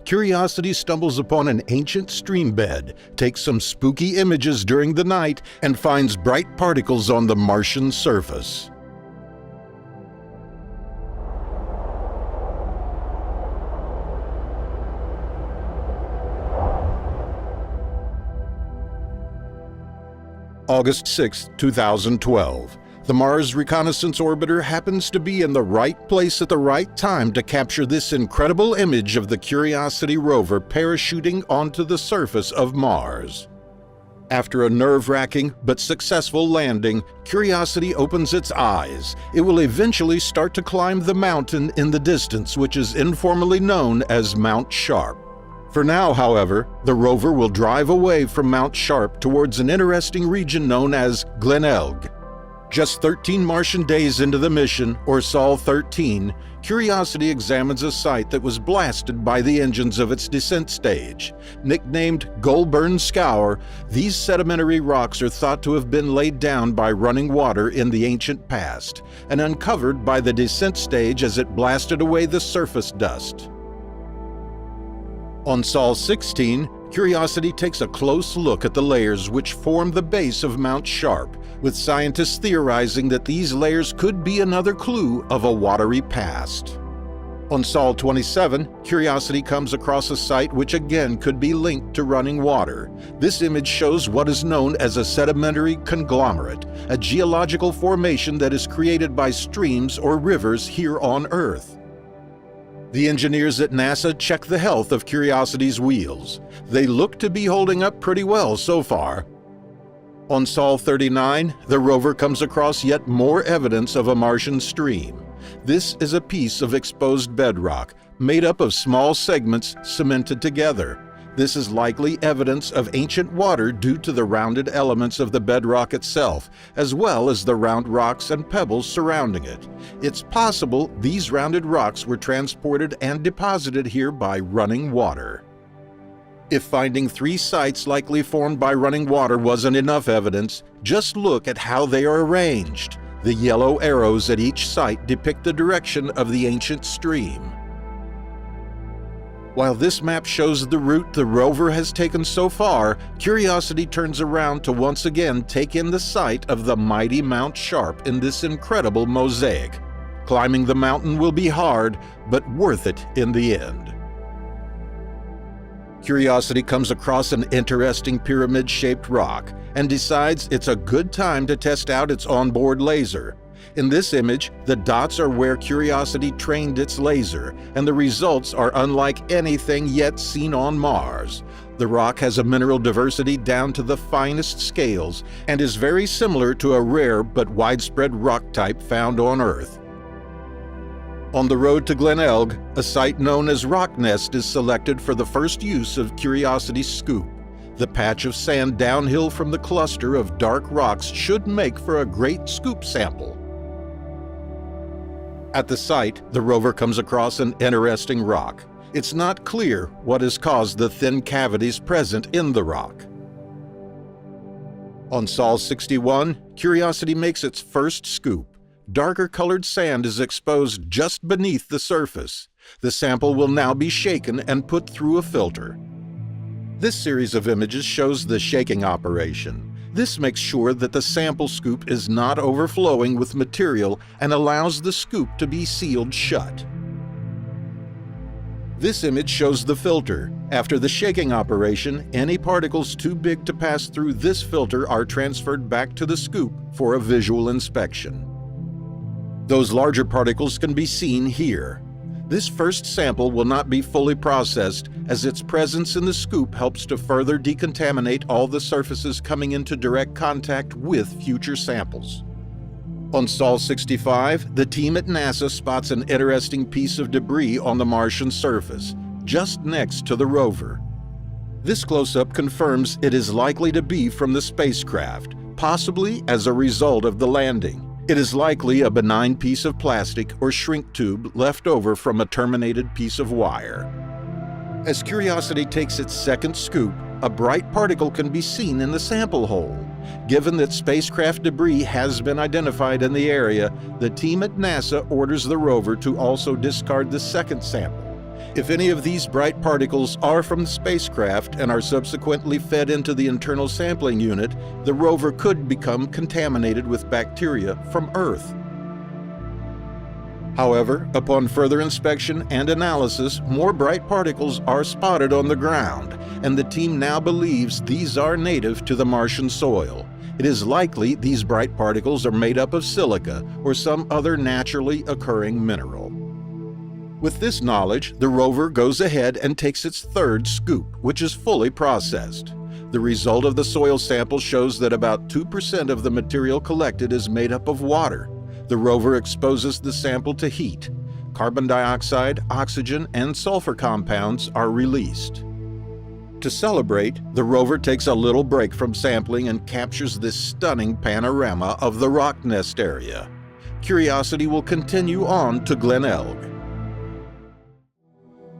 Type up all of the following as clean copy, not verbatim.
Curiosity stumbles upon an ancient stream bed, takes some spooky images during the night, and finds bright particles on the Martian surface. August 6, 2012. The Mars Reconnaissance Orbiter happens to be in the right place at the right time to capture this incredible image of the Curiosity rover parachuting onto the surface of Mars. After a nerve-wracking but successful landing, Curiosity opens its eyes. It will eventually start to climb the mountain in the distance, which is informally known as Mount Sharp. For now, however, the rover will drive away from Mount Sharp towards an interesting region known as Glenelg. Just 13 Martian days into the mission, or Sol 13, Curiosity examines a site that was blasted by the engines of its descent stage. Nicknamed Goulburn Scour, these sedimentary rocks are thought to have been laid down by running water in the ancient past, and uncovered by the descent stage as it blasted away the surface dust. On Sol 16, Curiosity takes a close look at the layers which form the base of Mount Sharp, with scientists theorizing that these layers could be another clue of a watery past. On Sol 27, Curiosity comes across a site which again could be linked to running water. This image shows what is known as a sedimentary conglomerate, a geological formation that is created by streams or rivers here on Earth. The engineers at NASA check the health of Curiosity's wheels. They look to be holding up pretty well so far. On Sol 39, the rover comes across yet more evidence of a Martian stream. This is a piece of exposed bedrock, made up of small segments cemented together. This is likely evidence of ancient water due to the rounded elements of the bedrock itself, as well as the round rocks and pebbles surrounding it. It's possible these rounded rocks were transported and deposited here by running water. If finding 3 sites likely formed by running water wasn't enough evidence, just look at how they are arranged. The yellow arrows at each site depict the direction of the ancient stream. While this map shows the route the rover has taken so far, Curiosity turns around to once again take in the sight of the mighty Mount Sharp in this incredible mosaic. Climbing the mountain will be hard, but worth it in the end. Curiosity comes across an interesting pyramid-shaped rock and decides it's a good time to test out its onboard laser. In this image, the dots are where Curiosity trained its laser, and the results are unlike anything yet seen on Mars. The rock has a mineral diversity down to the finest scales and is very similar to a rare but widespread rock type found on Earth. On the road to Glenelg, a site known as Rock Nest is selected for the first use of Curiosity's scoop. The patch of sand downhill from the cluster of dark rocks should make for a great scoop sample. At the site, the rover comes across an interesting rock. It's not clear what has caused the thin cavities present in the rock. On Sol 61, Curiosity makes its first scoop. Darker colored sand is exposed just beneath the surface. The sample will now be shaken and put through a filter. This series of images shows the shaking operation. This makes sure that the sample scoop is not overflowing with material and allows the scoop to be sealed shut. This image shows the filter. After the shaking operation, any particles too big to pass through this filter are transferred back to the scoop for a visual inspection. Those larger particles can be seen here. This first sample will not be fully processed, as its presence in the scoop helps to further decontaminate all the surfaces coming into direct contact with future samples. On Sol 65, the team at NASA spots an interesting piece of debris on the Martian surface, just next to the rover. This close-up confirms it is likely to be from the spacecraft, possibly as a result of the landing. It is likely a benign piece of plastic or shrink tube left over from a terminated piece of wire. As Curiosity takes its second scoop, a bright particle can be seen in the sample hole. Given that spacecraft debris has been identified in the area, the team at NASA orders the rover to also discard the second sample. If any of these bright particles are from the spacecraft and are subsequently fed into the internal sampling unit, the rover could become contaminated with bacteria from Earth. However, upon further inspection and analysis, more bright particles are spotted on the ground, and the team now believes these are native to the Martian soil. It is likely these bright particles are made up of silica or some other naturally occurring mineral. With this knowledge, the rover goes ahead and takes its third scoop, which is fully processed. The result of the soil sample shows that about 2% of the material collected is made up of water. The rover exposes the sample to heat. Carbon dioxide, oxygen, and sulfur compounds are released. To celebrate, the rover takes a little break from sampling and captures this stunning panorama of the rock nest area. Curiosity will continue on to Glen Elg.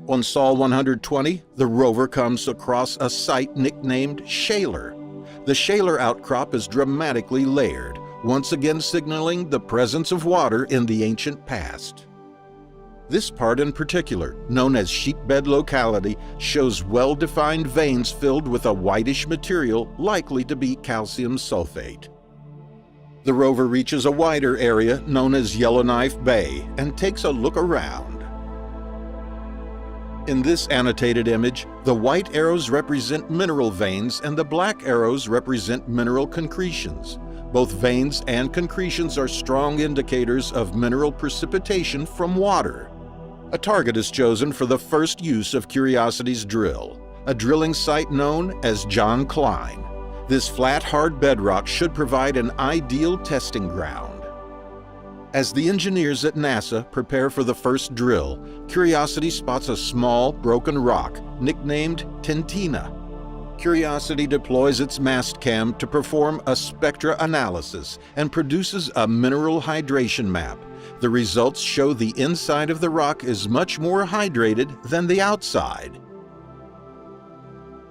On Sol 120, the rover comes across a site nicknamed Shaler. The Shaler outcrop is dramatically layered, once again signaling the presence of water in the ancient past. This part in particular, known as sheepbed locality, shows well-defined veins filled with a whitish material likely to be calcium sulfate. The rover reaches a wider area known as Yellowknife Bay and takes a look around. In this annotated image, the white arrows represent mineral veins and the black arrows represent mineral concretions. Both veins and concretions are strong indicators of mineral precipitation from water. A target is chosen for the first use of Curiosity's drill, a drilling site known as John Klein. This flat, hard bedrock should provide an ideal testing ground. As the engineers at NASA prepare for the first drill, Curiosity spots a small, broken rock nicknamed Tentina. Curiosity deploys its mast cam to perform a spectra analysis and produces a mineral hydration map. The results show the inside of the rock is much more hydrated than the outside.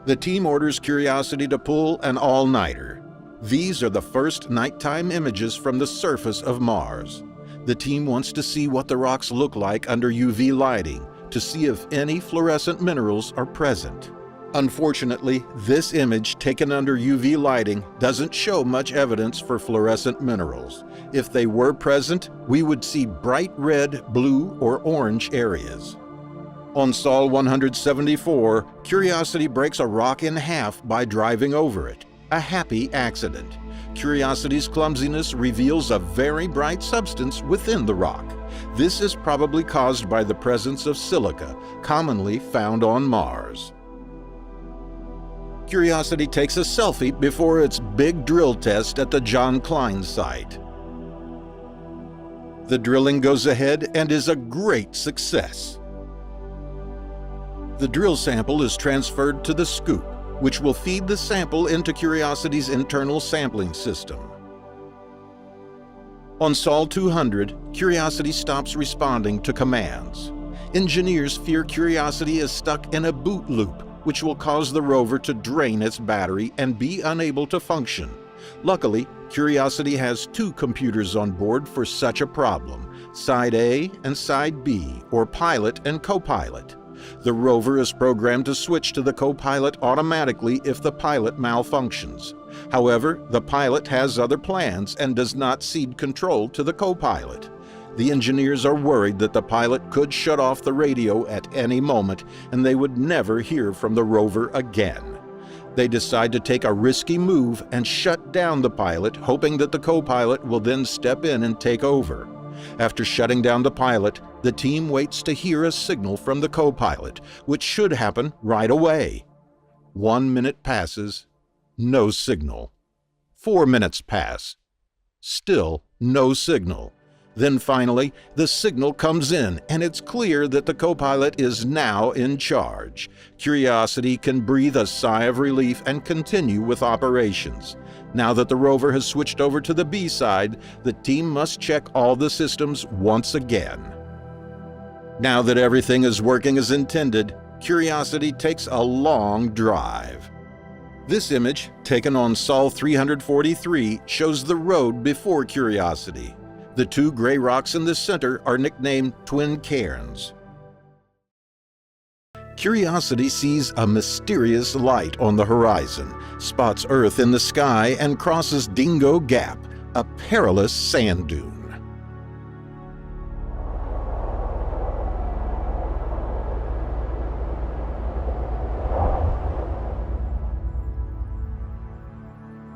The team orders Curiosity to pull an all-nighter. These are the first nighttime images from the surface of Mars. The team wants to see what the rocks look like under UV lighting to see if any fluorescent minerals are present. Unfortunately, this image taken under UV lighting doesn't show much evidence for fluorescent minerals. If they were present, we would see bright red, blue, or orange areas. On Sol 174, Curiosity breaks a rock in half by driving over it. A happy accident. Curiosity's clumsiness reveals a very bright substance within the rock. This is probably caused by the presence of silica, commonly found on Mars. Curiosity takes a selfie before its big drill test at the John Klein site. The drilling goes ahead and is a great success. The drill sample is transferred to the scoop, which will feed the sample into Curiosity's internal sampling system. On Sol 200, Curiosity stops responding to commands. Engineers fear Curiosity is stuck in a boot loop, which will cause the rover to drain its battery and be unable to function. Luckily, Curiosity has two computers on board for such a problem, Side A and Side B, or pilot and co-pilot. The rover is programmed to switch to the co-pilot automatically if the pilot malfunctions. However, the pilot has other plans and does not cede control to the co-pilot. The engineers are worried that the pilot could shut off the radio at any moment and they would never hear from the rover again. They decide to take a risky move and shut down the pilot, hoping that the co-pilot will then step in and take over. After shutting down the pilot, the team waits to hear a signal from the co-pilot, which should happen right away. 1 minute passes, no signal. 4 minutes pass, still no signal. Then finally, the signal comes in, and it's clear that the co-pilot is now in charge. Curiosity can breathe a sigh of relief and continue with operations. Now that the rover has switched over to the B side, the team must check all the systems once again. Now that everything is working as intended, Curiosity takes a long drive. This image, taken on Sol 343, shows the road before Curiosity. The two gray rocks in the center are nicknamed twin cairns. Curiosity sees a mysterious light on the horizon, spots Earth in the sky, and crosses Dingo Gap, a perilous sand dune.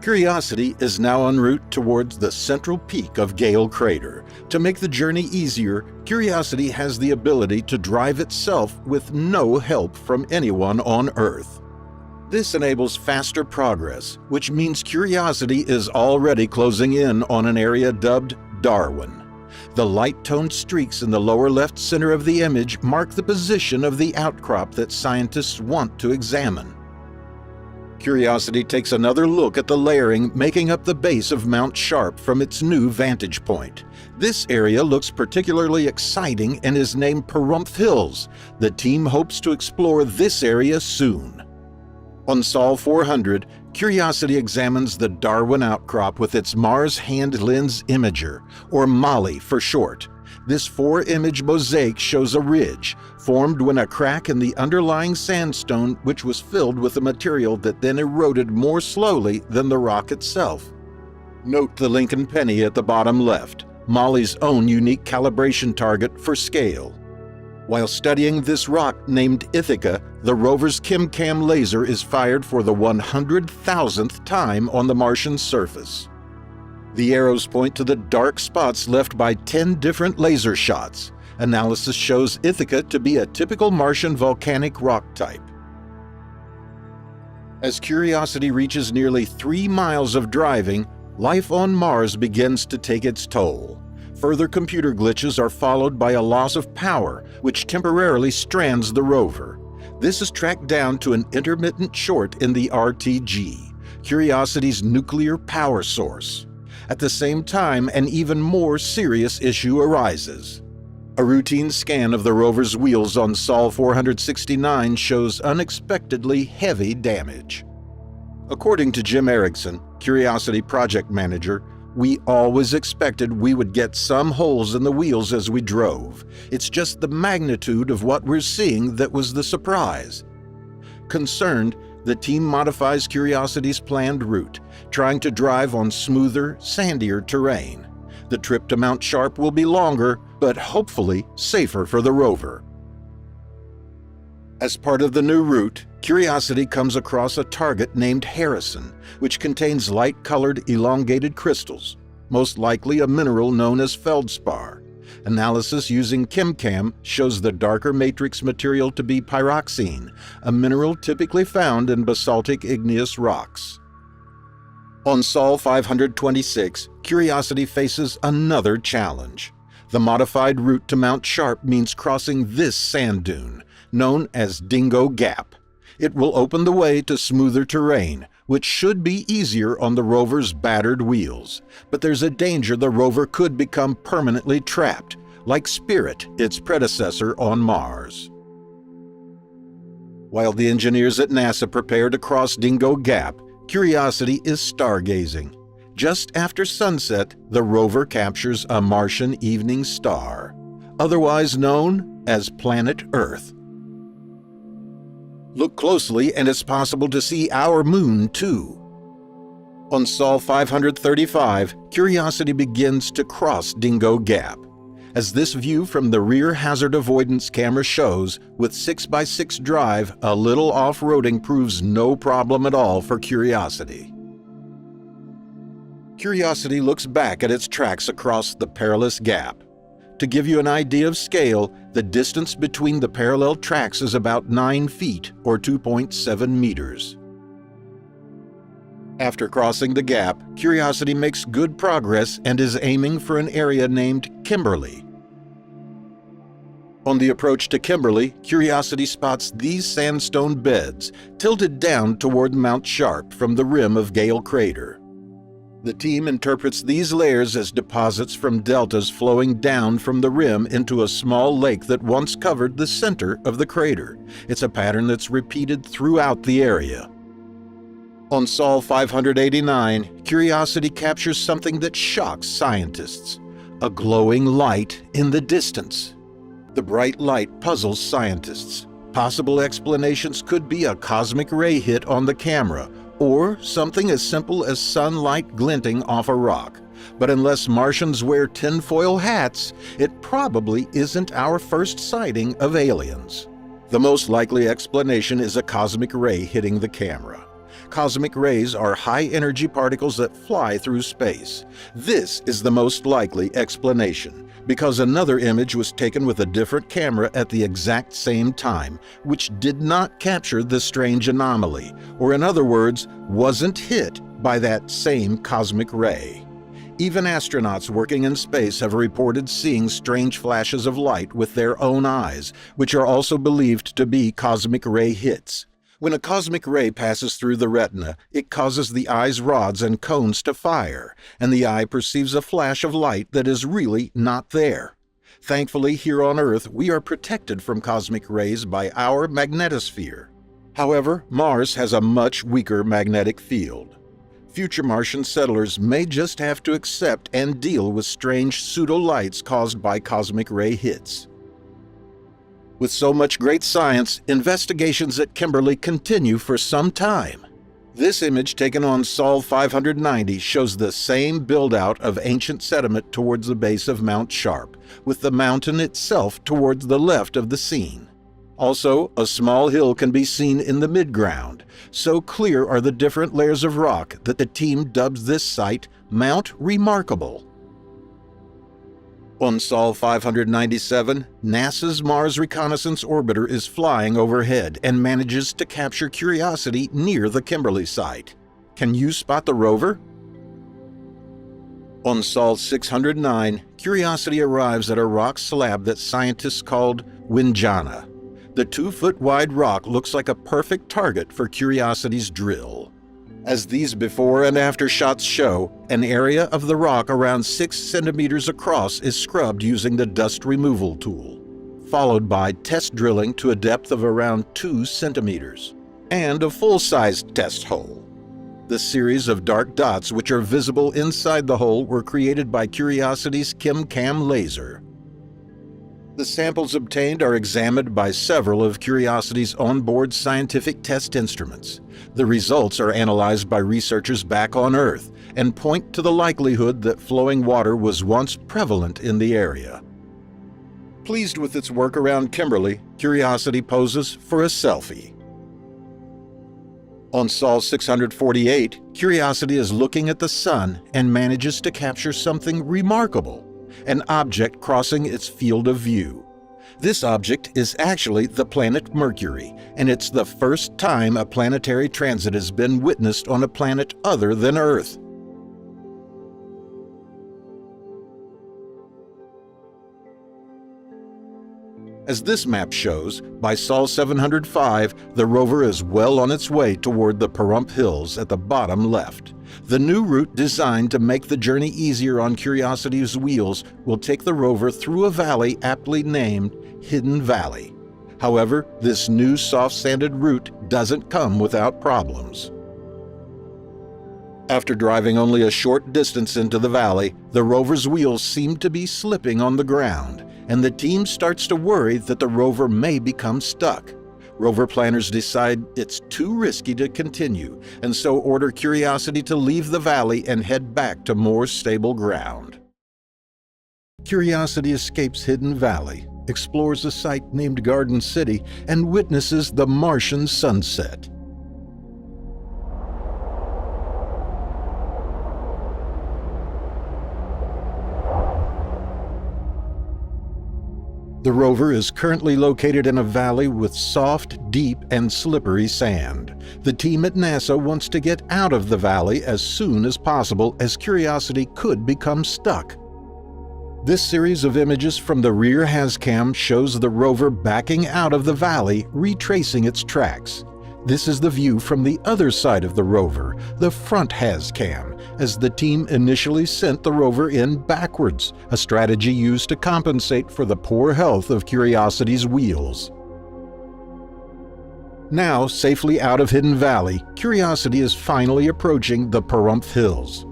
Curiosity is now en route towards the central peak of Gale Crater. To make the journey easier, Curiosity has the ability to drive itself with no help from anyone on Earth. This enables faster progress, which means Curiosity is already closing in on an area dubbed Darwin. The light-toned streaks in the lower left center of the image mark the position of the outcrop that scientists want to examine. Curiosity takes another look at the layering making up the base of Mount Sharp from its new vantage point. This area looks particularly exciting and is named Parumph Hills. The team hopes to explore this area soon. On Sol 400, Curiosity examines the Darwin outcrop with its Mars Hand Lens Imager, or MALI for short. This 4-image mosaic shows a ridge, formed when a crack in the underlying sandstone which was filled with a material that then eroded more slowly than the rock itself. Note the Lincoln penny at the bottom left, MALI's own unique calibration target for scale. While studying this rock named Ithaca, the rover's ChemCam laser is fired for the 100,000th time on the Martian surface. The arrows point to the dark spots left by 10 different laser shots. Analysis shows Ithaca to be a typical Martian volcanic rock type. As Curiosity reaches nearly 3 miles of driving, life on Mars begins to take its toll. Further computer glitches are followed by a loss of power, which temporarily strands the rover. This is tracked down to an intermittent short in the RTG, Curiosity's nuclear power source. At the same time, an even more serious issue arises. A routine scan of the rover's wheels on Sol 469 shows unexpectedly heavy damage. According to Jim Erickson, Curiosity project manager, we always expected we would get some holes in the wheels as we drove. It's just the magnitude of what we're seeing that was the surprise. Concerned, the team modifies Curiosity's planned route, trying to drive on smoother, sandier terrain. The trip to Mount Sharp will be longer, but hopefully safer for the rover. As part of the new route, Curiosity comes across a target named Harrison, which contains light-colored elongated crystals, most likely a mineral known as feldspar. Analysis using ChemCam shows the darker matrix material to be pyroxene, a mineral typically found in basaltic igneous rocks. On Sol 526, Curiosity faces another challenge. The modified route to Mount Sharp means crossing this sand dune, known as Dingo Gap. It will open the way to smoother terrain, which should be easier on the rover's battered wheels. But there's a danger the rover could become permanently trapped, like Spirit, its predecessor on Mars. While the engineers at NASA prepare to cross Dingo Gap, Curiosity is stargazing. Just after sunset, the rover captures a Martian evening star, otherwise known as Planet Earth. Look closely and it's possible to see our moon too. On Sol 535, Curiosity begins to cross Dingo Gap. As this view from the rear hazard avoidance camera shows, with 6x6 drive, a little off-roading proves no problem at all for Curiosity. Curiosity looks back at its tracks across the perilous gap. To give you an idea of scale, the distance between the parallel tracks is about 9 feet or 2.7 meters. After crossing the gap, Curiosity makes good progress and is aiming for an area named Kimberley. On the approach to Kimberley, Curiosity spots these sandstone beds tilted down toward Mount Sharp from the rim of Gale Crater. The team interprets these layers as deposits from deltas flowing down from the rim into a small lake that once covered the center of the crater. It's a pattern that's repeated throughout the area. On Sol 589, Curiosity captures something that shocks scientists: a glowing light in the distance. The bright light puzzles scientists. Possible explanations could be a cosmic ray hit on the camera, or something as simple as sunlight glinting off a rock. But unless Martians wear tinfoil hats, it probably isn't our first sighting of aliens. The most likely explanation is a cosmic ray hitting the camera. Cosmic rays are high-energy particles that fly through space. This is the most likely explanation, because another image was taken with a different camera at the exact same time, which did not capture the strange anomaly, or in other words, wasn't hit by that same cosmic ray. Even astronauts working in space have reported seeing strange flashes of light with their own eyes, which are also believed to be cosmic ray hits. When a cosmic ray passes through the retina, it causes the eye's rods and cones to fire, and the eye perceives a flash of light that is really not there. Thankfully, here on Earth, we are protected from cosmic rays by our magnetosphere. However, Mars has a much weaker magnetic field. Future Martian settlers may just have to accept and deal with strange pseudo-lights caused by cosmic ray hits. With so much great science, investigations at Kimberley continue for some time. This image taken on Sol 590 shows the same build-out of ancient sediment towards the base of Mount Sharp, with the mountain itself towards the left of the scene. Also, a small hill can be seen in the midground. So clear are the different layers of rock that the team dubs this site Mount Remarkable. On Sol 597, NASA's Mars Reconnaissance Orbiter is flying overhead and manages to capture Curiosity near the Kimberley site. Can you spot the rover? On Sol 609, Curiosity arrives at a rock slab that scientists called Winjana. The 2-foot-wide rock looks like a perfect target for Curiosity's drill. As these before and after shots show, an area of the rock around 6 centimeters across is scrubbed using the dust removal tool, followed by test drilling to a depth of around 2 centimeters, and a full-sized test hole. The series of dark dots which are visible inside the hole were created by Curiosity's ChemCam laser. The samples obtained are examined by several of Curiosity's onboard scientific test instruments. The results are analyzed by researchers back on Earth and point to the likelihood that flowing water was once prevalent in the area. Pleased with its work around Kimberley, Curiosity poses for a selfie. On Sol 648, Curiosity is looking at the Sun and manages to capture something remarkable. An object crossing its field of view. This object is actually the planet Mercury, and it's the first time a planetary transit has been witnessed on a planet other than Earth. As this map shows, by Sol 705, the rover is well on its way toward the Pahrump Hills at the bottom left. The new route designed to make the journey easier on Curiosity's wheels will take the rover through a valley aptly named Hidden Valley. However, this new soft-sanded route doesn't come without problems. After driving only a short distance into the valley, the rover's wheels seem to be slipping on the ground, and the team starts to worry that the rover may become stuck. Rover planners decide it's too risky to continue, and so order Curiosity to leave the valley and head back to more stable ground. Curiosity escapes Hidden Valley, explores a site named Garden City, and witnesses the Martian sunset. The rover is currently located in a valley with soft, deep, and slippery sand. The team at NASA wants to get out of the valley as soon as possible, as Curiosity could become stuck. This series of images from the rear hazcam shows the rover backing out of the valley, retracing its tracks. This is the view from the other side of the rover, the front hazcam, as the team initially sent the rover in backwards, a strategy used to compensate for the poor health of Curiosity's wheels. Now, safely out of Hidden Valley, Curiosity is finally approaching the Pahrump Hills.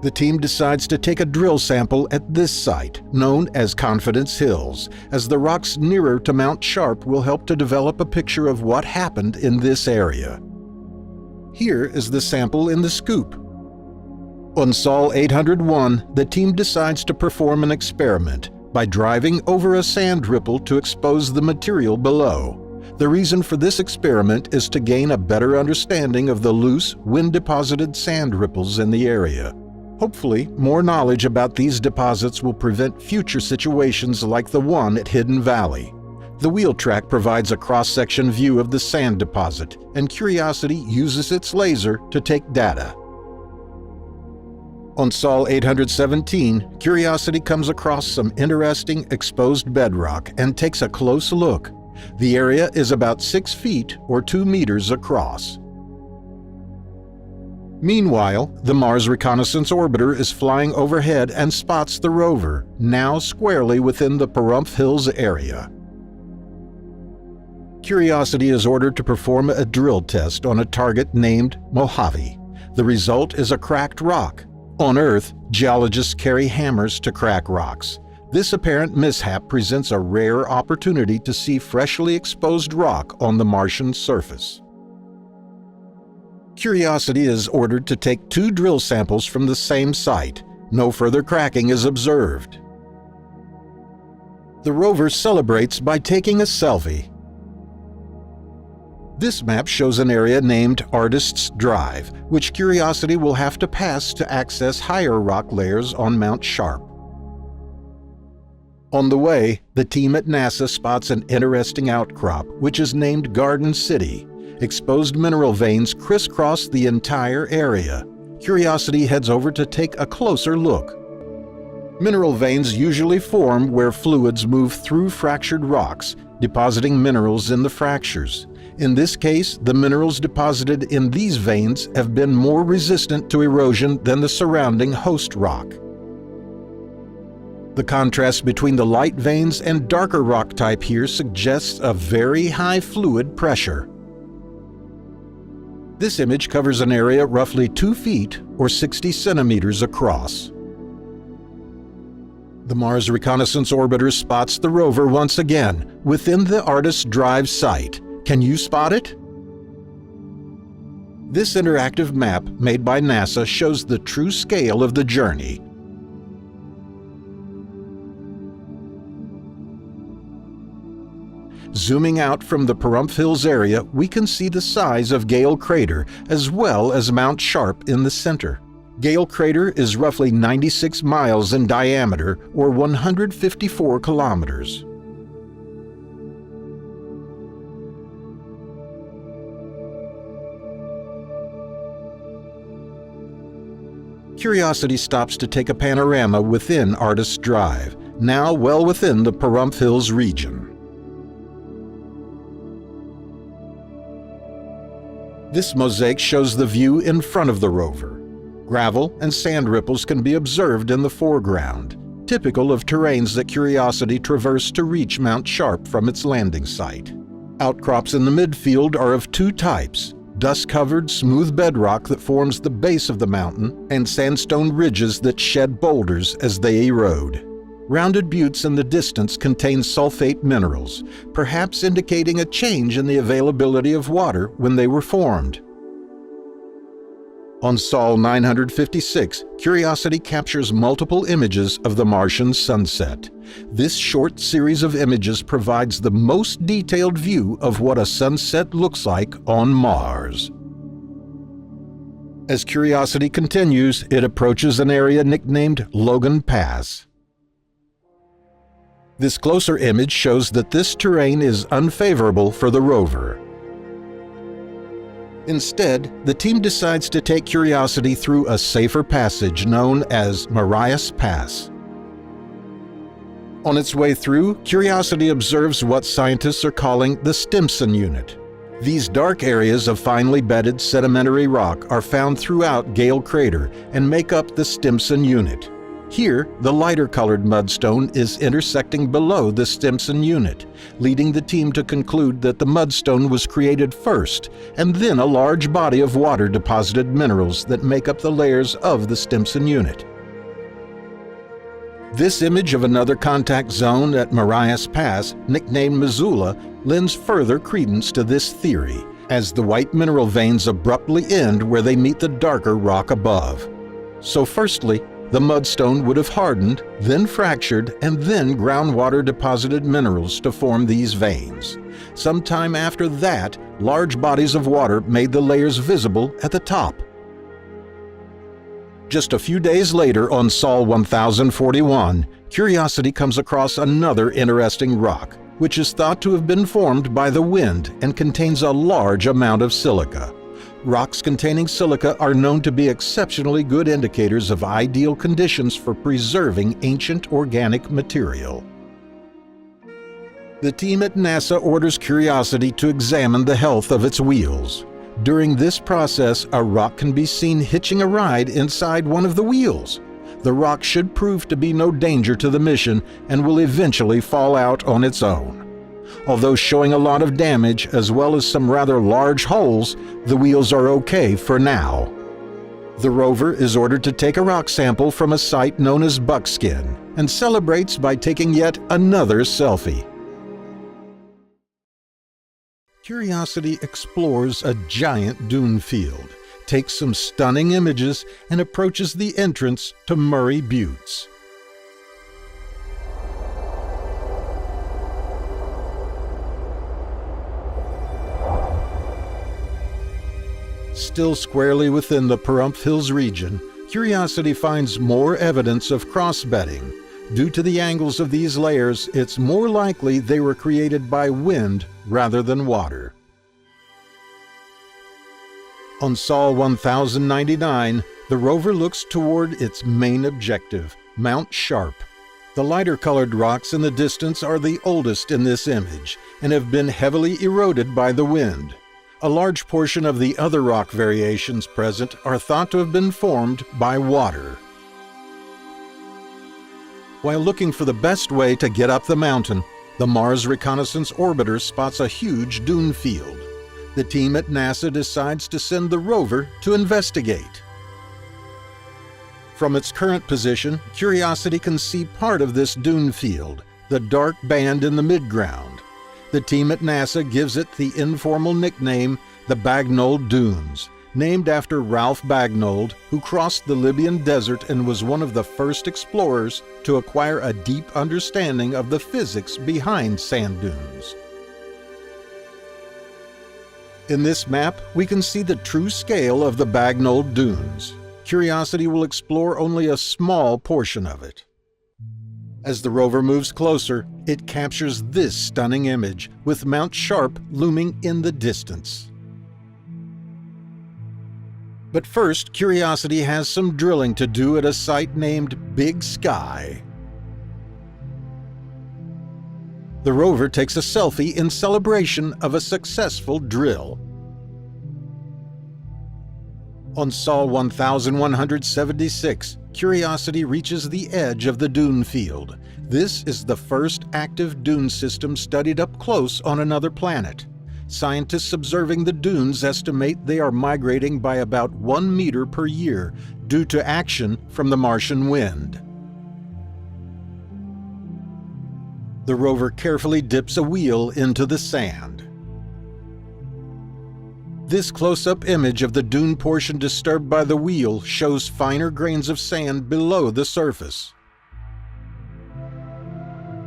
The team decides to take a drill sample at this site, known as Confidence Hills, as the rocks nearer to Mount Sharp will help to develop a picture of what happened in this area. Here is the sample in the scoop. On Sol 801, the team decides to perform an experiment by driving over a sand ripple to expose the material below. The reason for this experiment is to gain a better understanding of the loose, wind-deposited sand ripples in the area. Hopefully, more knowledge about these deposits will prevent future situations like the one at Hidden Valley. The wheel track provides a cross-section view of the sand deposit, and Curiosity uses its laser to take data. On Sol 817, Curiosity comes across some interesting exposed bedrock and takes a close look. The area is about 6 feet or 2 meters across. Meanwhile, the Mars Reconnaissance Orbiter is flying overhead and spots the rover, now squarely within the Pahrump Hills area. Curiosity is ordered to perform a drill test on a target named Mojave. The result is a cracked rock. On Earth, geologists carry hammers to crack rocks. This apparent mishap presents a rare opportunity to see freshly exposed rock on the Martian surface. Curiosity is ordered to take 2 drill samples from the same site. No further cracking is observed. The rover celebrates by taking a selfie. This map shows an area named Artist's Drive, which Curiosity will have to pass to access higher rock layers on Mount Sharp. On the way, the team at NASA spots an interesting outcrop, which is named Garden City. Exposed mineral veins crisscross the entire area. Curiosity heads over to take a closer look. Mineral veins usually form where fluids move through fractured rocks, depositing minerals in the fractures. In this case, the minerals deposited in these veins have been more resistant to erosion than the surrounding host rock. The contrast between the light veins and darker rock type here suggests a very high fluid pressure. This image covers an area roughly 2 feet or 60 centimeters across. The Mars Reconnaissance Orbiter spots the rover once again within the Artist's Drive site. Can you spot it? This interactive map made by NASA shows the true scale of the journey. Zooming out from the Pahrump Hills area, we can see the size of Gale Crater as well as Mount Sharp in the center. Gale Crater is roughly 96 miles in diameter or 154 kilometers. Curiosity stops to take a panorama within Artist's Drive, now well within the Pahrump Hills region. This mosaic shows the view in front of the rover. Gravel and sand ripples can be observed in the foreground, typical of terrains that Curiosity traversed to reach Mount Sharp from its landing site. Outcrops in the midfield are of 2 types: dust-covered, smooth bedrock that forms the base of the mountain, and sandstone ridges that shed boulders as they erode. Rounded buttes in the distance contain sulfate minerals, perhaps indicating a change in the availability of water when they were formed. On Sol 956, Curiosity captures multiple images of the Martian sunset. This short series of images provides the most detailed view of what a sunset looks like on Mars. As Curiosity continues, it approaches an area nicknamed Logan Pass. This closer image shows that this terrain is unfavorable for the rover. Instead, the team decides to take Curiosity through a safer passage known as Marias Pass. On its way through, Curiosity observes what scientists are calling the Stimson Unit. These dark areas of finely bedded sedimentary rock are found throughout Gale Crater and make up the Stimson Unit. Here, the lighter-colored mudstone is intersecting below the Stimson unit, leading the team to conclude that the mudstone was created first, and then a large body of water-deposited minerals that make up the layers of the Stimson unit. This image of another contact zone at Marias Pass, nicknamed Missoula, lends further credence to this theory, as the white mineral veins abruptly end where they meet the darker rock above. So firstly, the mudstone would have hardened, then fractured, and then groundwater-deposited minerals to form these veins. Sometime after that, large bodies of water made the layers visible at the top. Just a few days later on Sol 1041, Curiosity comes across another interesting rock, which is thought to have been formed by the wind and contains a large amount of silica. Rocks containing silica are known to be exceptionally good indicators of ideal conditions for preserving ancient organic material. The team at NASA orders Curiosity to examine the health of its wheels. During this process, a rock can be seen hitching a ride inside one of the wheels. The rock should prove to be no danger to the mission and will eventually fall out on its own. Although showing a lot of damage as well as some rather large holes, the wheels are okay for now. The rover is ordered to take a rock sample from a site known as Buckskin and celebrates by taking yet another selfie. Curiosity explores a giant dune field, takes some stunning images, and approaches the entrance to Murray Buttes. Still squarely within the Pahrump Hills region, Curiosity finds more evidence of cross-bedding. Due to the angles of these layers, it's more likely they were created by wind rather than water. On Sol 1099, the rover looks toward its main objective, Mount Sharp. The lighter-colored rocks in the distance are the oldest in this image and have been heavily eroded by the wind. A large portion of the other rock variations present are thought to have been formed by water. While looking for the best way to get up the mountain, the Mars Reconnaissance Orbiter spots a huge dune field. The team at NASA decides to send the rover to investigate. From its current position, Curiosity can see part of this dune field, the dark band in the midground. The team at NASA gives it the informal nickname, the Bagnold Dunes, named after Ralph Bagnold, who crossed the Libyan desert and was one of the first explorers to acquire a deep understanding of the physics behind sand dunes. In this map, we can see the true scale of the Bagnold Dunes. Curiosity will explore only a small portion of it. As the rover moves closer, it captures this stunning image, with Mount Sharp looming in the distance. But first, Curiosity has some drilling to do at a site named Big Sky. The rover takes a selfie in celebration of a successful drill. On Sol 1176, Curiosity reaches the edge of the dune field. This is the first active dune system studied up close on another planet. Scientists observing the dunes estimate they are migrating by about 1 meter per year due to action from the Martian wind. The rover carefully dips a wheel into the sand. This close-up image of the dune portion disturbed by the wheel shows finer grains of sand below the surface.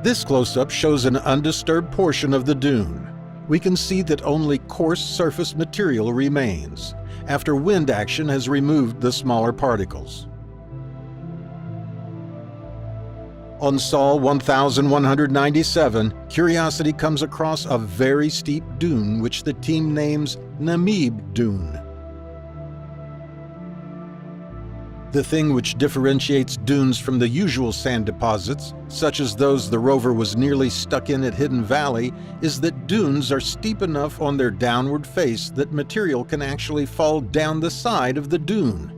This close-up shows an undisturbed portion of the dune. We can see that only coarse surface material remains, after wind action has removed the smaller particles. On Sol 1197, Curiosity comes across a very steep dune which the team names Namib Dune. The thing which differentiates dunes from the usual sand deposits, such as those the rover was nearly stuck in at Hidden Valley, is that dunes are steep enough on their downward face that material can actually fall down the side of the dune.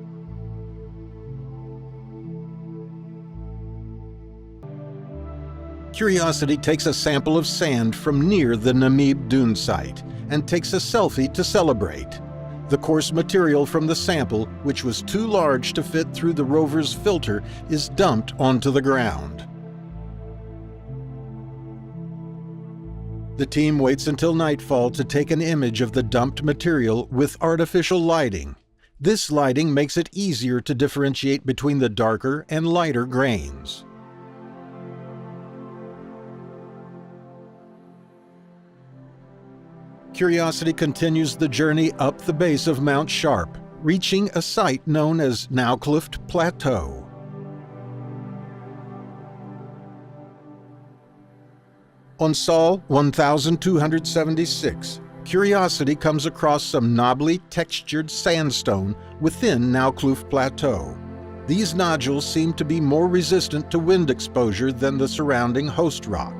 Curiosity takes a sample of sand from near the Namib Dune site and takes a selfie to celebrate. The coarse material from the sample, which was too large to fit through the rover's filter, is dumped onto the ground. The team waits until nightfall to take an image of the dumped material with artificial lighting. This lighting makes it easier to differentiate between the darker and lighter grains. Curiosity continues the journey up the base of Mount Sharp, reaching a site known as Nowclift Plateau. On Sol 1276, Curiosity comes across some knobbly, textured sandstone within Nowclift Plateau. These nodules seem to be more resistant to wind exposure than the surrounding host rock.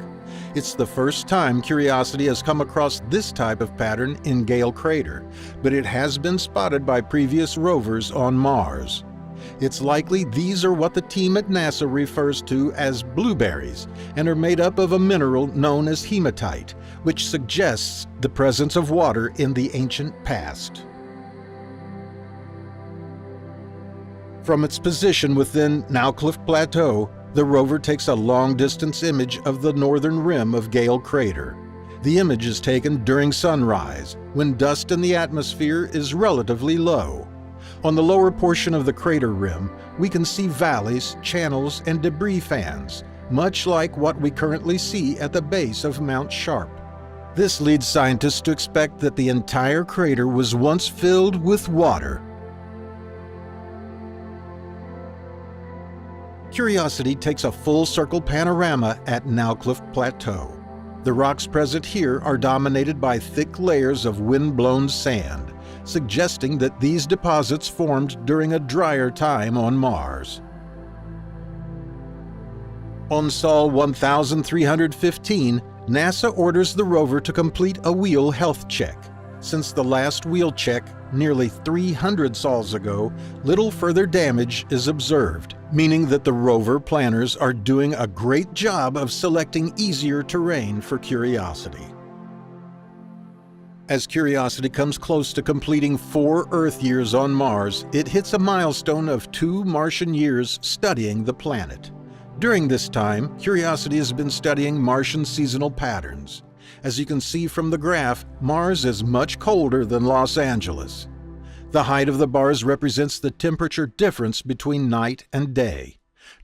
It's the first time Curiosity has come across this type of pattern in Gale Crater, but it has been spotted by previous rovers on Mars. It's likely these are what the team at NASA refers to as blueberries and are made up of a mineral known as hematite, which suggests the presence of water in the ancient past. From its position within Nowclift Plateau, the rover takes a long-distance image of the northern rim of Gale Crater. The image is taken during sunrise, when dust in the atmosphere is relatively low. On the lower portion of the crater rim, we can see valleys, channels, and debris fans, much like what we currently see at the base of Mount Sharp. This leads scientists to expect that the entire crater was once filled with water. Curiosity takes a full-circle panorama at Nowclift Plateau. The rocks present here are dominated by thick layers of wind-blown sand, suggesting that these deposits formed during a drier time on Mars. On Sol 1315, NASA orders the rover to complete a wheel health check. Since the last wheel check, nearly 300 sols ago, little further damage is observed, meaning that the rover planners are doing a great job of selecting easier terrain for Curiosity. As Curiosity comes close to completing 4 Earth years on Mars, it hits a milestone of 2 Martian years studying the planet. During this time, Curiosity has been studying Martian seasonal patterns. As you can see from the graph, Mars is much colder than Los Angeles. The height of the bars represents the temperature difference between night and day.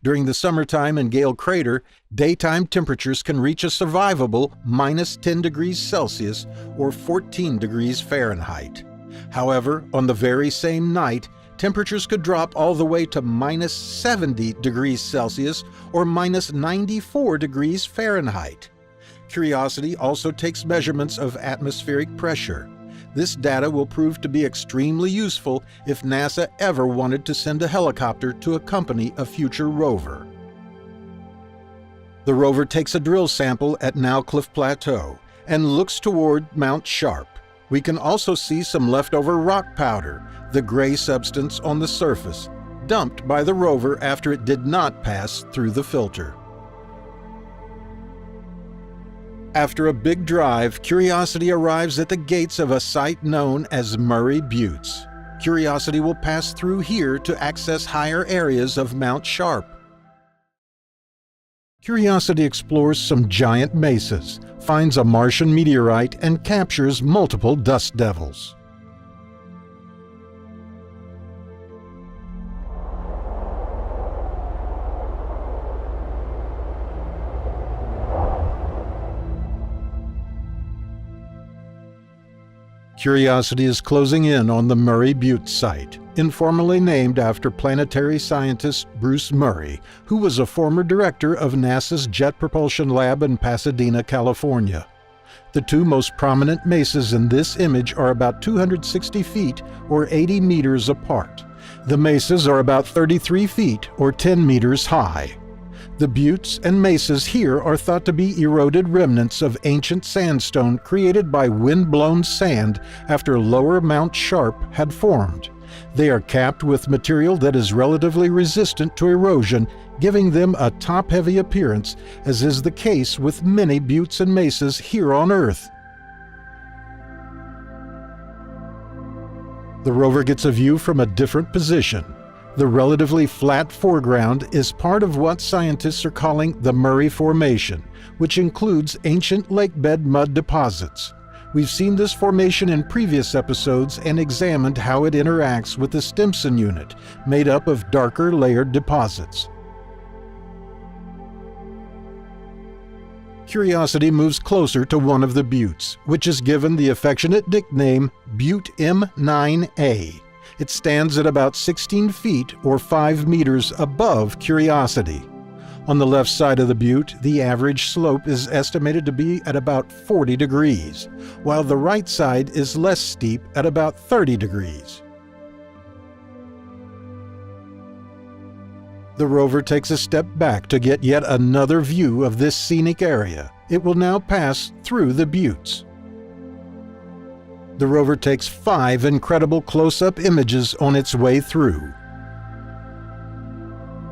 During the summertime in Gale Crater, daytime temperatures can reach a survivable -10 degrees Celsius or 14 degrees Fahrenheit. However, on the very same night, temperatures could drop all the way to -70 degrees Celsius or -94 degrees Fahrenheit. Curiosity also takes measurements of atmospheric pressure. This data will prove to be extremely useful if NASA ever wanted to send a helicopter to accompany a future rover. The rover takes a drill sample at Nowclift Plateau and looks toward Mount Sharp. We can also see some leftover rock powder, the gray substance on the surface, dumped by the rover after it did not pass through the filter. After a big drive, Curiosity arrives at the gates of a site known as Murray Buttes. Curiosity will pass through here to access higher areas of Mount Sharp. Curiosity explores some giant mesas, finds a Martian meteorite, and captures multiple dust devils. Curiosity is closing in on the Murray Buttes site, informally named after planetary scientist Bruce Murray, who was a former director of NASA's Jet Propulsion Lab in Pasadena, California. The 2 most prominent mesas in this image are about 260 feet or 80 meters apart. The mesas are about 33 feet or 10 meters high. The buttes and mesas here are thought to be eroded remnants of ancient sandstone created by wind-blown sand after lower Mount Sharp had formed. They are capped with material that is relatively resistant to erosion, giving them a top-heavy appearance, as is the case with many buttes and mesas here on Earth. The rover gets a view from a different position. The relatively flat foreground is part of what scientists are calling the Murray Formation, which includes ancient lakebed mud deposits. We've seen this formation in previous episodes and examined how it interacts with the Stimson unit, made up of darker layered deposits. Curiosity moves closer to one of the buttes, which is given the affectionate nickname Butte M9A. It stands at about 16 feet or 5 meters above Curiosity. On the left side of the butte, the average slope is estimated to be at about 40 degrees, while the right side is less steep at about 30 degrees. The rover takes a step back to get yet another view of this scenic area. It will now pass through the buttes. The rover takes 5 incredible close-up images on its way through.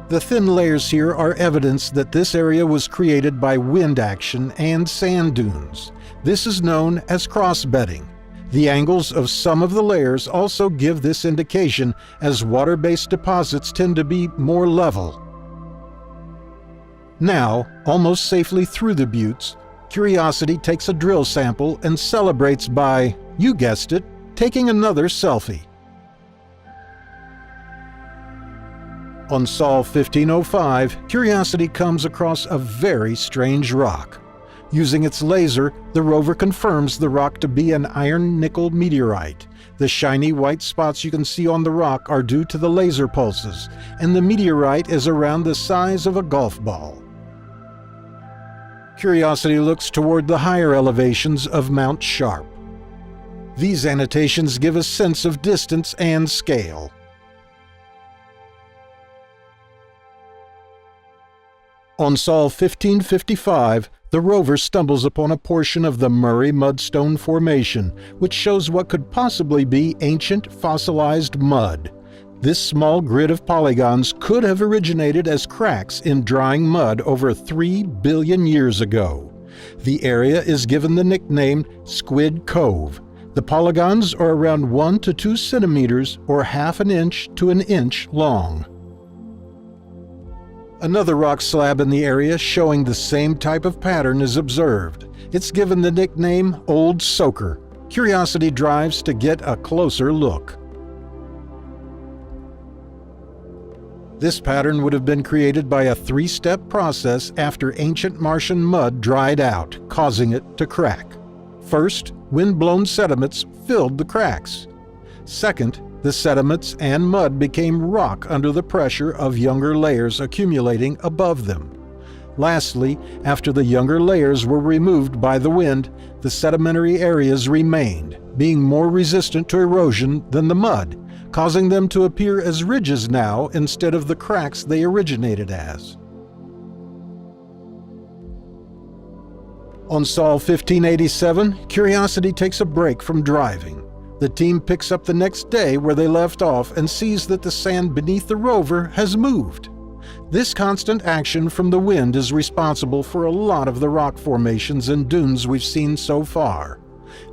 The thin layers here are evidence that this area was created by wind action and sand dunes. This is known as cross-bedding. The angles of some of the layers also give this indication, as water-based deposits tend to be more level. Now, almost safely through the buttes, Curiosity takes a drill sample and celebrates by, you guessed it, taking another selfie. On Sol 1505, Curiosity comes across a very strange rock. Using its laser, the rover confirms the rock to be an iron-nickel meteorite. The shiny white spots you can see on the rock are due to the laser pulses, and the meteorite is around the size of a golf ball. Curiosity looks toward the higher elevations of Mount Sharp. These annotations give a sense of distance and scale. On Sol 1555, the rover stumbles upon a portion of the Murray Mudstone Formation, which shows what could possibly be ancient fossilized mud. This small grid of polygons could have originated as cracks in drying mud over 3 billion years ago. The area is given the nickname Squid Cove. The polygons are around 1 to 2 centimeters or half an inch to an inch long. Another rock slab in the area showing the same type of pattern is observed. It's given the nickname Old Soaker. Curiosity drives to get a closer look. This pattern would have been created by a 3-step process after ancient Martian mud dried out, causing it to crack. First, wind-blown sediments filled the cracks. Second, the sediments and mud became rock under the pressure of younger layers accumulating above them. Lastly, after the younger layers were removed by the wind, the sedimentary areas remained, being more resistant to erosion than the mud, causing them to appear as ridges now instead of the cracks they originated as. On Sol 1587, Curiosity takes a break from driving. The team picks up the next day where they left off and sees that the sand beneath the rover has moved. This constant action from the wind is responsible for a lot of the rock formations and dunes we've seen so far.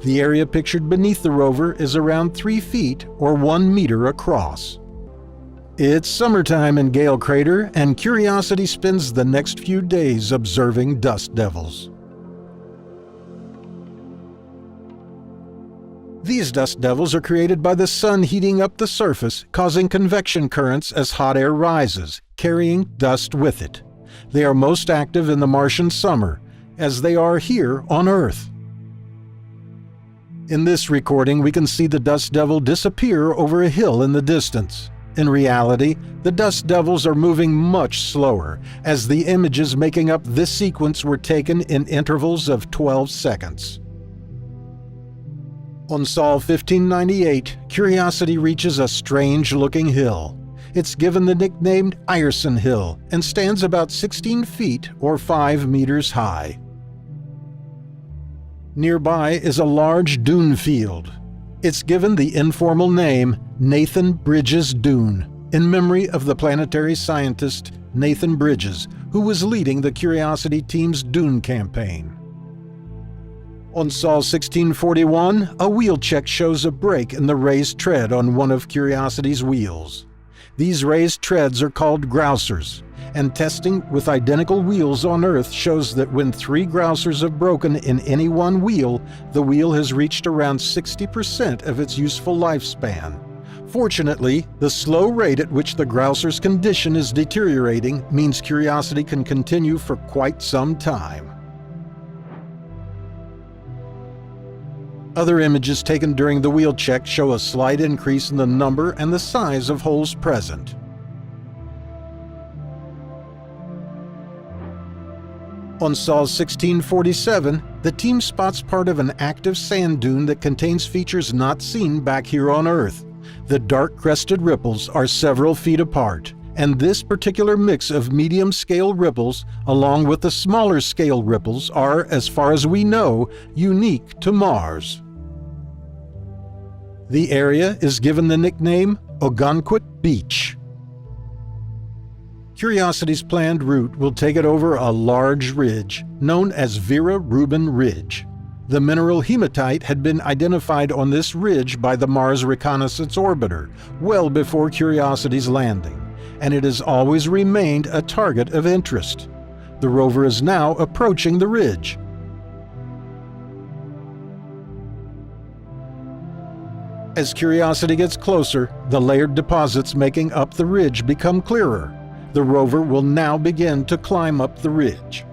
The area pictured beneath the rover is around 3 feet or 1 meter across. It's summertime in Gale Crater, and Curiosity spends the next few days observing dust devils. These dust devils are created by the sun heating up the surface, causing convection currents as hot air rises, carrying dust with it. They are most active in the Martian summer, as they are here on Earth. In this recording, we can see the dust devil disappear over a hill in the distance. In reality, the dust devils are moving much slower, as the images making up this sequence were taken in intervals of 12 seconds. On Sol 1598, Curiosity reaches a strange-looking hill. It's given the nickname Ireson Hill and stands about 16 feet or 5 meters high. Nearby is a large dune field. It's given the informal name Nathan Bridges Dune, in memory of the planetary scientist Nathan Bridges, who was leading the Curiosity team's Dune campaign. On Sol 1641, a wheel check shows a break in the raised tread on one of Curiosity's wheels. These raised treads are called grousers, and testing with identical wheels on Earth shows that when 3 grousers have broken in any one wheel, the wheel has reached around 60% of its useful lifespan. Fortunately, the slow rate at which the grouser's condition is deteriorating means Curiosity can continue for quite some time. Other images taken during the wheel check show a slight increase in the number and the size of holes present. On Sol 1647, the team spots part of an active sand dune that contains features not seen back here on Earth. The dark-crested ripples are several feet apart, and this particular mix of medium-scale ripples, along with the smaller-scale ripples, are, as far as we know, unique to Mars. The area is given the nickname Ogunquit Beach. Curiosity's planned route will take it over a large ridge known as Vera Rubin Ridge. The mineral hematite had been identified on this ridge by the Mars Reconnaissance Orbiter well before Curiosity's landing, and it has always remained a target of interest. The rover is now approaching the ridge. As Curiosity gets closer, the layered deposits making up the ridge become clearer. The rover will now begin to climb up the ridge.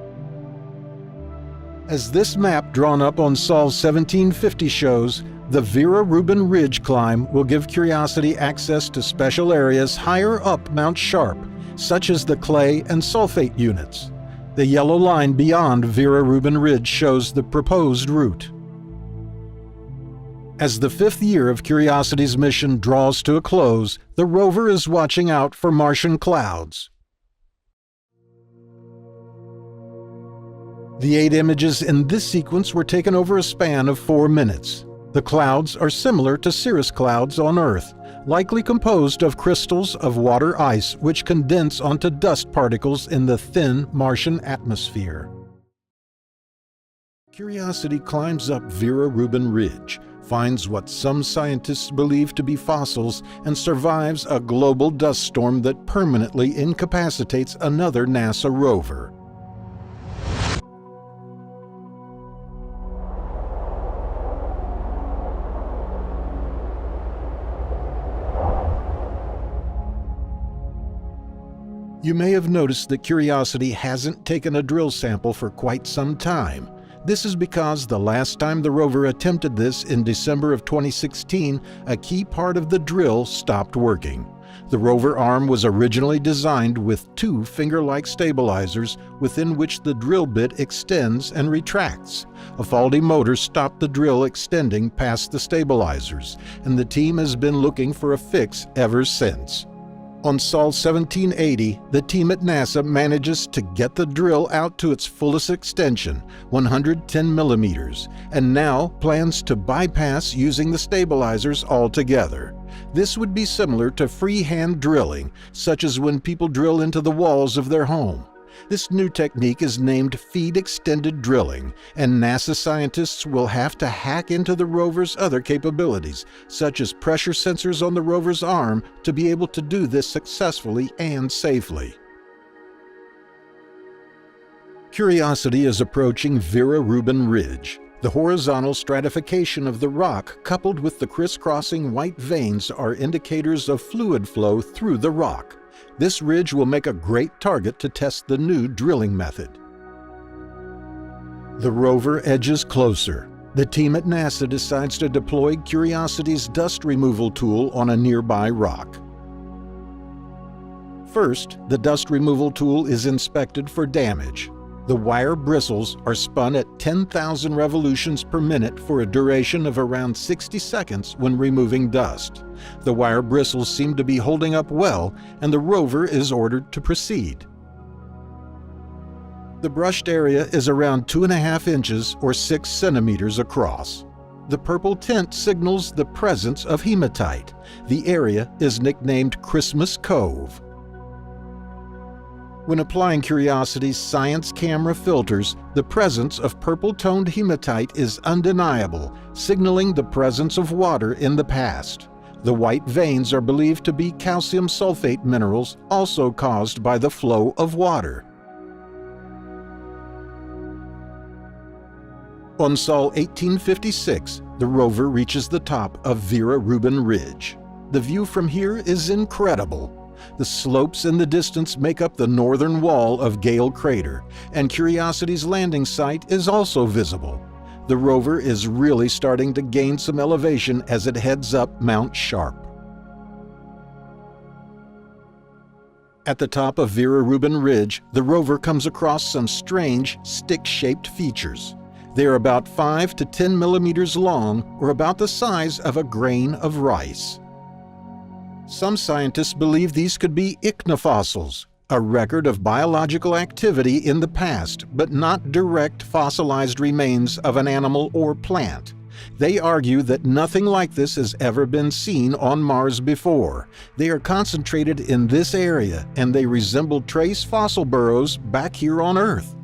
As this map drawn up on Sol 1750 shows, the Vera Rubin Ridge climb will give Curiosity access to special areas higher up Mount Sharp, such as the clay and sulfate units. The yellow line beyond Vera Rubin Ridge shows the proposed route. As the 5th year of Curiosity's mission draws to a close, the rover is watching out for Martian clouds. The 8 images in this sequence were taken over a span of 4 minutes. The clouds are similar to cirrus clouds on Earth, likely composed of crystals of water ice which condense onto dust particles in the thin Martian atmosphere. Curiosity climbs up Vera Rubin Ridge, finds what some scientists believe to be fossils, and survives a global dust storm that permanently incapacitates another NASA rover. You may have noticed that Curiosity hasn't taken a drill sample for quite some time. This is because the last time the rover attempted this in December of 2016, a key part of the drill stopped working. The rover arm was originally designed with 2 finger-like stabilizers within which the drill bit extends and retracts. A faulty motor stopped the drill extending past the stabilizers, and the team has been looking for a fix ever since. On Sol 1780, the team at NASA manages to get the drill out to its fullest extension, 110 millimeters, and now plans to bypass using the stabilizers altogether. This would be similar to freehand drilling, such as when people drill into the walls of their home. This new technique is named feed-extended drilling, and NASA scientists will have to hack into the rover's other capabilities, such as pressure sensors on the rover's arm, to be able to do this successfully and safely. Curiosity is approaching Vera Rubin Ridge. The horizontal stratification of the rock coupled with the crisscrossing white veins are indicators of fluid flow through the rock. This ridge will make a great target to test the new drilling method. The rover edges closer. The team at NASA decides to deploy Curiosity's dust removal tool on a nearby rock. First, the dust removal tool is inspected for damage. The wire bristles are spun at 10,000 revolutions per minute for a duration of around 60 seconds when removing dust. The wire bristles seem to be holding up well, and the rover is ordered to proceed. The brushed area is around 2.5 inches or 6 centimeters across. The purple tint signals the presence of hematite. The area is nicknamed Christmas Cove. When applying Curiosity's science camera filters, the presence of purple-toned hematite is undeniable, signaling the presence of water in the past. The white veins are believed to be calcium sulfate minerals, also caused by the flow of water. On Sol 1856, the rover reaches the top of Vera Rubin Ridge. The view from here is incredible. The slopes in the distance make up the northern wall of Gale Crater, and Curiosity's landing site is also visible. The rover is really starting to gain some elevation as it heads up Mount Sharp. At the top of Vera Rubin Ridge, the rover comes across some strange, stick-shaped features. They are about 5 to 10 millimeters long, or about the size of a grain of rice. Some scientists believe these could be ichnofossils, a record of biological activity in the past, but not direct fossilized remains of an animal or plant. They argue that nothing like this has ever been seen on Mars before. They are concentrated in this area, and they resemble trace fossil burrows back here on Earth.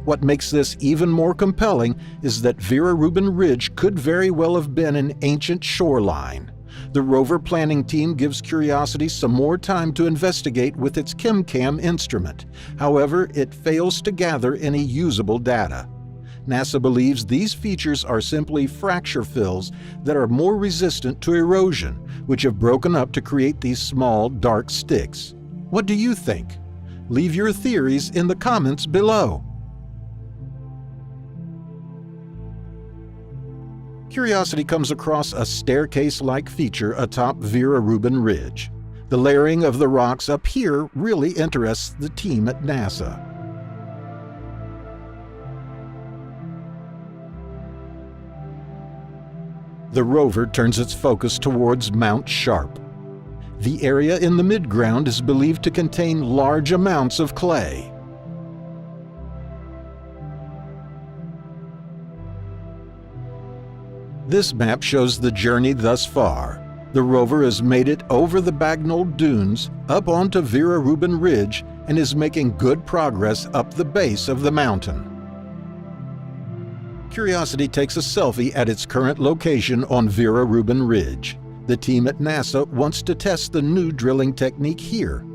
What makes this even more compelling is that Vera Rubin Ridge could very well have been an ancient shoreline. The rover planning team gives Curiosity some more time to investigate with its ChemCam instrument. However, it fails to gather any usable data. NASA believes these features are simply fracture fills that are more resistant to erosion, which have broken up to create these small, dark sticks. What do you think? Leave your theories in the comments below. Curiosity comes across a staircase-like feature atop Vera Rubin Ridge. The layering of the rocks up here really interests the team at NASA. The rover turns its focus towards Mount Sharp. The area in the midground is believed to contain large amounts of clay. This map shows the journey thus far. The rover has made it over the Bagnall Dunes, up onto Vera Rubin Ridge, and is making good progress up the base of the mountain. Curiosity takes a selfie at its current location on Vera Rubin Ridge. The team at NASA wants to test the new drilling technique here.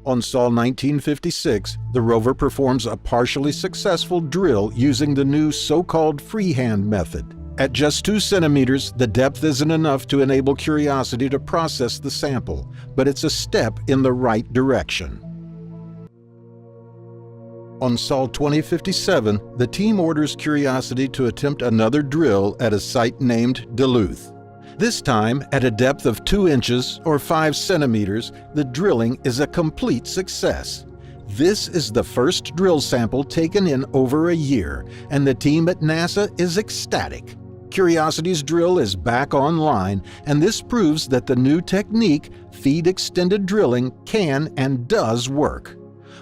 On Sol 1956, the rover performs a partially successful drill using the new so-called freehand method. At just 2 centimeters, the depth isn't enough to enable Curiosity to process the sample, but it's a step in the right direction. On Sol 2057, the team orders Curiosity to attempt another drill at a site named Duluth. This time, at a depth of 2 inches or 5 centimeters, the drilling is a complete success. This is the first drill sample taken in over a year, and the team at NASA is ecstatic. Curiosity's drill is back online, and this proves that the new technique, feed extended drilling, can and does work.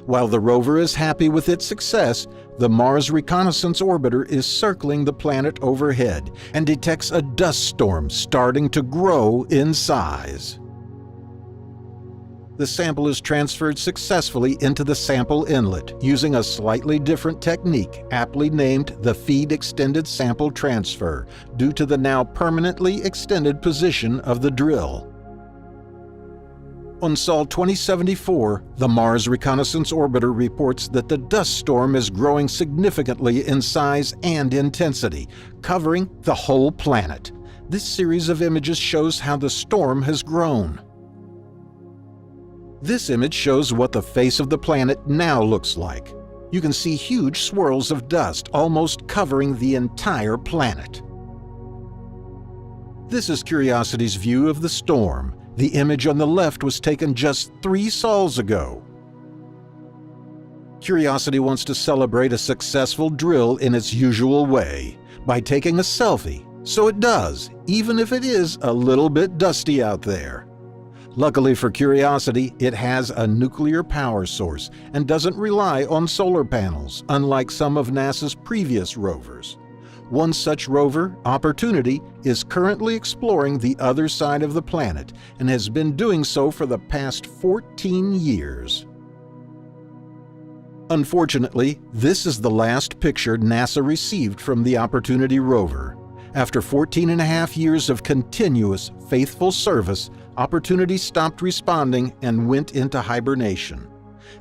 While the rover is happy with its success, the Mars Reconnaissance Orbiter is circling the planet overhead and detects a dust storm starting to grow in size. The sample is transferred successfully into the sample inlet using a slightly different technique, aptly named the Feed Extended Sample Transfer, due to the now permanently extended position of the drill. On Sol 2074, the Mars Reconnaissance Orbiter reports that the dust storm is growing significantly in size and intensity, covering the whole planet. This series of images shows how the storm has grown. This image shows what the face of the planet now looks like. You can see huge swirls of dust almost covering the entire planet. This is Curiosity's view of the storm. The image on the left was taken just 3 sols ago. Curiosity wants to celebrate a successful drill in its usual way, by taking a selfie. So it does, even if it is a little bit dusty out there. Luckily for Curiosity, it has a nuclear power source and doesn't rely on solar panels, unlike some of NASA's previous rovers. One such rover, Opportunity, is currently exploring the other side of the planet and has been doing so for the past 14 years. Unfortunately, this is the last picture NASA received from the Opportunity rover. After 14.5 years of continuous, faithful service, Opportunity stopped responding and went into hibernation.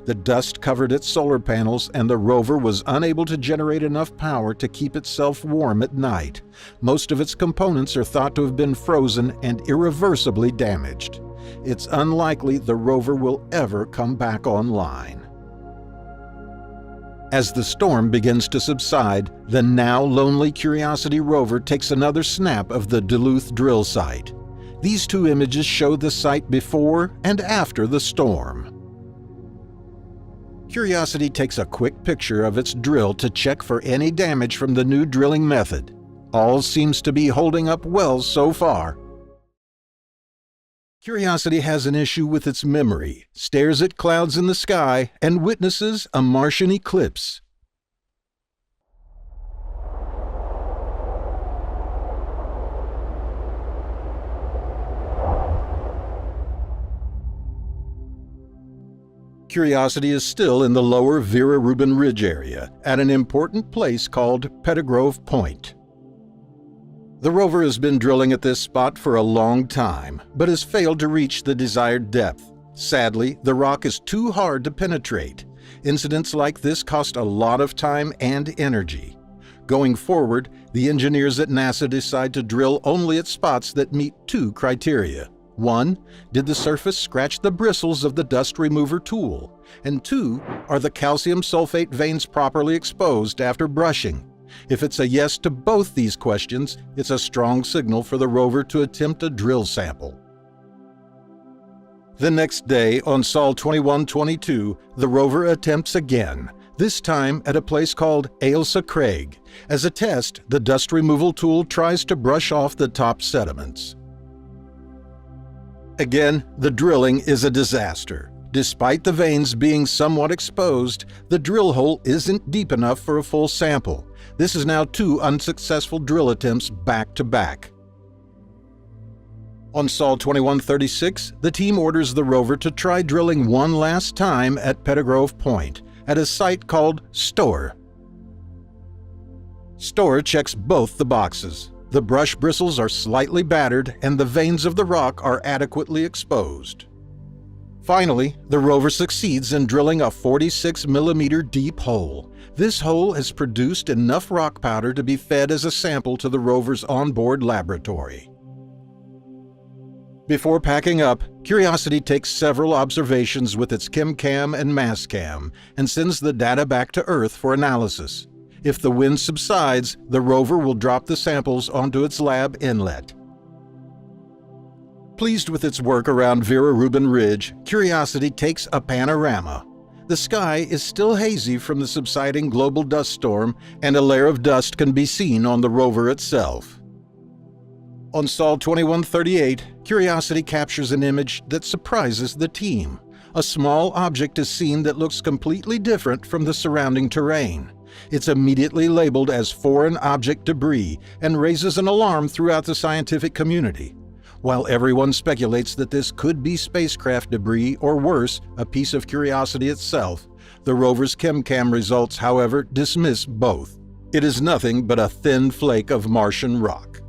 The dust covered its solar panels and the rover was unable to generate enough power to keep itself warm at night. Most of its components are thought to have been frozen and irreversibly damaged. It's unlikely the rover will ever come back online. As the storm begins to subside, the now lonely Curiosity rover takes another snap of the Duluth drill site. These two images show the site before and after the storm. Curiosity takes a quick picture of its drill to check for any damage from the new drilling method. All seems to be holding up well so far. Curiosity has an issue with its memory, stares at clouds in the sky, and witnesses a Martian eclipse. Curiosity is still in the lower Vera Rubin Ridge area at an important place called Pettigrove Point. The rover has been drilling at this spot for a long time, but has failed to reach the desired depth. Sadly, the rock is too hard to penetrate. Incidents like this cost a lot of time and energy. Going forward, the engineers at NASA decide to drill only at spots that meet two criteria. 1. Did the surface scratch the bristles of the dust remover tool? And 2. Are the calcium sulfate veins properly exposed after brushing? If it's a yes to both these questions, it's a strong signal for the rover to attempt a drill sample. The next day, on Sol 2122, the rover attempts again, this time at a place called Ailsa Craig. As a test, the dust removal tool tries to brush off the top sediments. Again, the drilling is a disaster. Despite the veins being somewhat exposed, the drill hole isn't deep enough for a full sample. This is now 2 unsuccessful drill attempts back to back. On Sol 2136, the team orders the rover to try drilling one last time at Pettigrove Point, at a site called Store. Store checks both the boxes. The brush bristles are slightly battered and the veins of the rock are adequately exposed. Finally, the rover succeeds in drilling a 46mm deep hole. This hole has produced enough rock powder to be fed as a sample to the rover's onboard laboratory. Before packing up, Curiosity takes several observations with its ChemCam and MassCam and sends the data back to Earth for analysis. If the wind subsides, the rover will drop the samples onto its lab inlet. Pleased with its work around Vera Rubin Ridge, Curiosity takes a panorama. The sky is still hazy from the subsiding global dust storm, and a layer of dust can be seen on the rover itself. On Sol 2138, Curiosity captures an image that surprises the team. A small object is seen that looks completely different from the surrounding terrain. It's immediately labeled as foreign object debris and raises an alarm throughout the scientific community. While everyone speculates that this could be spacecraft debris or worse, a piece of Curiosity itself, the rover's ChemCam results, however, dismiss both. It is nothing but a thin flake of Martian rock.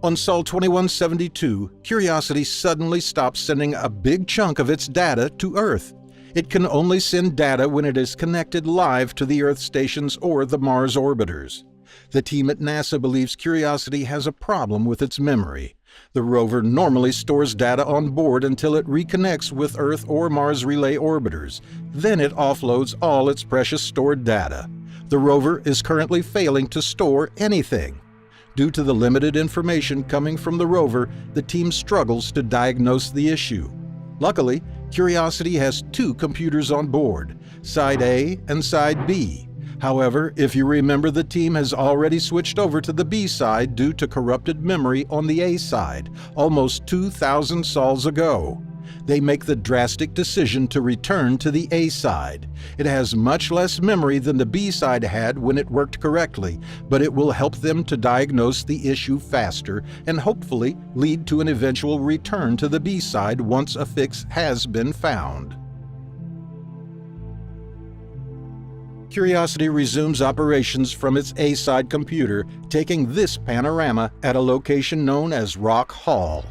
On Sol 2172, Curiosity suddenly stops sending a big chunk of its data to Earth. It can only send data when it is connected live to the Earth stations or the Mars orbiters. The team at NASA believes Curiosity has a problem with its memory. The rover normally stores data on board until it reconnects with Earth or Mars relay orbiters. Then it offloads all its precious stored data. The rover is currently failing to store anything. Due to the limited information coming from the rover, the team struggles to diagnose the issue. Luckily, Curiosity has 2 computers on board, Side A and Side B. However, if you remember, the team has already switched over to the B side due to corrupted memory on the A side, almost 2,000 sols ago. They make the drastic decision to return to the A side. It has much less memory than the B side had when it worked correctly, but it will help them to diagnose the issue faster and hopefully lead to an eventual return to the B side once a fix has been found. Curiosity resumes operations from its A-side computer, taking this panorama at a location known as Rock Hall.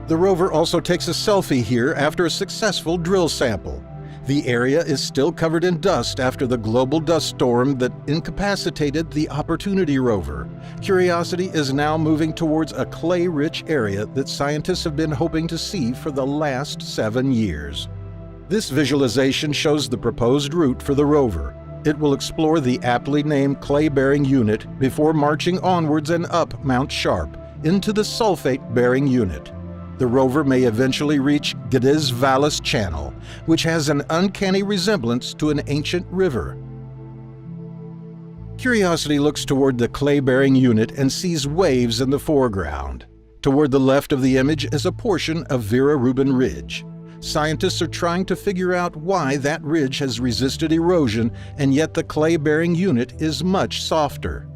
The rover also takes a selfie here after a successful drill sample. The area is still covered in dust after the global dust storm that incapacitated the Opportunity rover. Curiosity is now moving towards a clay-rich area that scientists have been hoping to see for the last 7 years. This visualization shows the proposed route for the rover. It will explore the aptly named clay-bearing unit before marching onwards and up Mount Sharp into the sulfate-bearing unit. The rover may eventually reach Gedizvalis Channel, which has an uncanny resemblance to an ancient river. Curiosity looks toward the clay-bearing unit and sees waves in the foreground. Toward the left of the image is a portion of Vera Rubin Ridge. Scientists are trying to figure out why that ridge has resisted erosion, and yet the clay-bearing unit is much softer.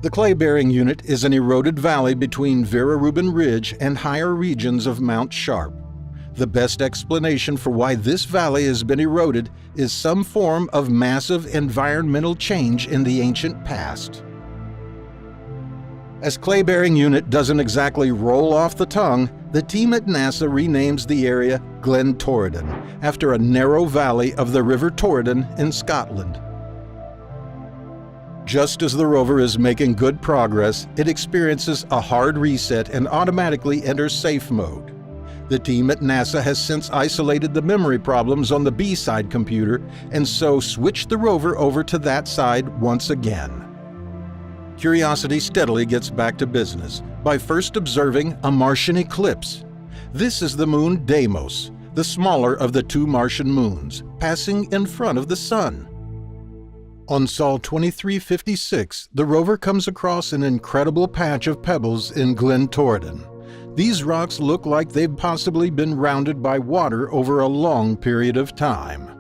The clay-bearing unit is an eroded valley between Vera Rubin Ridge and higher regions of Mount Sharp. The best explanation for why this valley has been eroded is some form of massive environmental change in the ancient past. As clay-bearing unit doesn't exactly roll off the tongue, the team at NASA renames the area Glen Torridon, after a narrow valley of the River Torridon in Scotland. Just as the rover is making good progress, it experiences a hard reset and automatically enters safe mode. The team at NASA has since isolated the memory problems on the B-side computer and so switched the rover over to that side once again. Curiosity steadily gets back to business by first observing a Martian eclipse. This is the moon Deimos, the smaller of the 2 Martian moons, passing in front of the Sun. On Sol 2356, the rover comes across an incredible patch of pebbles in Glen Torridon. These rocks look like they've possibly been rounded by water over a long period of time.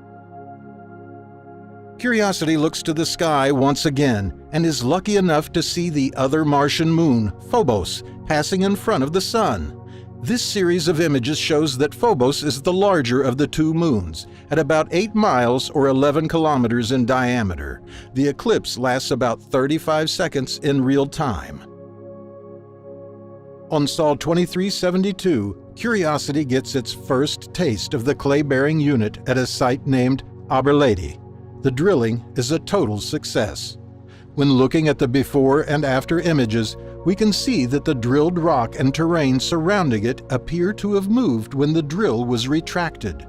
Curiosity looks to the sky once again and is lucky enough to see the other Martian moon, Phobos, passing in front of the Sun. This series of images shows that Phobos is the larger of the 2 moons, at about 8 miles or 11 kilometers in diameter. The eclipse lasts about 35 seconds in real time. On Sol 2372, Curiosity gets its first taste of the clay-bearing unit at a site named Aberlady. The drilling is a total success. When looking at the before and after images, we can see that the drilled rock and terrain surrounding it appear to have moved when the drill was retracted.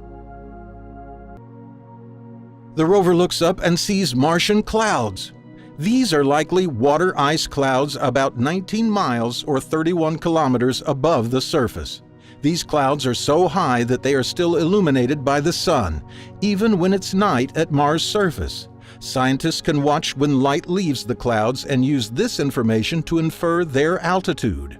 The rover looks up and sees Martian clouds. These are likely water ice clouds about 19 miles or 31 kilometers above the surface. These clouds are so high that they are still illuminated by the sun, even when it's night at Mars' surface. Scientists can watch when light leaves the clouds and use this information to infer their altitude.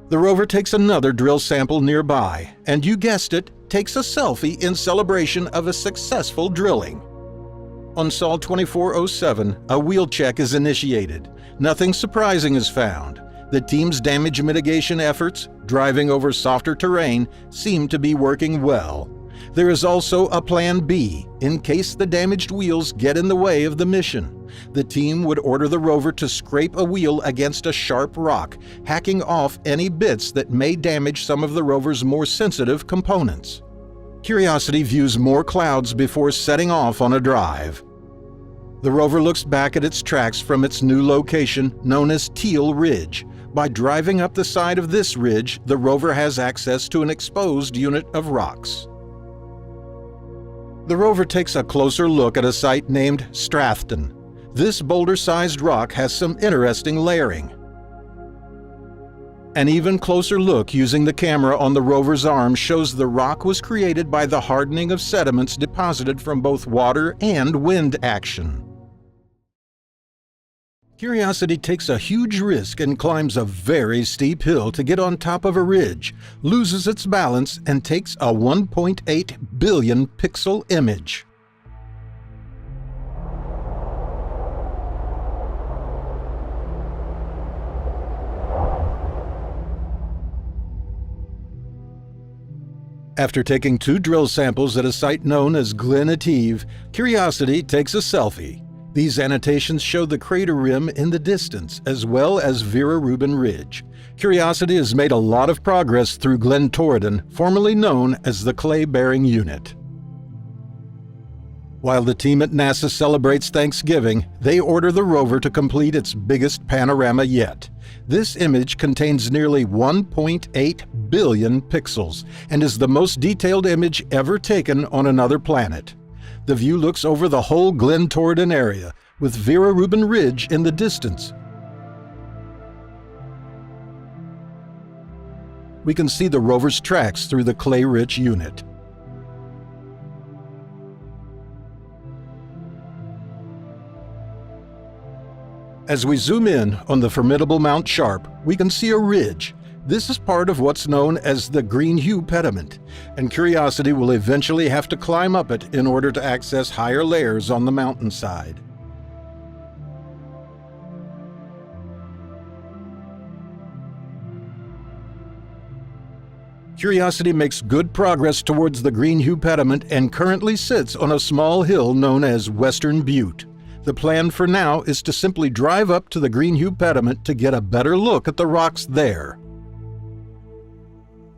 The rover takes another drill sample nearby, and you guessed it, takes a selfie in celebration of a successful drilling. On Sol 2407, a wheel check is initiated. Nothing surprising is found. The team's damage mitigation efforts, driving over softer terrain, seem to be working well. There is also a Plan B, in case the damaged wheels get in the way of the mission. The team would order the rover to scrape a wheel against a sharp rock, hacking off any bits that may damage some of the rover's more sensitive components. Curiosity views more clouds before setting off on a drive. The rover looks back at its tracks from its new location, known as Teal Ridge. By driving up the side of this ridge, the rover has access to an exposed unit of rocks. The rover takes a closer look at a site named Strathton. This boulder-sized rock has some interesting layering. An even closer look using the camera on the rover's arm shows the rock was created by the hardening of sediments deposited from both water and wind action. Curiosity takes a huge risk and climbs a very steep hill to get on top of a ridge, loses its balance, and takes a 1.8 billion pixel image. After taking 2 drill samples at a site known as Glen Etive, Curiosity takes a selfie. These annotations show the crater rim in the distance, as well as Vera Rubin Ridge. Curiosity has made a lot of progress through Glen Torridon, formerly known as the Clay-Bearing Unit. While the team at NASA celebrates Thanksgiving, they order the rover to complete its biggest panorama yet. This image contains nearly 1.8 billion pixels and is the most detailed image ever taken on another planet. The view looks over the whole Glen Torridon area, with Vera Rubin Ridge in the distance. We can see the rover's tracks through the clay-rich unit. As we zoom in on the formidable Mount Sharp, we can see a ridge. This is part of what's known as the Green Hue Pediment, and Curiosity will eventually have to climb up it in order to access higher layers on the mountainside. Curiosity makes good progress towards the Green Hue Pediment and currently sits on a small hill known as Western Butte. The plan for now is to simply drive up to the Green Hue Pediment to get a better look at the rocks there.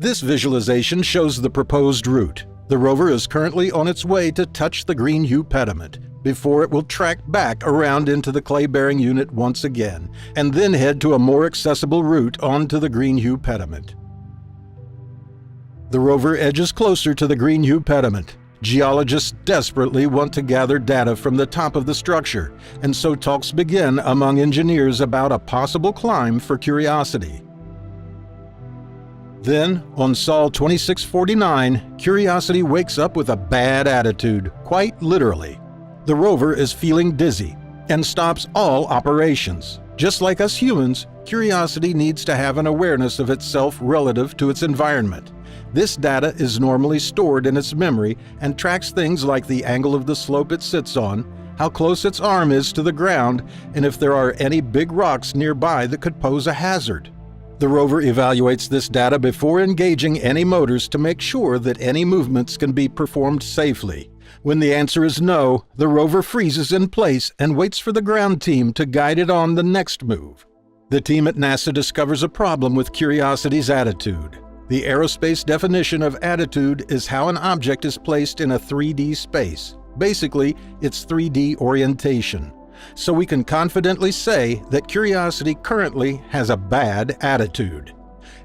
This visualization shows the proposed route. The rover is currently on its way to touch the Green Hue Pediment before it will track back around into the clay-bearing unit once again, and then head to a more accessible route onto the Green Hue Pediment. The rover edges closer to the Green Hue Pediment. Geologists desperately want to gather data from the top of the structure, and so talks begin among engineers about a possible climb for Curiosity. Then, on Sol 2649, Curiosity wakes up with a bad attitude, quite literally. The rover is feeling dizzy and stops all operations. Just like us humans, Curiosity needs to have an awareness of itself relative to its environment. This data is normally stored in its memory and tracks things like the angle of the slope it sits on, how close its arm is to the ground, and if there are any big rocks nearby that could pose a hazard. The rover evaluates this data before engaging any motors to make sure that any movements can be performed safely. When the answer is no, the rover freezes in place and waits for the ground team to guide it on the next move. The team at NASA discovers a problem with Curiosity's attitude. The aerospace definition of attitude is how an object is placed in a 3D space. Basically, it's 3D orientation. So we can confidently say that Curiosity currently has a bad attitude.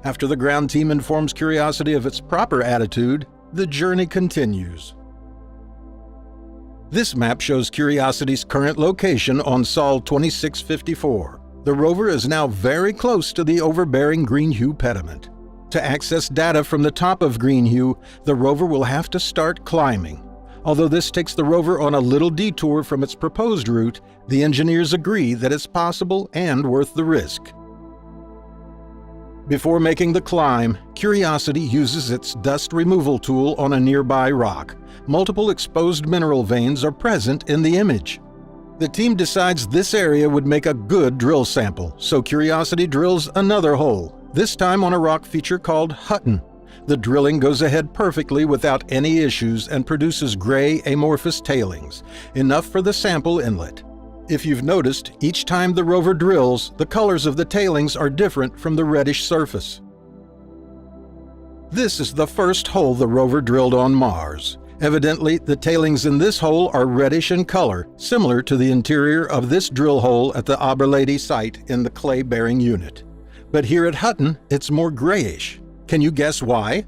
After the ground team informs Curiosity of its proper attitude, the journey continues. This map shows Curiosity's current location on Sol 2654. The rover is now very close to the overbearing Green Hue Pediment. To access data from the top of Green Hue, the rover will have to start climbing. Although this takes the rover on a little detour from its proposed route, the engineers agree that it's possible and worth the risk. Before making the climb, Curiosity uses its dust removal tool on a nearby rock. Multiple exposed mineral veins are present in the image. The team decides this area would make a good drill sample, so Curiosity drills another hole, this time on a rock feature called Hutton. The drilling goes ahead perfectly without any issues and produces gray amorphous tailings, enough for the sample inlet. If you've noticed, each time the rover drills, the colors of the tailings are different from the reddish surface. This is the first hole the rover drilled on Mars. Evidently, the tailings in this hole are reddish in color, similar to the interior of this drill hole at the Aberlady site in the clay-bearing unit. But here at Hutton, it's more grayish. Can you guess why?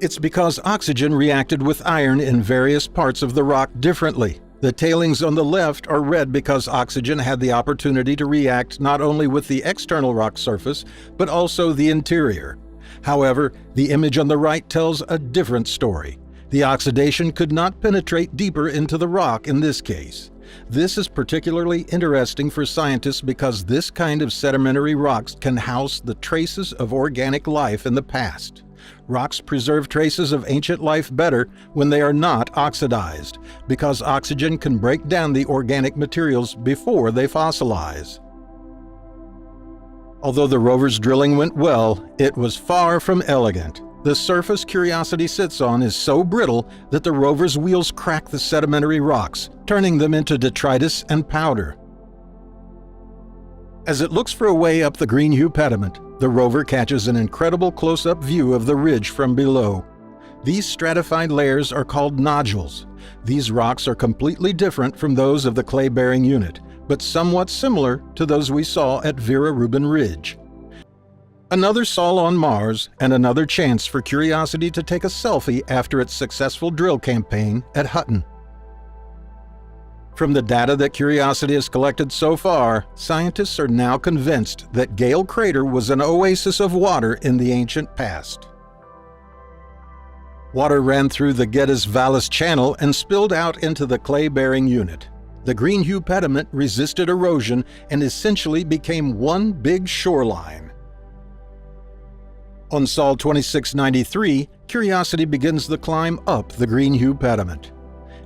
It's because oxygen reacted with iron in various parts of the rock differently. The tailings on the left are red because oxygen had the opportunity to react not only with the external rock surface, but also the interior. However, the image on the right tells a different story. The oxidation could not penetrate deeper into the rock in this case. This is particularly interesting for scientists because this kind of sedimentary rocks can house the traces of organic life in the past. Rocks preserve traces of ancient life better when they are not oxidized, because oxygen can break down the organic materials before they fossilize. Although the rover's drilling went well, it was far from elegant. The surface Curiosity sits on is so brittle that the rover's wheels crack the sedimentary rocks, turning them into detritus and powder. As it looks for a way up the green hue pediment, the rover catches an incredible close-up view of the ridge from below. These stratified layers are called nodules. These rocks are completely different from those of the clay-bearing unit, but somewhat similar to those we saw at Vera Rubin Ridge. Another sol on Mars, and another chance for Curiosity to take a selfie after its successful drill campaign at Hutton. From the data that Curiosity has collected so far, scientists are now convinced that Gale Crater was an oasis of water in the ancient past. Water ran through the Geddes Vallis Channel and spilled out into the clay-bearing unit. The green hue pediment resisted erosion and essentially became one big shoreline. On Sol 2693, Curiosity begins the climb up the green hue pediment.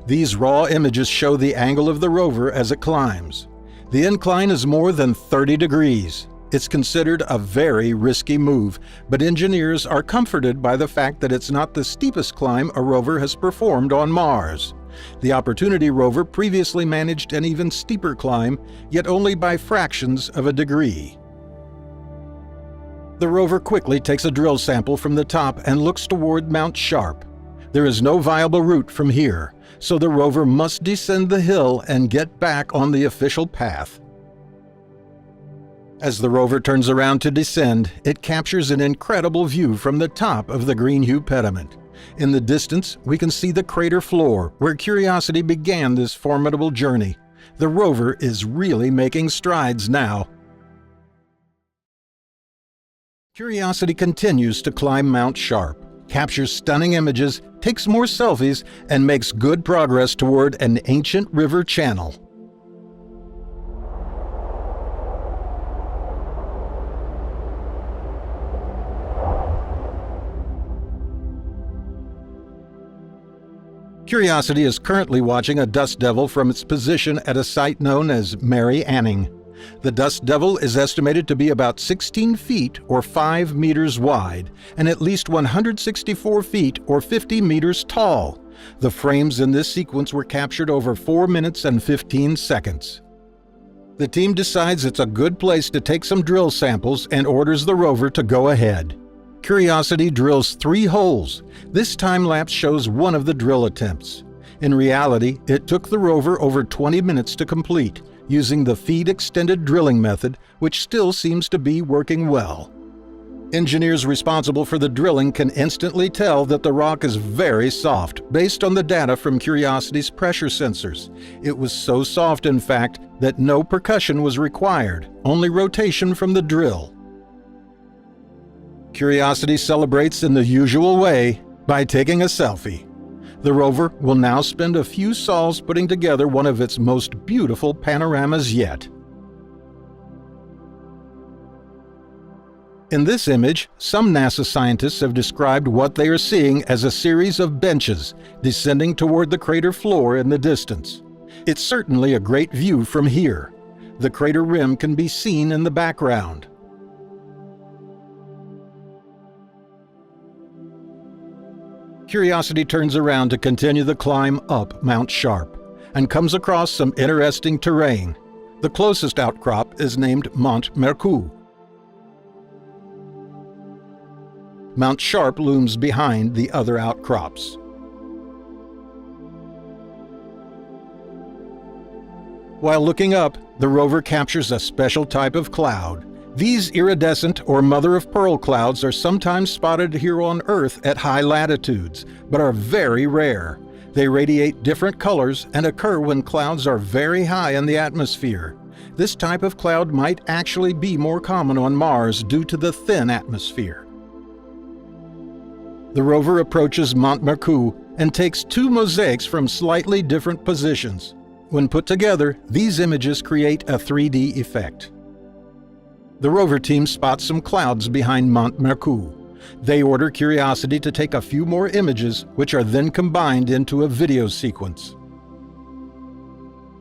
These raw images show the angle of the rover as it climbs. The incline is more than 30 degrees. It's considered a very risky move, but engineers are comforted by the fact that it's not the steepest climb a rover has performed on Mars. The Opportunity rover previously managed an even steeper climb, yet only by fractions of a degree. The rover quickly takes a drill sample from the top and looks toward Mount Sharp. There is no viable route from here, so the rover must descend the hill and get back on the official path. As the rover turns around to descend, it captures an incredible view from the top of the green hue pediment. In the distance, we can see the crater floor where Curiosity began this formidable journey. The rover is really making strides now. Curiosity continues to climb Mount Sharp, captures stunning images, takes more selfies, and makes good progress toward an ancient river channel. Curiosity is currently watching a dust devil from its position at a site known as Mary Anning. The dust devil is estimated to be about 16 feet or 5 meters wide and at least 164 feet or 50 meters tall. The frames in this sequence were captured over 4 minutes and 15 seconds. The team decides it's a good place to take some drill samples and orders the rover to go ahead. Curiosity drills 3 holes. This time-lapse shows one of the drill attempts. In reality, it took the rover over 20 minutes to complete, using the feed-extended drilling method, which still seems to be working well. Engineers responsible for the drilling can instantly tell that the rock is very soft based on the data from Curiosity's pressure sensors. It was so soft, in fact, that no percussion was required, only rotation from the drill. Curiosity celebrates in the usual way by taking a selfie. The rover will now spend a few sols putting together one of its most beautiful panoramas yet. In this image, some NASA scientists have described what they are seeing as a series of benches descending toward the crater floor in the distance. It's certainly a great view from here. The crater rim can be seen in the background. Curiosity turns around to continue the climb up Mount Sharp and comes across some interesting terrain. The closest outcrop is named Mont Mercou. Mount Sharp looms behind the other outcrops. While looking up, the rover captures a special type of cloud. These iridescent or mother-of-pearl clouds are sometimes spotted here on Earth at high latitudes, but are very rare. They radiate different colors and occur when clouds are very high in the atmosphere. This type of cloud might actually be more common on Mars due to the thin atmosphere. The rover approaches Mont Mercou and takes 2 mosaics from slightly different positions. When put together, these images create a 3D effect. The rover team spots some clouds behind Mont Mercure. They order Curiosity to take a few more images, which are then combined into a video sequence.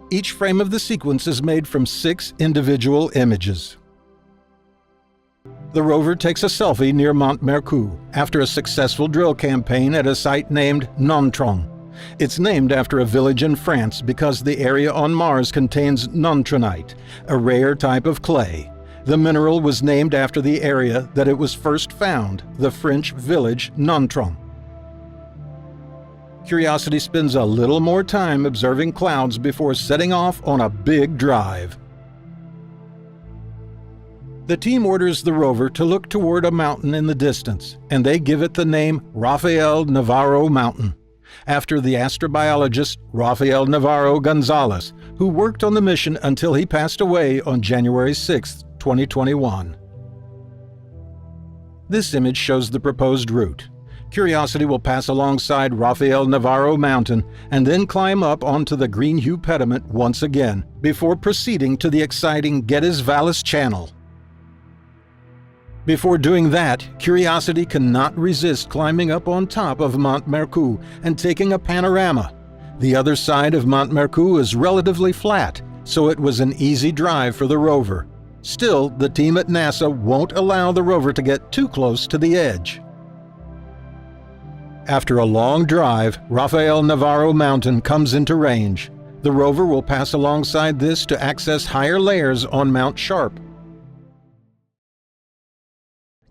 Each frame of the sequence is made from 6 individual images. The rover takes a selfie near Mont Mercure after a successful drill campaign at a site named Nontron. It's named after a village in France because the area on Mars contains nontronite, a rare type of clay. The mineral was named after the area that it was first found, the French village Nontron. Curiosity spends a little more time observing clouds before setting off on a big drive. The team orders the rover to look toward a mountain in the distance, and they give it the name Rafael Navarro Mountain, after the astrobiologist Rafael Navarro Gonzalez, who worked on the mission until he passed away on January 6, 2021. This image shows the proposed route. Curiosity will pass alongside Rafael Navarro Mountain and then climb up onto the Green pediment once again, before proceeding to the exciting Geddes Vallis Channel. Before doing that, Curiosity cannot resist climbing up on top of Mont Mercure and taking a panorama. The other side of Mont Mercure is relatively flat, so it was an easy drive for the rover. Still, the team at NASA won't allow the rover to get too close to the edge. After a long drive, Rafael Navarro Mountain comes into range. The rover will pass alongside this to access higher layers on Mount Sharp.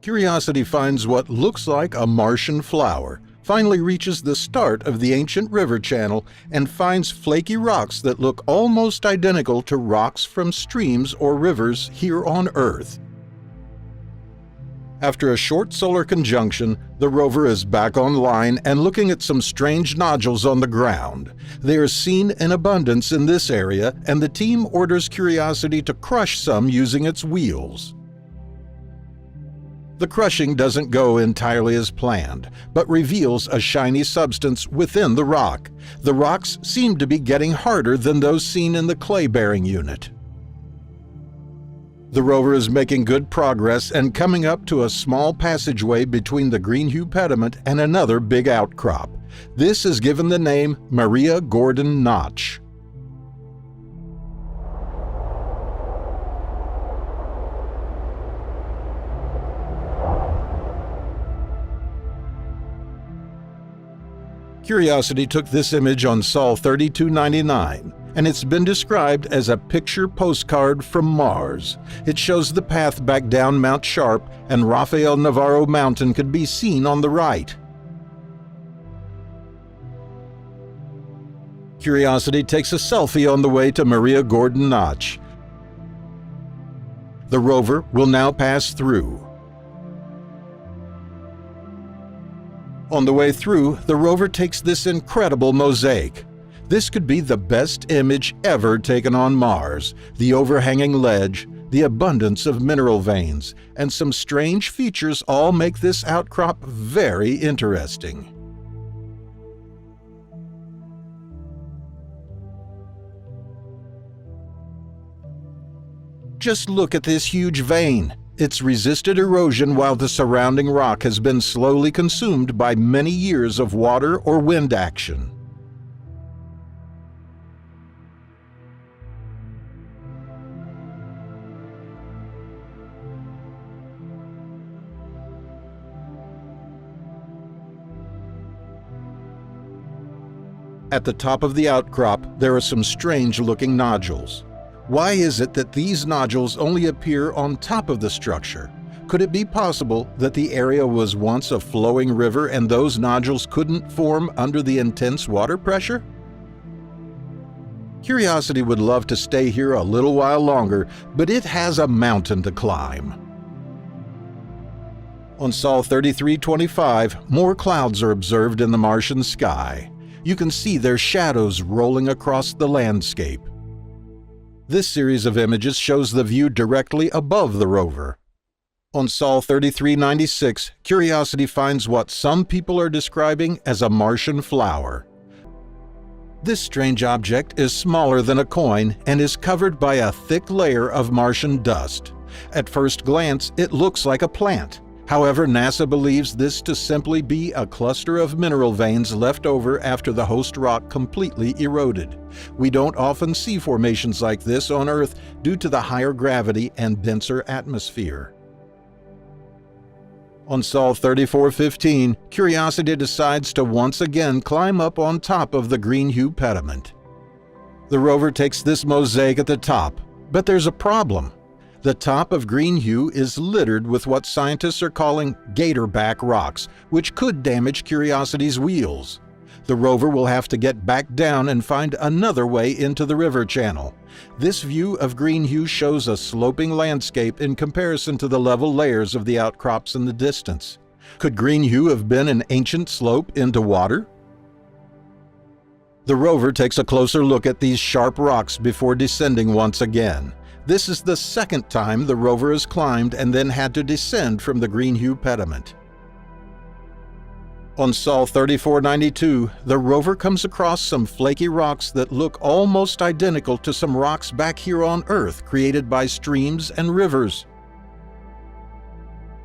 Curiosity finds what looks like a Martian flower, finally reaches the start of the ancient river channel, and finds flaky rocks that look almost identical to rocks from streams or rivers here on Earth. After a short solar conjunction, the rover is back online and looking at some strange nodules on the ground. They are seen in abundance in this area, and the team orders Curiosity to crush some using its wheels. The crushing doesn't go entirely as planned, but reveals a shiny substance within the rock. The rocks seem to be getting harder than those seen in the clay-bearing unit. The rover is making good progress and coming up to a small passageway between the Green pediment and another big outcrop. This is given the name Maria Gordon Notch. Curiosity took this image on Sol 3299, and it's been described as a picture postcard from Mars. It shows the path back down Mount Sharp, and Rafael Navarro Mountain could be seen on the right. Curiosity takes a selfie on the way to Maria Gordon Notch. The rover will now pass through. On the way through, the rover takes this incredible mosaic. This could be the best image ever taken on Mars. The overhanging ledge, the abundance of mineral veins, and some strange features all make this outcrop very interesting. Just look at this huge vein. It's resisted erosion while the surrounding rock has been slowly consumed by many years of water or wind action. At the top of the outcrop, there are some strange-looking nodules. Why is it that these nodules only appear on top of the structure? Could it be possible that the area was once a flowing river and those nodules couldn't form under the intense water pressure? Curiosity would love to stay here a little while longer, but it has a mountain to climb. On Sol 3325, more clouds are observed in the Martian sky. You can see their shadows rolling across the landscape. This series of images shows the view directly above the rover. On Sol 3396, Curiosity finds what some people are describing as a Martian flower. This strange object is smaller than a coin and is covered by a thick layer of Martian dust. At first glance, it looks like a plant. However, NASA believes this to simply be a cluster of mineral veins left over after the host rock completely eroded. We don't often see formations like this on Earth due to the higher gravity and denser atmosphere. On Sol 3415, Curiosity decides to once again climb up on top of the Green-Hugh pediment. The rover takes this mosaic at the top, but there's a problem. The top of Green-Hugh is littered with what scientists are calling gatorback rocks, which could damage Curiosity's wheels. The rover will have to get back down and find another way into the river channel. This view of Green-Hugh shows a sloping landscape in comparison to the level layers of the outcrops in the distance. Could Green-Hugh have been an ancient slope into water? The rover takes a closer look at these sharp rocks before descending once again. This is the second time the rover has climbed and then had to descend from the Green-Hugh pediment. On Sol 3492, the rover comes across some flaky rocks that look almost identical to some rocks back here on Earth created by streams and rivers.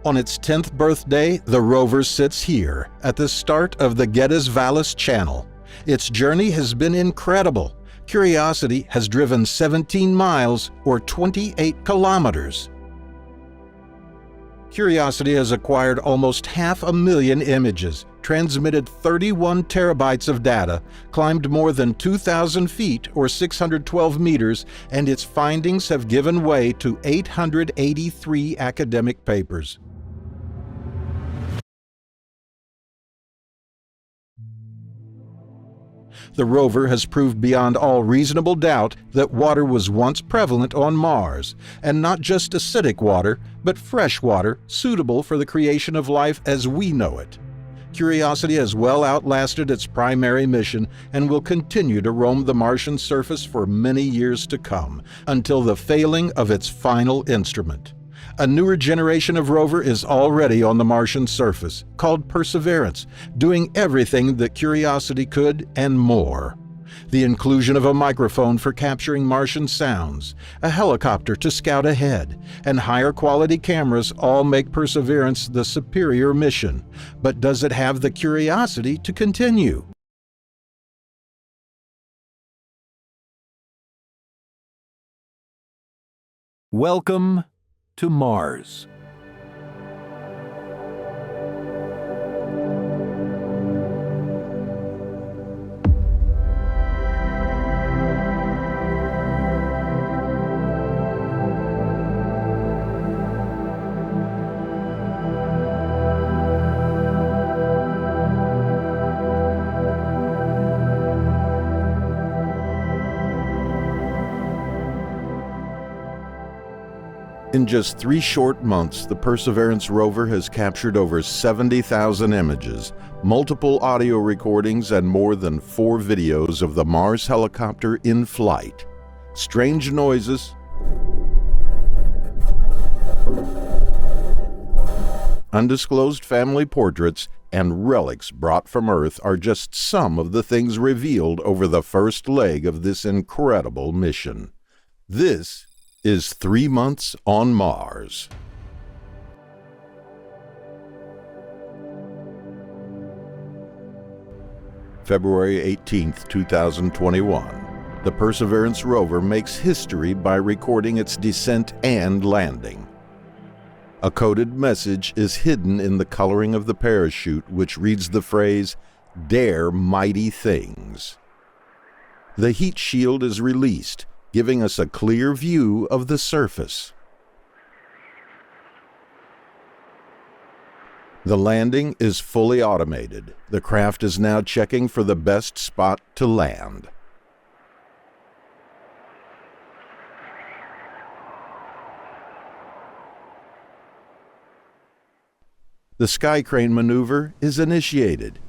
On its 10th birthday, the rover sits here, at the start of the Geddes Vallis Channel. Its journey has been incredible. Curiosity has driven 17 miles, or 28 kilometers. Curiosity has acquired almost 500,000 images, transmitted 31 terabytes of data, climbed more than 2,000 feet or 612 meters, and its findings have given way to 883 academic papers. The rover has proved beyond all reasonable doubt that water was once prevalent on Mars, and not just acidic water, but fresh water suitable for the creation of life as we know it. Curiosity has well outlasted its primary mission and will continue to roam the Martian surface for many years to come, until the failing of its final instrument. A newer generation of rover is already on the Martian surface, called Perseverance, doing everything that Curiosity could and more. The inclusion of a microphone for capturing Martian sounds, a helicopter to scout ahead, and higher quality cameras all make Perseverance the superior mission. But does it have the curiosity to continue? Welcome to Mars. In just 3 short months, the Perseverance rover has captured over 70,000 images, multiple audio recordings, and more than 4 videos of the Mars helicopter in flight. Strange noises, undisclosed family portraits, and relics brought from Earth are just some of the things revealed over the first leg of this incredible mission. This is 3 months on Mars. February 18, 2021. The Perseverance rover makes history by recording its descent and landing. A coded message is hidden in the coloring of the parachute, which reads the phrase, "Dare mighty things." The heat shield is released, giving us a clear view of the surface. The landing is fully automated. The craft is now checking for the best spot to land. The sky crane maneuver is initiated.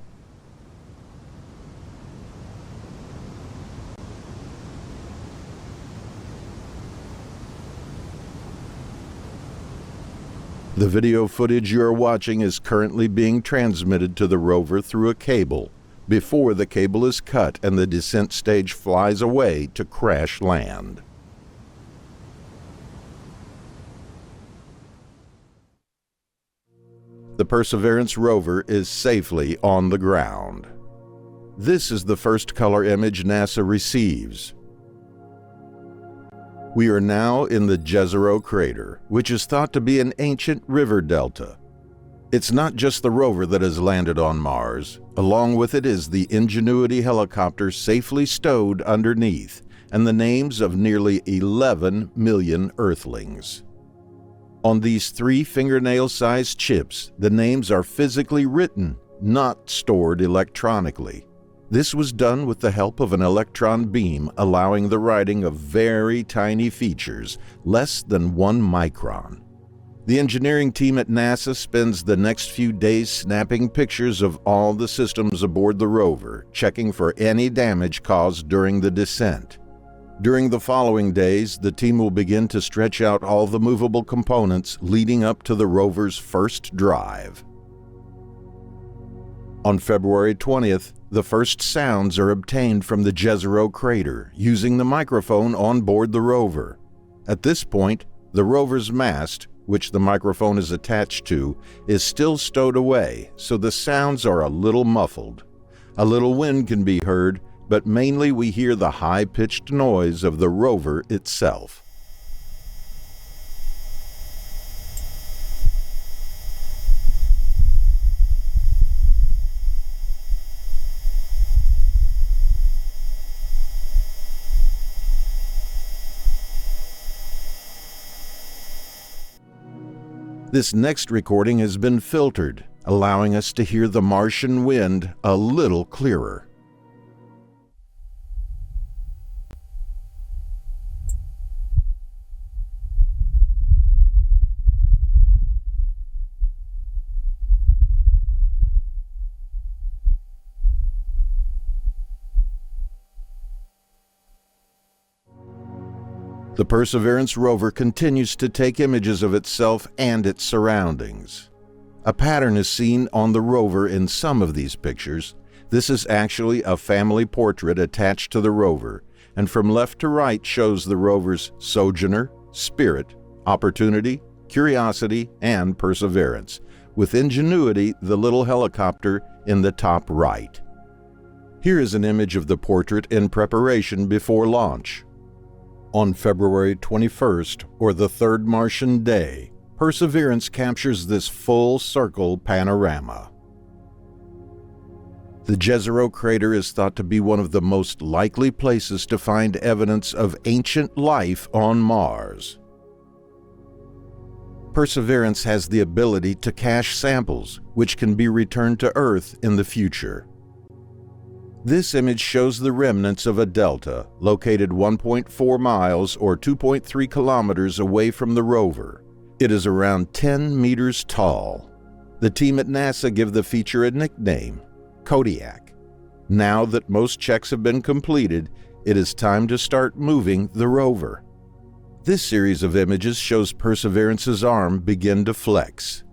The video footage you are watching is currently being transmitted to the rover through a cable. before the cable is cut and the descent stage flies away to crash land. The Perseverance rover is safely on the ground. This is the first color image NASA receives. We are now in the Jezero crater, which is thought to be an ancient river delta. It's not just the rover that has landed on Mars. Along with it is the Ingenuity helicopter safely stowed underneath, and the names of nearly 11 million Earthlings. On these 3 fingernail-sized chips, the names are physically written, not stored electronically. This was done with the help of an electron beam, allowing the writing of very tiny features, less than 1 micron. The engineering team at NASA spends the next few days snapping pictures of all the systems aboard the rover, checking for any damage caused during the descent. During the following days, the team will begin to stretch out all the movable components leading up to the rover's first drive. On February 20th, the first sounds are obtained from the Jezero crater using the microphone on board the rover. At this point, the rover's mast, which the microphone is attached to, is still stowed away, so the sounds are a little muffled. A little wind can be heard, but mainly we hear the high-pitched noise of the rover itself. This next recording has been filtered, allowing us to hear the Martian wind a little clearer. The Perseverance rover continues to take images of itself and its surroundings. A pattern is seen on the rover in some of these pictures. This is actually a family portrait attached to the rover, and from left to right shows the rover's Sojourner, Spirit, Opportunity, Curiosity, and Perseverance, with Ingenuity, the little helicopter, in the top right. Here is an image of the portrait in preparation before launch. On February 21st, or the third Martian day, Perseverance captures this full circle panorama. The Jezero crater is thought to be one of the most likely places to find evidence of ancient life on Mars. Perseverance has the ability to cache samples, which can be returned to Earth in the future. This image shows the remnants of a delta located 1.4 miles or 2.3 kilometers away from the rover. It is around 10 meters tall. The team at NASA give the feature a nickname, Kodiak. Now that most checks have been completed, it is time to start moving the rover. This series of images shows Perseverance's arm begin to flex.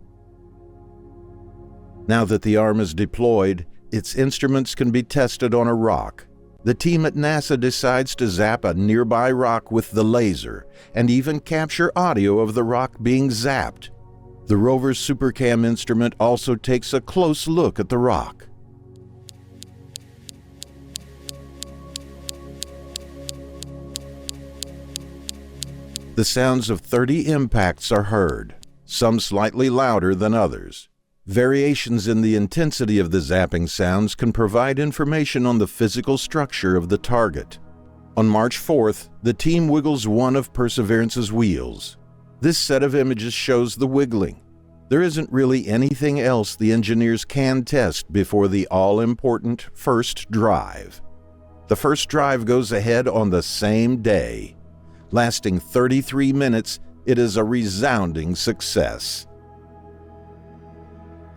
Now that the arm is deployed, its instruments can be tested on a rock. The team at NASA decides to zap a nearby rock with the laser and even capture audio of the rock being zapped. The rover's SuperCam instrument also takes a close look at the rock. The sounds of 30 impacts are heard, some slightly louder than others. Variations in the intensity of the zapping sounds can provide information on the physical structure of the target. On March 4th, the team wiggles one of Perseverance's wheels. This set of images shows the wiggling. There isn't really anything else the engineers can test before the all-important first drive. The first drive goes ahead on the same day. Lasting 33 minutes, it is a resounding success.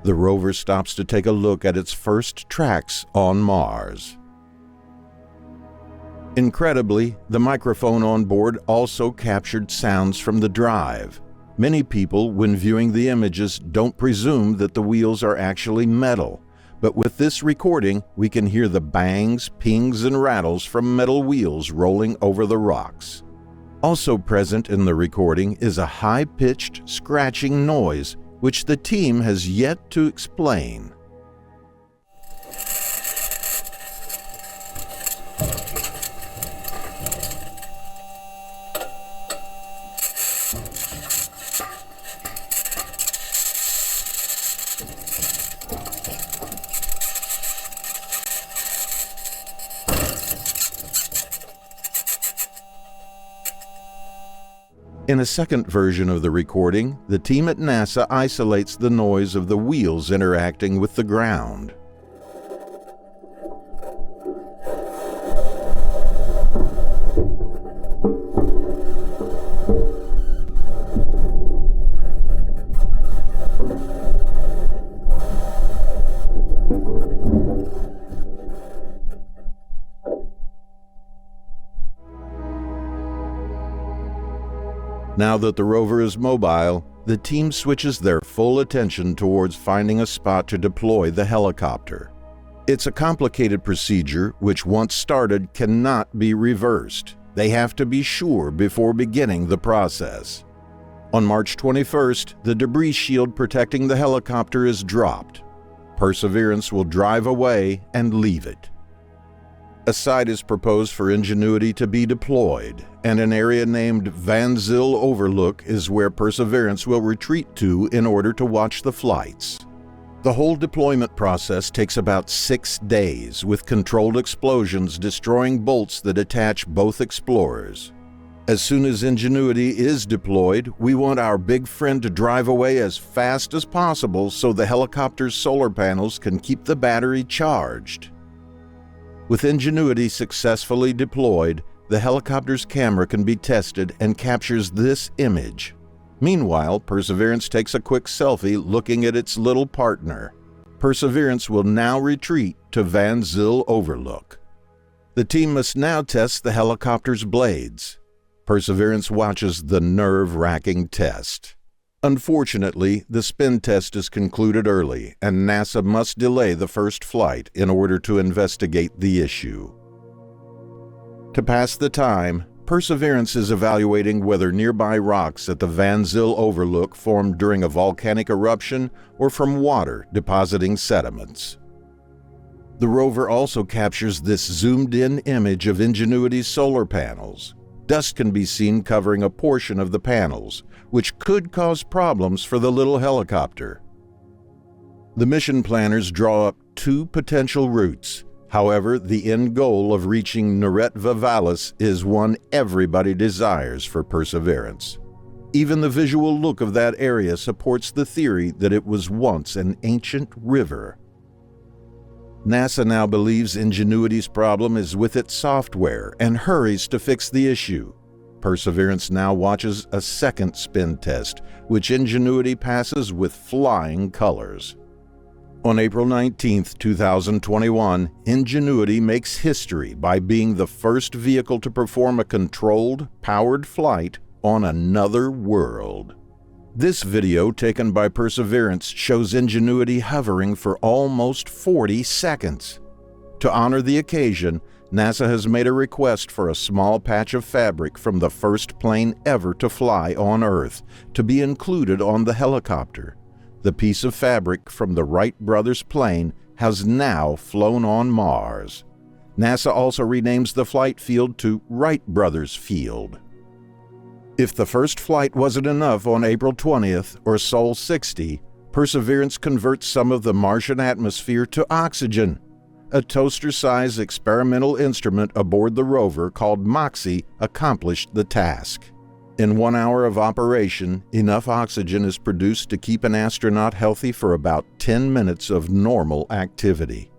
The rover stops to take a look at its first tracks on Mars. Incredibly, the microphone on board also captured sounds from the drive. Many people, when viewing the images, don't presume that the wheels are actually metal, but with this recording, we can hear the bangs, pings, and rattles from metal wheels rolling over the rocks. Also present in the recording is a high-pitched, scratching noise, which the team has yet to explain. In a second version of the recording, the team at NASA isolates the noise of the wheels interacting with the ground. Now that the rover is mobile, the team switches their full attention towards finding a spot to deploy the helicopter. It's a complicated procedure which, once started, cannot be reversed. They have to be sure before beginning the process. On March 21st, the debris shield protecting the helicopter is dropped. Perseverance will drive away and leave it. A site is proposed for Ingenuity to be deployed, and an area named Van Zyl Overlook is where Perseverance will retreat to in order to watch the flights. The whole deployment process takes about 6 days, with controlled explosions destroying bolts that attach both explorers. As soon as Ingenuity is deployed, we want our big friend to drive away as fast as possible so the helicopter's solar panels can keep the battery charged. With Ingenuity successfully deployed, the helicopter's camera can be tested and captures this image. Meanwhile, Perseverance takes a quick selfie looking at its little partner. Perseverance will now retreat to Van Zyl Overlook. The team must now test the helicopter's blades. Perseverance watches the nerve-wracking test. Unfortunately, the spin test is concluded early, and NASA must delay the first flight in order to investigate the issue. To pass the time, Perseverance is evaluating whether nearby rocks at the Van Zyl Overlook formed during a volcanic eruption or from water depositing sediments. The rover also captures this zoomed-in image of Ingenuity's solar panels. Dust can be seen covering a portion of the panels, which could cause problems for the little helicopter. The mission planners draw up 2 potential routes. However, the end goal of reaching Neretva Vallis is one everybody desires for Perseverance. Even the visual look of that area supports the theory that it was once an ancient river. NASA now believes Ingenuity's problem is with its software and hurries to fix the issue. Perseverance now watches a second spin test, which Ingenuity passes with flying colors. On April 19, 2021, Ingenuity makes history by being the first vehicle to perform a controlled, powered flight on another world. This video taken by Perseverance shows Ingenuity hovering for almost 40 seconds. To honor the occasion, NASA has made a request for a small patch of fabric from the first plane ever to fly on Earth to be included on the helicopter. The piece of fabric from the Wright brothers' plane has now flown on Mars. NASA also renames the flight field to Wright Brothers Field. If the first flight wasn't enough on April 20th or Sol 60, Perseverance converts some of the Martian atmosphere to oxygen. A toaster-sized experimental instrument aboard the rover called MOXIE accomplished the task. In 1 hour of operation, enough oxygen is produced to keep an astronaut healthy for about 10 minutes of normal activity.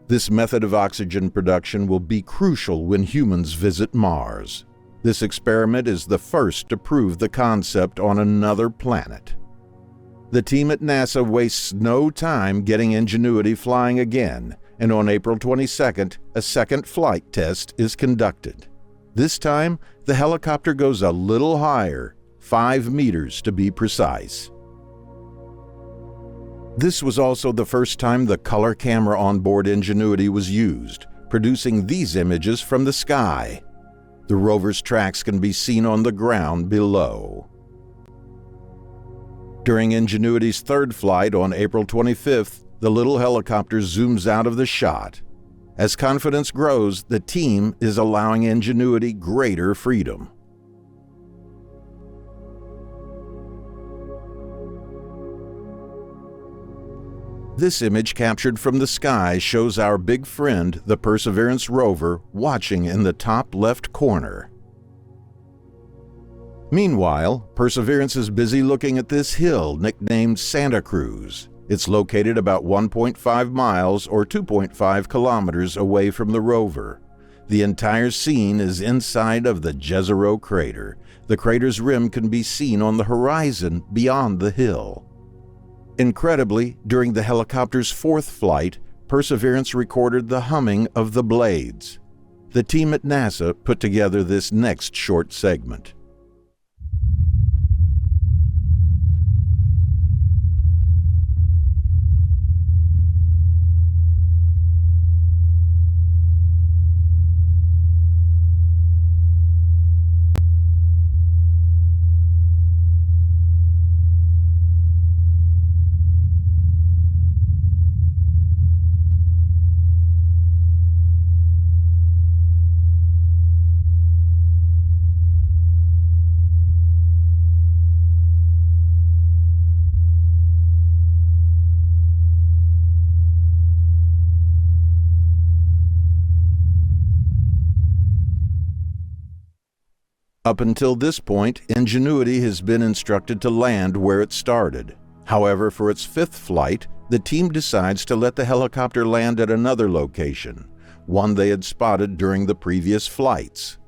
This method of oxygen production will be crucial when humans visit Mars. This experiment is the first to prove the concept on another planet. The team at NASA wastes no time getting Ingenuity flying again, and on April 22nd, a second flight test is conducted. This time, the helicopter goes a little higher, 5 meters to be precise. This was also the first time the color camera on board Ingenuity was used, producing these images from the sky. The rover's tracks can be seen on the ground below. During Ingenuity's third flight on April 25th, the little helicopter zooms out of the shot. As confidence grows, the team is allowing Ingenuity greater freedom. This image captured from the sky shows our big friend, the Perseverance rover, watching in the top left corner. Meanwhile, Perseverance is busy looking at this hill nicknamed Santa Cruz. It's located about 1.5 miles or 2.5 kilometers away from the rover. The entire scene is inside of the Jezero crater. The crater's rim can be seen on the horizon beyond the hill. Incredibly, during the helicopter's fourth flight, Perseverance recorded the humming of the blades. The team at NASA put together this next short segment. Up until this point, Ingenuity has been instructed to land where it started. However, for its fifth flight, the team decides to let the helicopter land at another location, one they had spotted during the previous flights.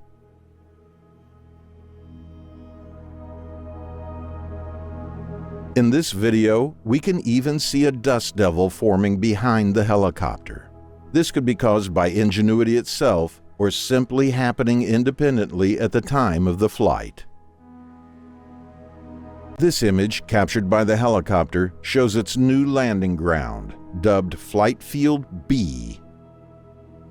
In this video, we can even see a dust devil forming behind the helicopter. This could be caused by Ingenuity itself, or simply happening independently at the time of the flight. This image, captured by the helicopter, shows its new landing ground, dubbed Flight Field B.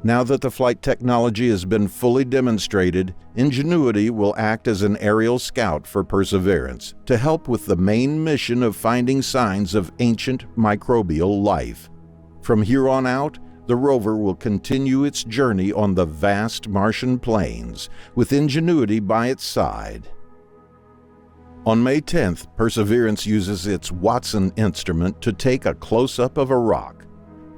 Now that the flight technology has been fully demonstrated, Ingenuity will act as an aerial scout for Perseverance to help with the main mission of finding signs of ancient microbial life. From here on out, the rover will continue its journey on the vast Martian plains, with Ingenuity by its side. On May 10th, Perseverance uses its Watson instrument to take a close-up of a rock.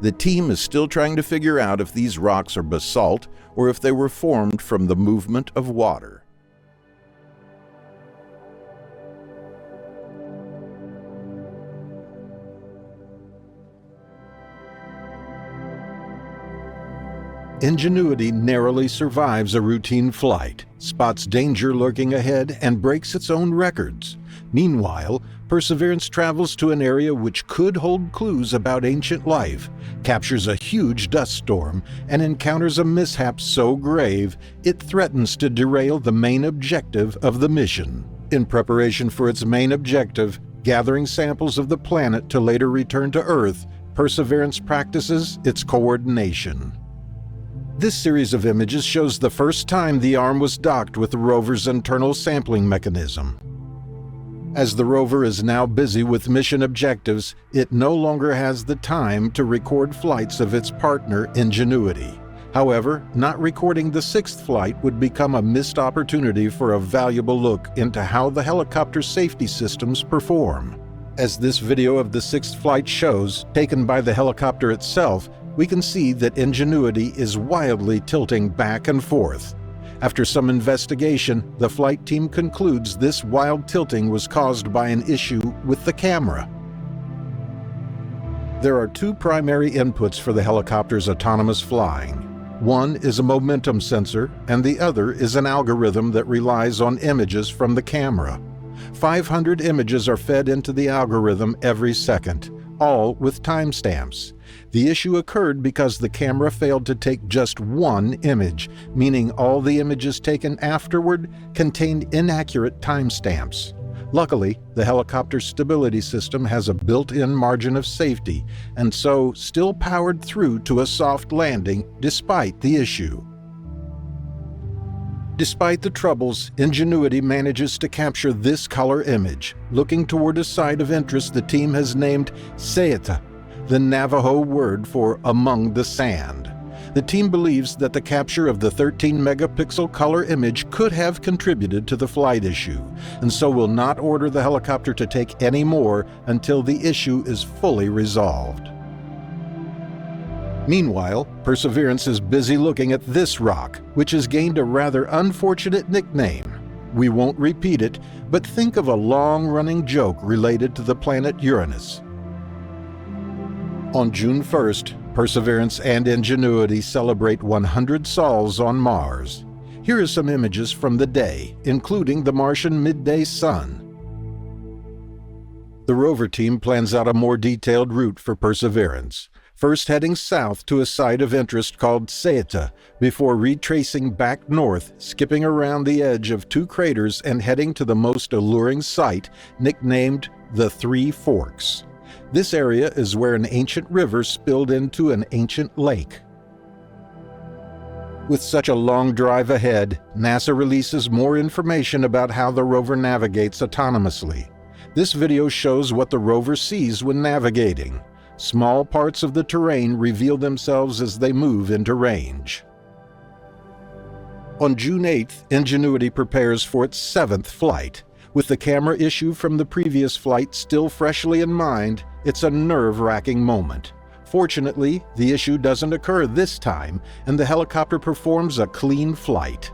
The team is still trying to figure out if these rocks are basalt or if they were formed from the movement of water. Ingenuity narrowly survives a routine flight, spots danger lurking ahead, and breaks its own records. Meanwhile, Perseverance travels to an area which could hold clues about ancient life, captures a huge dust storm, and encounters a mishap so grave it threatens to derail the main objective of the mission. In preparation for its main objective, gathering samples of the planet to later return to Earth, Perseverance practices its coordination. This series of images shows the first time the arm was docked with the rover's internal sampling mechanism. As the rover is now busy with mission objectives, it no longer has the time to record flights of its partner, Ingenuity. However, not recording the sixth flight would become a missed opportunity for a valuable look into how the helicopter's safety systems perform. As this video of the sixth flight shows, taken by the helicopter itself, we can see that Ingenuity is wildly tilting back and forth. After some investigation, the flight team concludes this wild tilting was caused by an issue with the camera. There are two primary inputs for the helicopter's autonomous flying. One is a momentum sensor, and the other is an algorithm that relies on images from the camera. 500 images are fed into the algorithm every second, all with timestamps. The issue occurred because the camera failed to take just one image, meaning all the images taken afterward contained inaccurate timestamps. Luckily, the helicopter's stability system has a built-in margin of safety, and so still powered through to a soft landing despite the issue. Despite the troubles, Ingenuity manages to capture this color image, looking toward a site of interest the team has named Sayeta, the Navajo word for among the sand. The team believes that the capture of the 13-megapixel color image could have contributed to the flight issue, and so will not order the helicopter to take any more until the issue is fully resolved. Meanwhile, Perseverance is busy looking at this rock, which has gained a rather unfortunate nickname. We won't repeat it, but think of a long-running joke related to the planet Uranus. On June 1st, Perseverance and Ingenuity celebrate 100 sols on Mars. Here are some images from the day, including the Martian midday sun. The rover team plans out a more detailed route for Perseverance, first heading south to a site of interest called Sayeta, before retracing back north, skipping around the edge of two craters and heading to the most alluring site, nicknamed the Three Forks. This area is where an ancient river spilled into an ancient lake. With such a long drive ahead, NASA releases more information about how the rover navigates autonomously. This video shows what the rover sees when navigating. Small parts of the terrain reveal themselves as they move into range. On June 8th, Ingenuity prepares for its 7th flight. With the camera issue from the previous flight still freshly in mind, it's a nerve-wracking moment. Fortunately, the issue doesn't occur this time, and the helicopter performs a clean flight.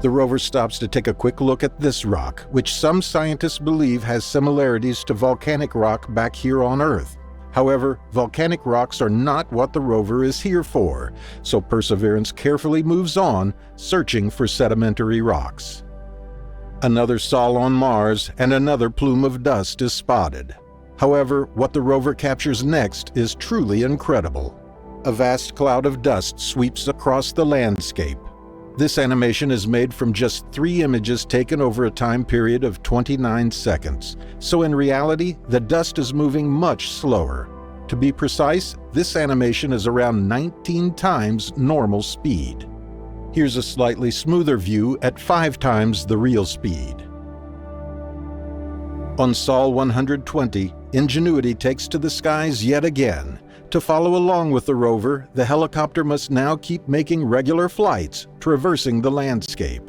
The rover stops to take a quick look at this rock, which some scientists believe has similarities to volcanic rock back here on Earth. However, volcanic rocks are not what the rover is here for, so Perseverance carefully moves on, searching for sedimentary rocks. Another sol on Mars and another plume of dust is spotted. However, what the rover captures next is truly incredible. A vast cloud of dust sweeps across the landscape. This animation is made from just 3 images taken over a time period of 29 seconds, so in reality, the dust is moving much slower. To be precise, this animation is around 19 times normal speed. Here's a slightly smoother view at 5 times the real speed. On Sol 120, Ingenuity takes to the skies yet again. To follow along with the rover, the helicopter must now keep making regular flights, traversing the landscape.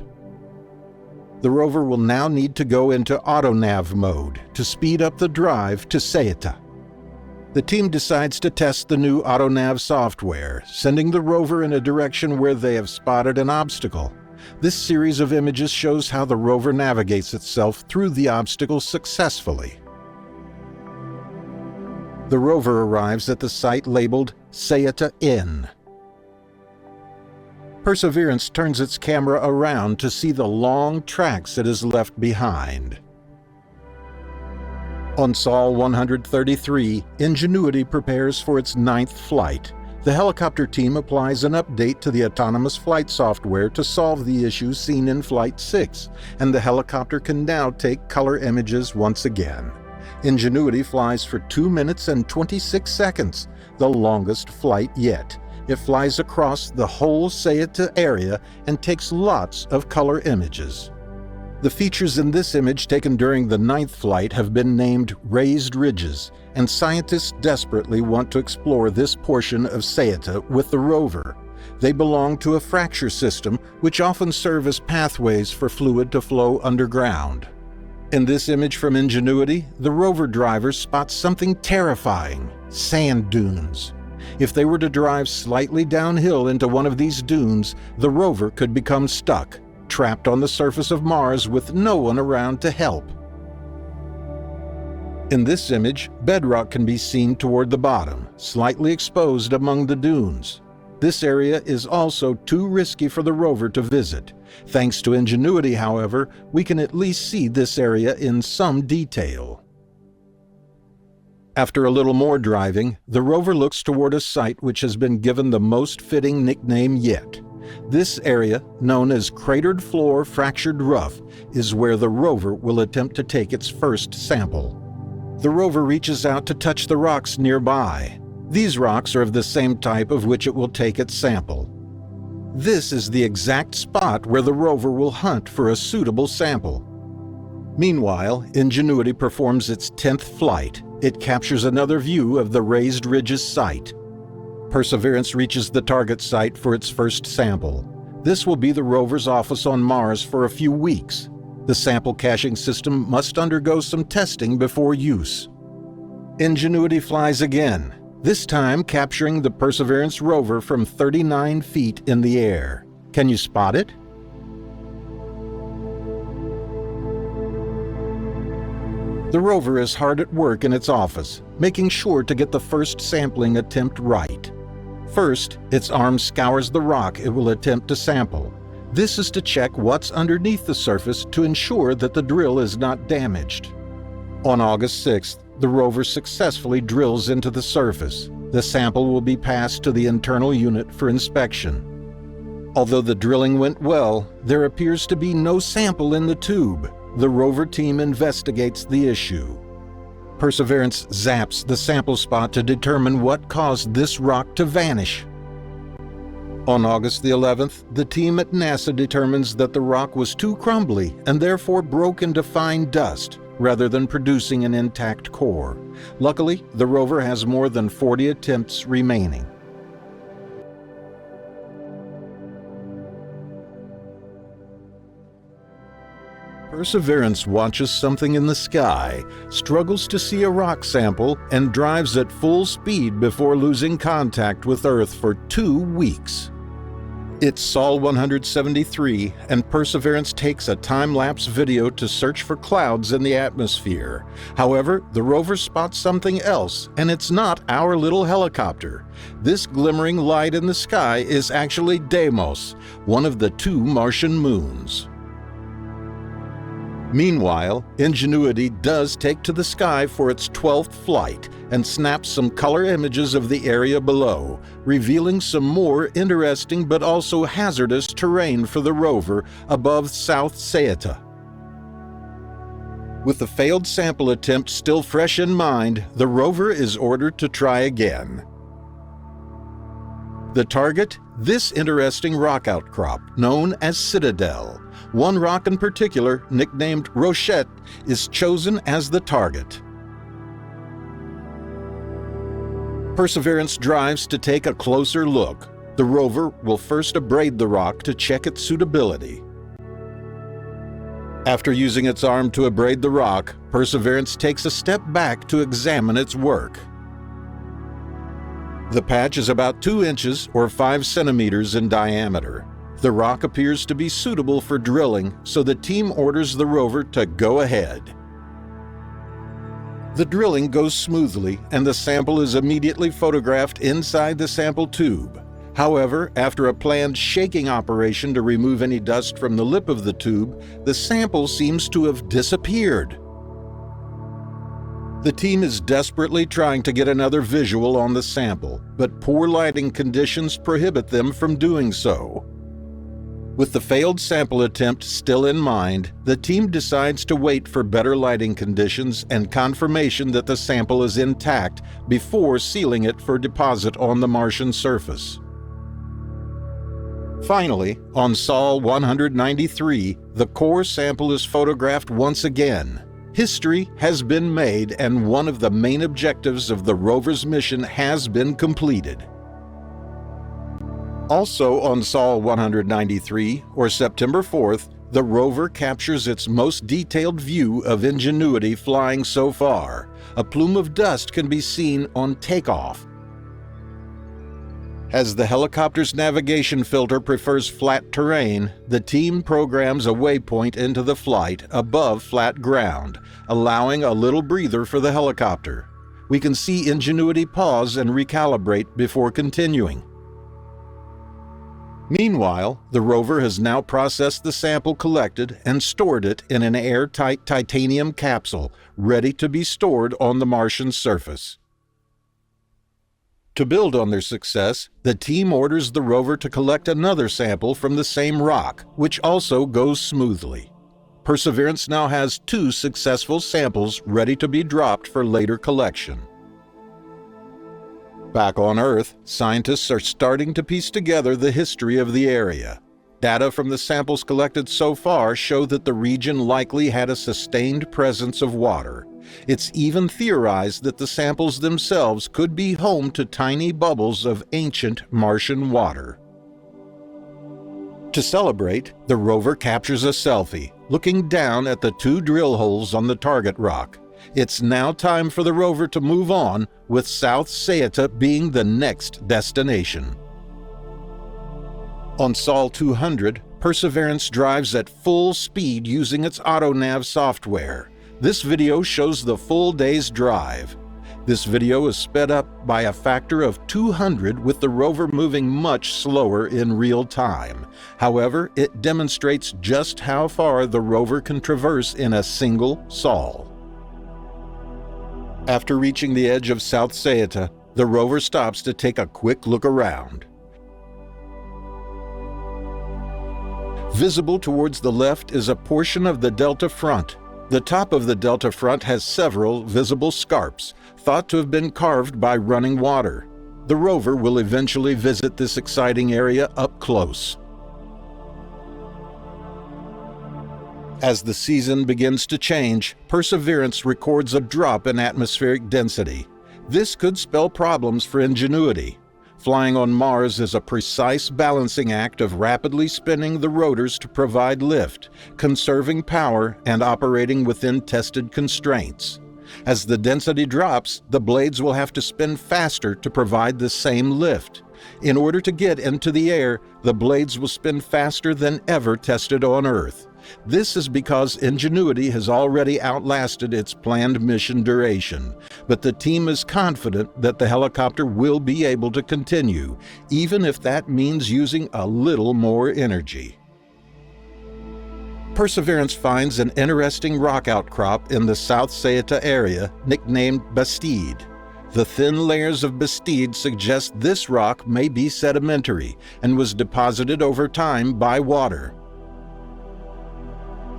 The rover will now need to go into autonav mode to speed up the drive to Sayeta. The team decides to test the new autonav software, sending the rover in a direction where they have spotted an obstacle. This series of images shows how the rover navigates itself through the obstacle successfully. The rover arrives at the site labeled Sayeta Inn. Perseverance turns its camera around to see the long tracks it has left behind. On Sol 133, Ingenuity prepares for its 9th flight. The helicopter team applies an update to the autonomous flight software to solve the issues seen in Flight 6, and the helicopter can now take color images once again. Ingenuity flies for 2 minutes and 26 seconds, the longest flight yet. It flies across the whole Sayeta area and takes lots of color images. The features in this image taken during the 9th flight have been named raised ridges, and scientists desperately want to explore this portion of Sayeta with the rover. They belong to a fracture system, which often serve as pathways for fluid to flow underground. In this image from Ingenuity, the rover driver spots something terrifying: sand dunes. If they were to drive slightly downhill into one of these dunes, the rover could become stuck, trapped on the surface of Mars with no one around to help. In this image, bedrock can be seen toward the bottom, slightly exposed among the dunes. This area is also too risky for the rover to visit. Thanks to Ingenuity, however, we can at least see this area in some detail. After a little more driving, the rover looks toward a site which has been given the most fitting nickname yet. This area, known as cratered floor fractured rough, is where the rover will attempt to take its first sample. The rover reaches out to touch the rocks nearby. These rocks are of the same type of which it will take its sample. This is the exact spot where the rover will hunt for a suitable sample. Meanwhile, Ingenuity performs its 10th flight. It captures another view of the raised ridge's site. Perseverance reaches the target site for its first sample. This will be the rover's office on Mars for a few weeks. The sample caching system must undergo some testing before use. Ingenuity flies again, this time capturing the Perseverance rover from 39 feet in the air. Can you spot it? The rover is hard at work in its office, making sure to get the first sampling attempt right. First, its arm scours the rock it will attempt to sample. This is to check what's underneath the surface to ensure that the drill is not damaged. On August 6th, the rover successfully drills into the surface. The sample will be passed to the internal unit for inspection. Although the drilling went well, there appears to be no sample in the tube. The rover team investigates the issue. Perseverance zaps the sample spot to determine what caused this rock to vanish. On August the 11th, the team at NASA determines that the rock was too crumbly and therefore broke into fine dust, rather than producing an intact core. Luckily, the rover has more than 40 attempts remaining. Perseverance watches something in the sky, struggles to see a rock sample, and drives at full speed before losing contact with Earth for 2 weeks. It's Sol 173, and Perseverance takes a time-lapse video to search for clouds in the atmosphere. However, the rover spots something else, and it's not our little helicopter. This glimmering light in the sky is actually Deimos, one of the 2 Martian moons. Meanwhile, Ingenuity does take to the sky for its 12th flight and snaps some color images of the area below, revealing some more interesting but also hazardous terrain for the rover above South Ceata. With the failed sample attempt still fresh in mind, the rover is ordered to try again. The target? This interesting rock outcrop, known as Citadel. One rock in particular, nicknamed Rochette, is chosen as the target. Perseverance drives to take a closer look. The rover will first abrade the rock to check its suitability. After using its arm to abrade the rock, Perseverance takes a step back to examine its work. The patch is about 2 inches or 5 centimeters in diameter. The rock appears to be suitable for drilling, so the team orders the rover to go ahead. The drilling goes smoothly, and the sample is immediately photographed inside the sample tube. However, after a planned shaking operation to remove any dust from the lip of the tube, the sample seems to have disappeared. The team is desperately trying to get another visual on the sample, but poor lighting conditions prohibit them from doing so. With the failed sample attempt still in mind, the team decides to wait for better lighting conditions and confirmation that the sample is intact before sealing it for deposit on the Martian surface. Finally, on Sol 193, the core sample is photographed once again. History has been made, and one of the main objectives of the rover's mission has been completed. Also on Sol 193, or September 4th, the rover captures its most detailed view of Ingenuity flying so far. A plume of dust can be seen on takeoff. As the helicopter's navigation filter prefers flat terrain, the team programs a waypoint into the flight above flat ground, allowing a little breather for the helicopter. We can see Ingenuity pause and recalibrate before continuing. Meanwhile, the rover has now processed the sample collected and stored it in an airtight titanium capsule, ready to be stored on the Martian surface. To build on their success, the team orders the rover to collect another sample from the same rock, which also goes smoothly. Perseverance now has 2 successful samples ready to be dropped for later collection. Back on Earth, scientists are starting to piece together the history of the area. Data from the samples collected so far show that the region likely had a sustained presence of water. It's even theorized that the samples themselves could be home to tiny bubbles of ancient Martian water. To celebrate, the rover captures a selfie, looking down at the 2 drill holes on the target rock. It's now time for the rover to move on, with South Sayata being the next destination. On Sol 200, Perseverance drives at full speed using its AutoNav software. This video shows the full day's drive. This video is sped up by a factor of 200 with the rover moving much slower in real time. However, it demonstrates just how far the rover can traverse in a single sol. After reaching the edge of South Sayata, the rover stops to take a quick look around. Visible towards the left is a portion of the delta front. The top of the delta front has several visible scarps, thought to have been carved by running water. The rover will eventually visit this exciting area up close. As the season begins to change, Perseverance records a drop in atmospheric density. This could spell problems for Ingenuity. Flying on Mars is a precise balancing act of rapidly spinning the rotors to provide lift, conserving power, and operating within tested constraints. As the density drops, the blades will have to spin faster to provide the same lift. In order to get into the air, the blades will spin faster than ever tested on Earth. This is because Ingenuity has already outlasted its planned mission duration, but the team is confident that the helicopter will be able to continue, even if that means using a little more energy. Perseverance finds an interesting rock outcrop in the South Sayata area, nicknamed Bastide. The thin layers of Bastide suggest this rock may be sedimentary and was deposited over time by water.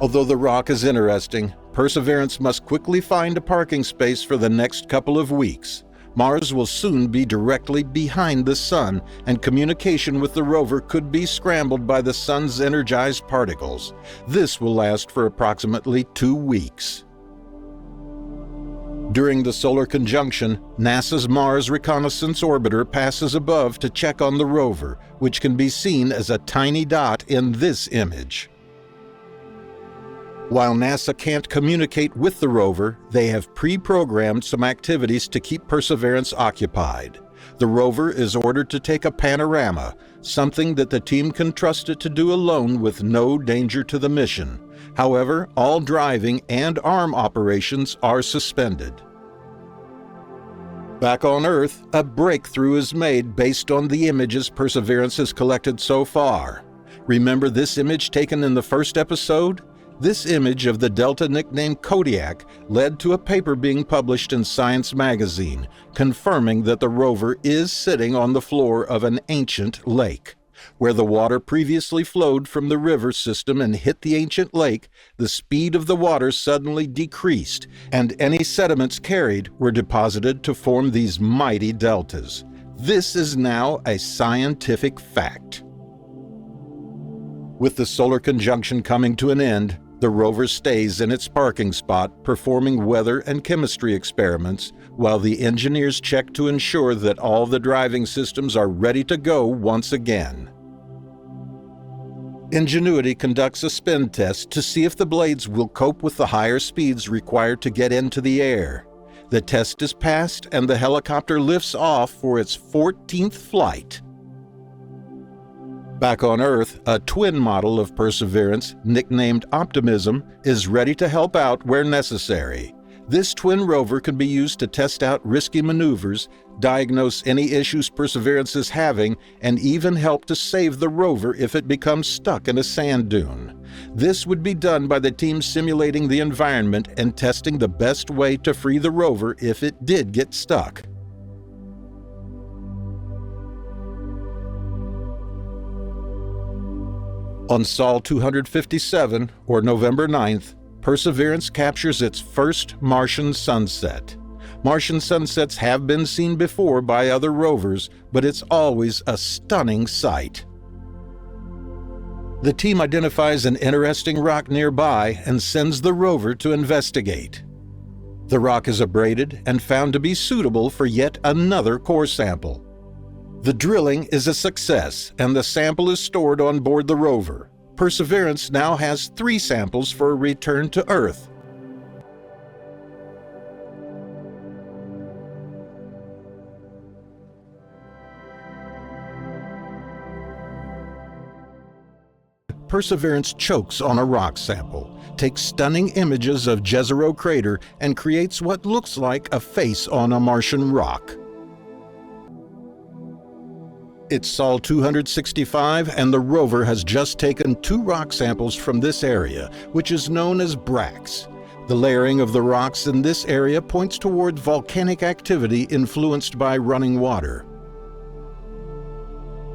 Although the rock is interesting, Perseverance must quickly find a parking space for the next couple of weeks. Mars will soon be directly behind the Sun, and communication with the rover could be scrambled by the Sun's energized particles. This will last for approximately 2 weeks. During the solar conjunction, NASA's Mars Reconnaissance Orbiter passes above to check on the rover, which can be seen as a tiny dot in this image. While NASA can't communicate with the rover, they have pre-programmed some activities to keep Perseverance occupied. The rover is ordered to take a panorama, something that the team can trust it to do alone with no danger to the mission. However, all driving and arm operations are suspended. Back on Earth, a breakthrough is made based on the images Perseverance has collected so far. Remember this image taken in the first episode? This image of the Delta nicknamed Kodiak led to a paper being published in Science magazine, confirming that the rover is sitting on the floor of an ancient lake. Where the water previously flowed from the river system and hit the ancient lake, the speed of the water suddenly decreased, and any sediments carried were deposited to form these mighty deltas. This is now a scientific fact. With the solar conjunction coming to an end, the rover stays in its parking spot, performing weather and chemistry experiments, while the engineers check to ensure that all the driving systems are ready to go once again. Ingenuity conducts a spin test to see if the blades will cope with the higher speeds required to get into the air. The test is passed, and the helicopter lifts off for its 14th flight. Back on Earth, a twin model of Perseverance, nicknamed Optimism, is ready to help out where necessary. This twin rover can be used to test out risky maneuvers, diagnose any issues Perseverance is having, and even help to save the rover if it becomes stuck in a sand dune. This would be done by the team simulating the environment and testing the best way to free the rover if it did get stuck. On Sol 257, or November 9th, Perseverance captures its first Martian sunset. Martian sunsets have been seen before by other rovers, but it's always a stunning sight. The team identifies an interesting rock nearby and sends the rover to investigate. The rock is abraded and found to be suitable for yet another core sample. The drilling is a success, and the sample is stored on board the rover. Perseverance now has 3 samples for a return to Earth. Perseverance chokes on a rock sample, takes stunning images of Jezero crater, and creates what looks like a face on a Martian rock. It's Sol 265, and the rover has just taken 2 rock samples from this area, which is known as bracts. The layering of the rocks in this area points toward volcanic activity influenced by running water.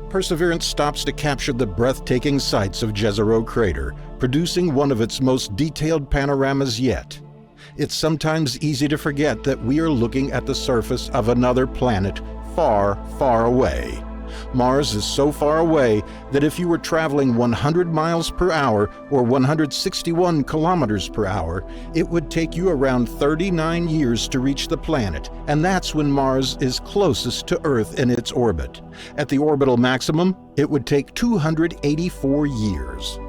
Perseverance stops to capture the breathtaking sights of Jezero crater, producing one of its most detailed panoramas yet. It's sometimes easy to forget that we are looking at the surface of another planet far, far away. Mars is so far away that if you were traveling 100 miles per hour or 161 kilometers per hour, it would take you around 39 years to reach the planet, and that's when Mars is closest to Earth in its orbit. At the orbital maximum, it would take 284 years.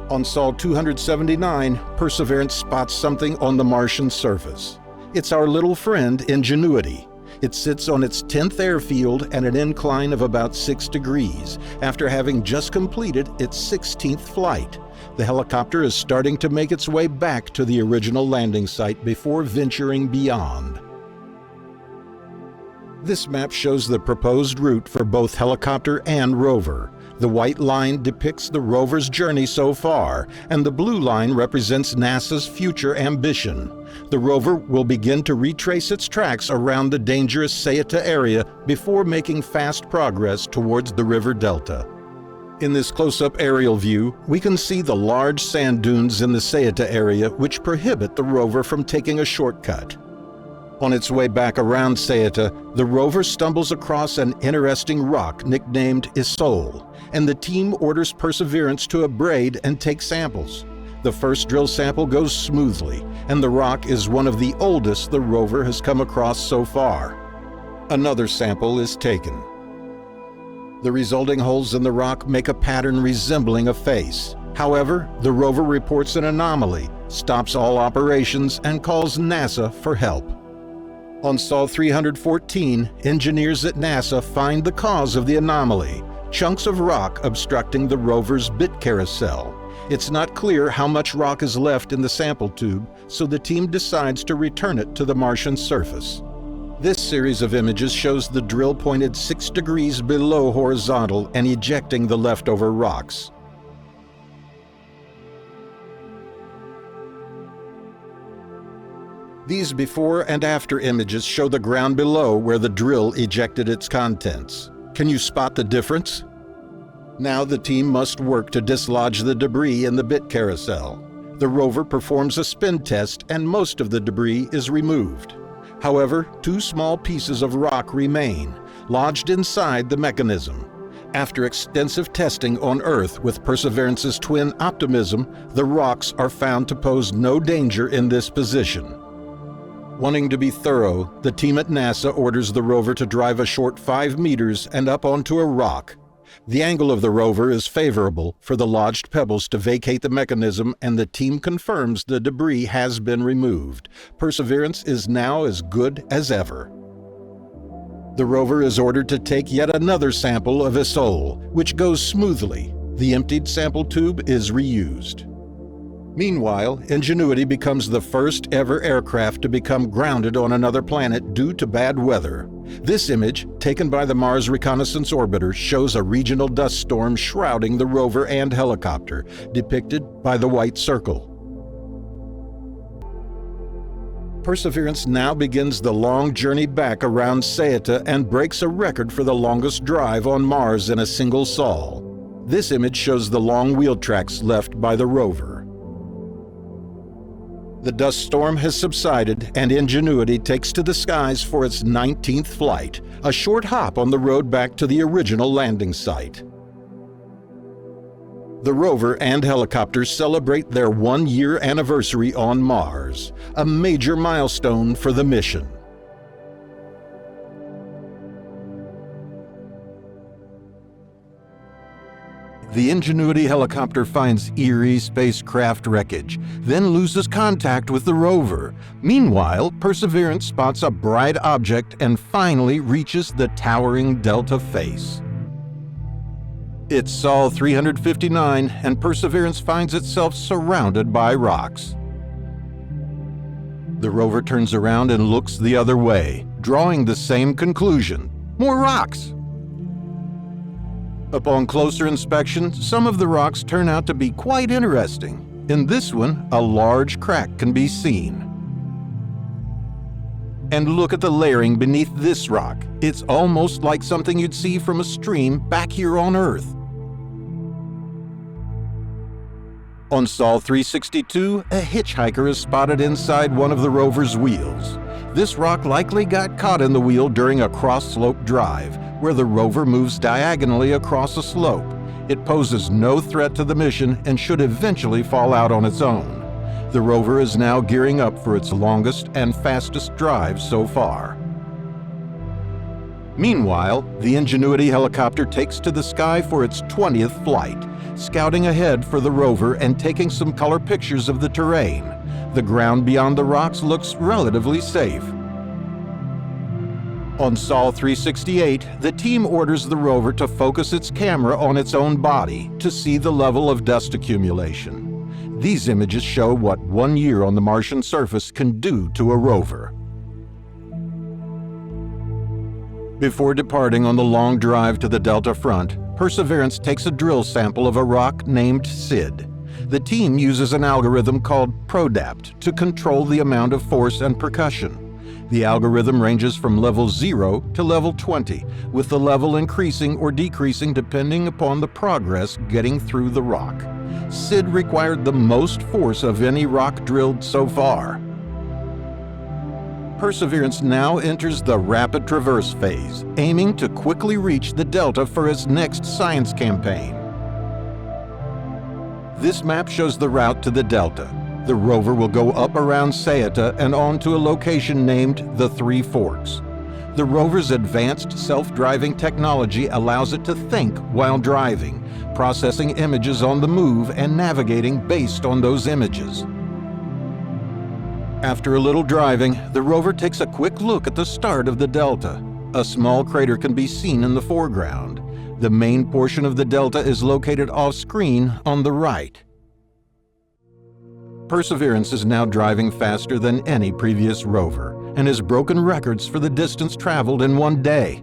On Sol 279, Perseverance spots something on the Martian surface. It's our little friend Ingenuity. It sits on its 10th airfield at an incline of about 6 degrees, after having just completed its 16th flight. The helicopter is starting to make its way back to the original landing site before venturing beyond. This map shows the proposed route for both helicopter and rover. The white line depicts the rover's journey so far, and the blue line represents NASA's future ambition. The rover will begin to retrace its tracks around the dangerous Sayata area before making fast progress towards the river delta. In this close-up aerial view, we can see the large sand dunes in the Sayata area which prohibit the rover from taking a shortcut. On its way back around Sayata, the rover stumbles across an interesting rock nicknamed Isole, and the team orders Perseverance to abrade and take samples. The first drill sample goes smoothly, and the rock is one of the oldest the rover has come across so far. Another sample is taken. The resulting holes in the rock make a pattern resembling a face. However, the rover reports an anomaly, stops all operations, and calls NASA for help. On Sol 314, engineers at NASA find the cause of the anomaly: chunks of rock obstructing the rover's bit carousel. It's not clear how much rock is left in the sample tube, so the team decides to return it to the Martian surface. This series of images shows the drill pointed 6 degrees below horizontal and ejecting the leftover rocks. These before and after images show the ground below where the drill ejected its contents. Can you spot the difference? Now the team must work to dislodge the debris in the bit carousel. The rover performs a spin test and most of the debris is removed. However, 2 small pieces of rock remain, lodged inside the mechanism. After extensive testing on Earth with Perseverance's twin Optimism, the rocks are found to pose no danger in this position. Wanting to be thorough, the team at NASA orders the rover to drive a short 5 meters and up onto a rock. The angle of the rover is favorable for the lodged pebbles to vacate the mechanism, and the team confirms the debris has been removed. Perseverance is now as good as ever. The rover is ordered to take yet another sample of Isole, which goes smoothly. The emptied sample tube is reused. Meanwhile, Ingenuity becomes the first ever aircraft to become grounded on another planet due to bad weather. This image, taken by the Mars Reconnaissance Orbiter, shows a regional dust storm shrouding the rover and helicopter, depicted by the white circle. Perseverance now begins the long journey back around Sayata and breaks a record for the longest drive on Mars in a single sol. This image shows the long wheel tracks left by the rover. The dust storm has subsided, and Ingenuity takes to the skies for its 19th flight, a short hop on the road back to the original landing site. The rover and helicopter celebrate their 1-year anniversary on Mars, a major milestone for the mission. The Ingenuity helicopter finds eerie spacecraft wreckage, then loses contact with the rover. Meanwhile, Perseverance spots a bright object and finally reaches the towering Delta face. It's Sol 359, and Perseverance finds itself surrounded by rocks. The rover turns around and looks the other way, drawing the same conclusion: more rocks. Upon closer inspection, some of the rocks turn out to be quite interesting. In this one, a large crack can be seen. And look at the layering beneath this rock. It's almost like something you'd see from a stream back here on Earth. On Sol 362, a hitchhiker is spotted inside one of the rover's wheels. This rock likely got caught in the wheel during a cross-slope drive, where the rover moves diagonally across a slope. It poses no threat to the mission and should eventually fall out on its own. The rover is now gearing up for its longest and fastest drive so far. Meanwhile, the Ingenuity helicopter takes to the sky for its 20th flight, scouting ahead for the rover and taking some color pictures of the terrain. The ground beyond the rocks looks relatively safe. On Sol 368, the team orders the rover to focus its camera on its own body to see the level of dust accumulation. These images show what 1 year on the Martian surface can do to a rover. Before departing on the long drive to the Delta front, Perseverance takes a drill sample of a rock named Sid. The team uses an algorithm called PRODAPT to control the amount of force and percussion. The algorithm ranges from level 0 to level 20, with the level increasing or decreasing depending upon the progress getting through the rock. Sid required the most force of any rock drilled so far. Perseverance now enters the rapid traverse phase, aiming to quickly reach the Delta for its next science campaign. This map shows the route to the Delta. The rover will go up around Sayata and on to a location named the Three Forks. The rover's advanced self-driving technology allows it to think while driving, processing images on the move and navigating based on those images. After a little driving, the rover takes a quick look at the start of the Delta. A small crater can be seen in the foreground. The main portion of the Delta is located off-screen on the right. Perseverance is now driving faster than any previous rover and has broken records for the distance traveled in 1 day.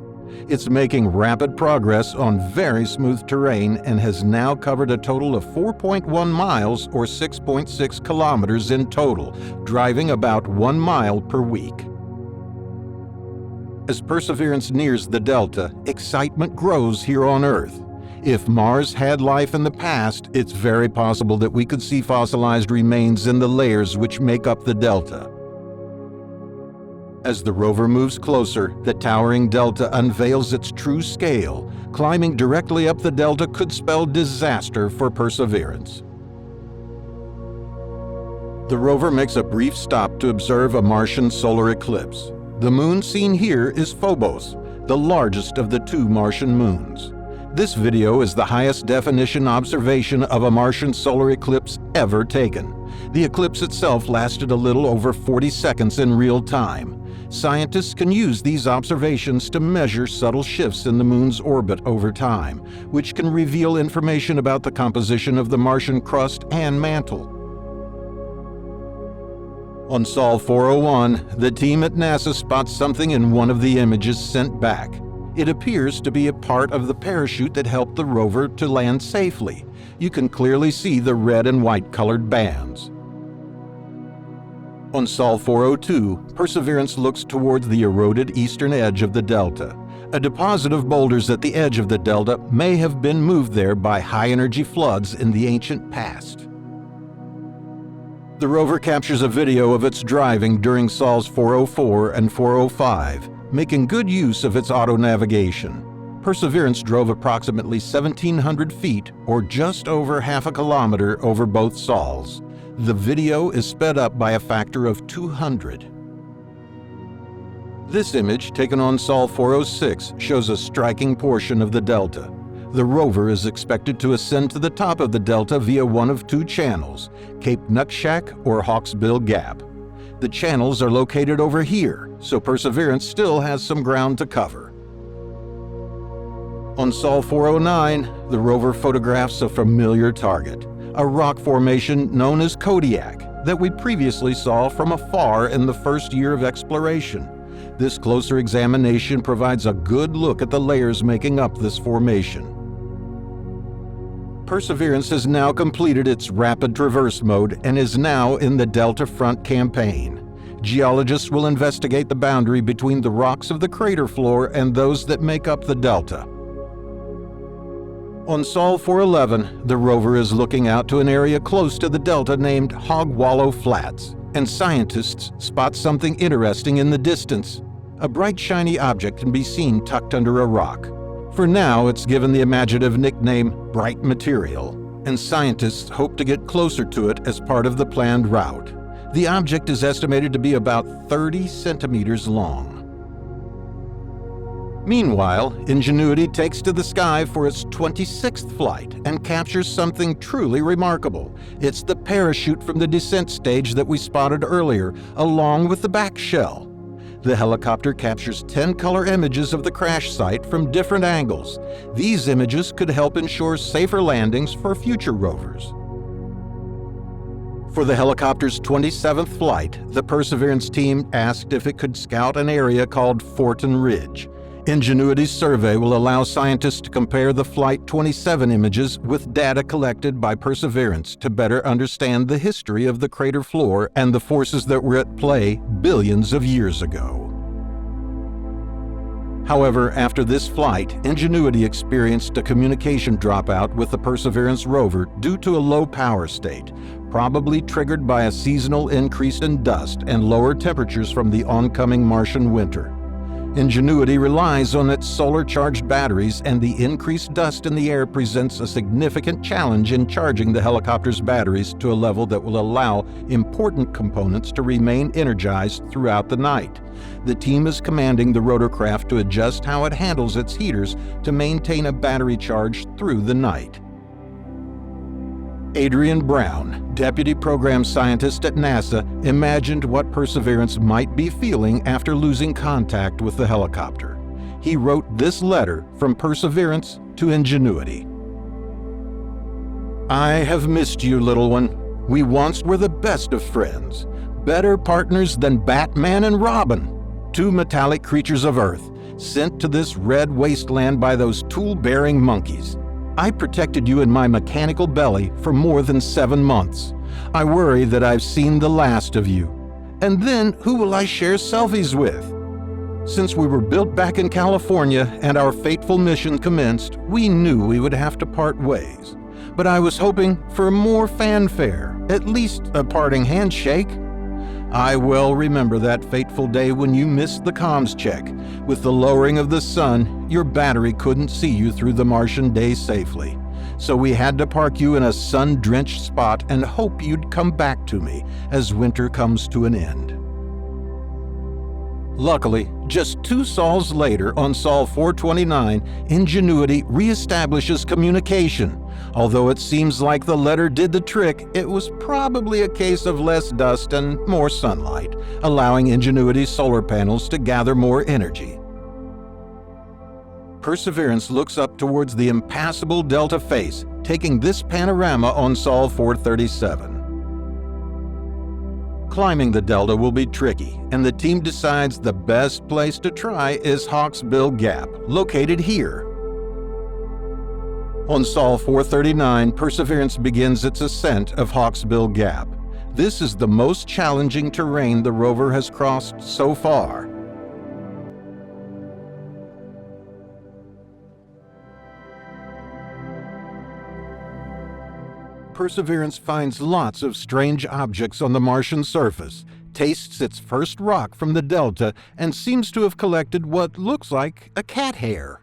It's making rapid progress on very smooth terrain and has now covered a total of 4.1 miles or 6.6 kilometers in total, driving about 1 mile per week. As Perseverance nears the Delta, excitement grows here on Earth. If Mars had life in the past, it's very possible that we could see fossilized remains in the layers which make up the Delta. As the rover moves closer, the towering Delta unveils its true scale. Climbing directly up the Delta could spell disaster for Perseverance. The rover makes a brief stop to observe a Martian solar eclipse. The moon seen here is Phobos, the largest of the 2 Martian moons. This video is the highest definition observation of a Martian solar eclipse ever taken. The eclipse itself lasted a little over 40 seconds in real time. Scientists can use these observations to measure subtle shifts in the moon's orbit over time, which can reveal information about the composition of the Martian crust and mantle. On Sol 401, the team at NASA spots something in one of the images sent back. It appears to be a part of the parachute that helped the rover to land safely. You can clearly see the red and white colored bands. On Sol 402, Perseverance looks toward the eroded eastern edge of the Delta. A deposit of boulders at the edge of the delta may have been moved there by high-energy floods in the ancient past. The rover captures a video of its driving during sols 404 and 405, making good use of its auto-navigation. Perseverance drove approximately 1,700 feet, or just over half a kilometer, over both sols. The video is sped up by a factor of 200. This image, taken on Sol 406, shows a striking portion of the delta. The rover is expected to ascend to the top of the delta via one of two channels, Cape Nuckshack or Hawksbill Gap. The channels are located over here, so Perseverance still has some ground to cover. On Sol 409, the rover photographs a familiar target, a rock formation known as Kodiak that we previously saw from afar in the first year of exploration. This closer examination provides a good look at the layers making up this formation. Perseverance has now completed its rapid traverse mode and is now in the Delta Front campaign. Geologists will investigate the boundary between the rocks of the crater floor and those that make up the delta. On Sol 411, the rover is looking out to an area close to the delta named Hog Wallow Flats, and scientists spot something interesting in the distance. A bright shiny object can be seen tucked under a rock. For now, it's given the imaginative nickname Bright Material, and scientists hope to get closer to it as part of the planned route. The object is estimated to be about 30 centimeters long. Meanwhile, Ingenuity takes to the sky for its 26th flight and captures something truly remarkable. It's the parachute from the descent stage that we spotted earlier, along with the back shell. The helicopter captures 10 color images of the crash site from different angles. These images could help ensure safer landings for future rovers. For the helicopter's 27th flight, the Perseverance team asked if it could scout an area called Fortin Ridge. Ingenuity's survey will allow scientists to compare the Flight 27 images with data collected by Perseverance to better understand the history of the crater floor and the forces that were at play billions of years ago. However, after this flight, Ingenuity experienced a communication dropout with the Perseverance rover due to a low power state, probably triggered by a seasonal increase in dust and lower temperatures from the oncoming Martian winter. Ingenuity relies on its solar-charged batteries, and the increased dust in the air presents a significant challenge in charging the helicopter's batteries to a level that will allow important components to remain energized throughout the night. The team is commanding the rotorcraft to adjust how it handles its heaters to maintain a battery charge through the night. Adrian Brown, deputy program scientist at NASA, imagined what Perseverance might be feeling after losing contact with the helicopter. He wrote this letter from Perseverance to Ingenuity. "I have missed you, little one. We once were the best of friends, better partners than Batman and Robin, two metallic creatures of Earth, sent to this red wasteland by those tool-bearing monkeys. I protected you in my mechanical belly for more than 7 months. I worry that I've seen the last of you. And then who will I share selfies with? Since we were built back in California and our fateful mission commenced, we knew we would have to part ways. But I was hoping for more fanfare, at least a parting handshake. I well remember that fateful day when you missed the comms check. With the lowering of the sun, your battery couldn't see you through the Martian day safely. So we had to park you in a sun-drenched spot and hope you'd come back to me as winter comes to an end." Luckily, just 2 sols later, on Sol 429, Ingenuity reestablishes communication. Although it seems like the letter did the trick, it was probably a case of less dust and more sunlight, allowing Ingenuity's solar panels to gather more energy. Perseverance looks up towards the impassable delta face, taking this panorama on Sol 437. Climbing the delta will be tricky, and the team decides the best place to try is Hawksbill Gap, located here. On Sol 439, Perseverance begins its ascent of Hawksbill Gap. This is the most challenging terrain the rover has crossed so far. Perseverance finds lots of strange objects on the Martian surface, tastes its first rock from the delta, and seems to have collected what looks like a cat hair.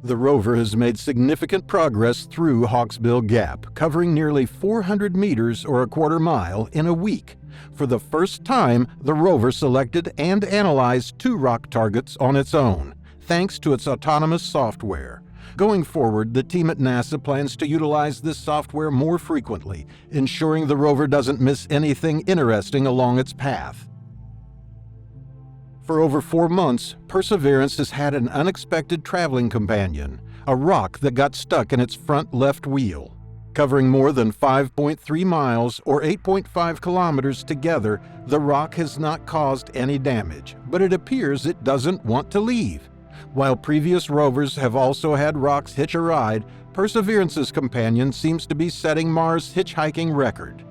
The rover has made significant progress through Hawksbill Gap, covering nearly 400 meters or a quarter mile in a week. For the first time, the rover selected and analyzed 2 rock targets on its own, thanks to its autonomous software. Going forward, the team at NASA plans to utilize this software more frequently, ensuring the rover doesn't miss anything interesting along its path. For over 4 months, Perseverance has had an unexpected traveling companion, a rock that got stuck in its front left wheel. Covering more than 5.3 miles or 8.5 kilometers together, the rock has not caused any damage, but it appears it doesn't want to leave. While previous rovers have also had rocks hitch a ride, Perseverance's companion seems to be setting Mars' hitchhiking record.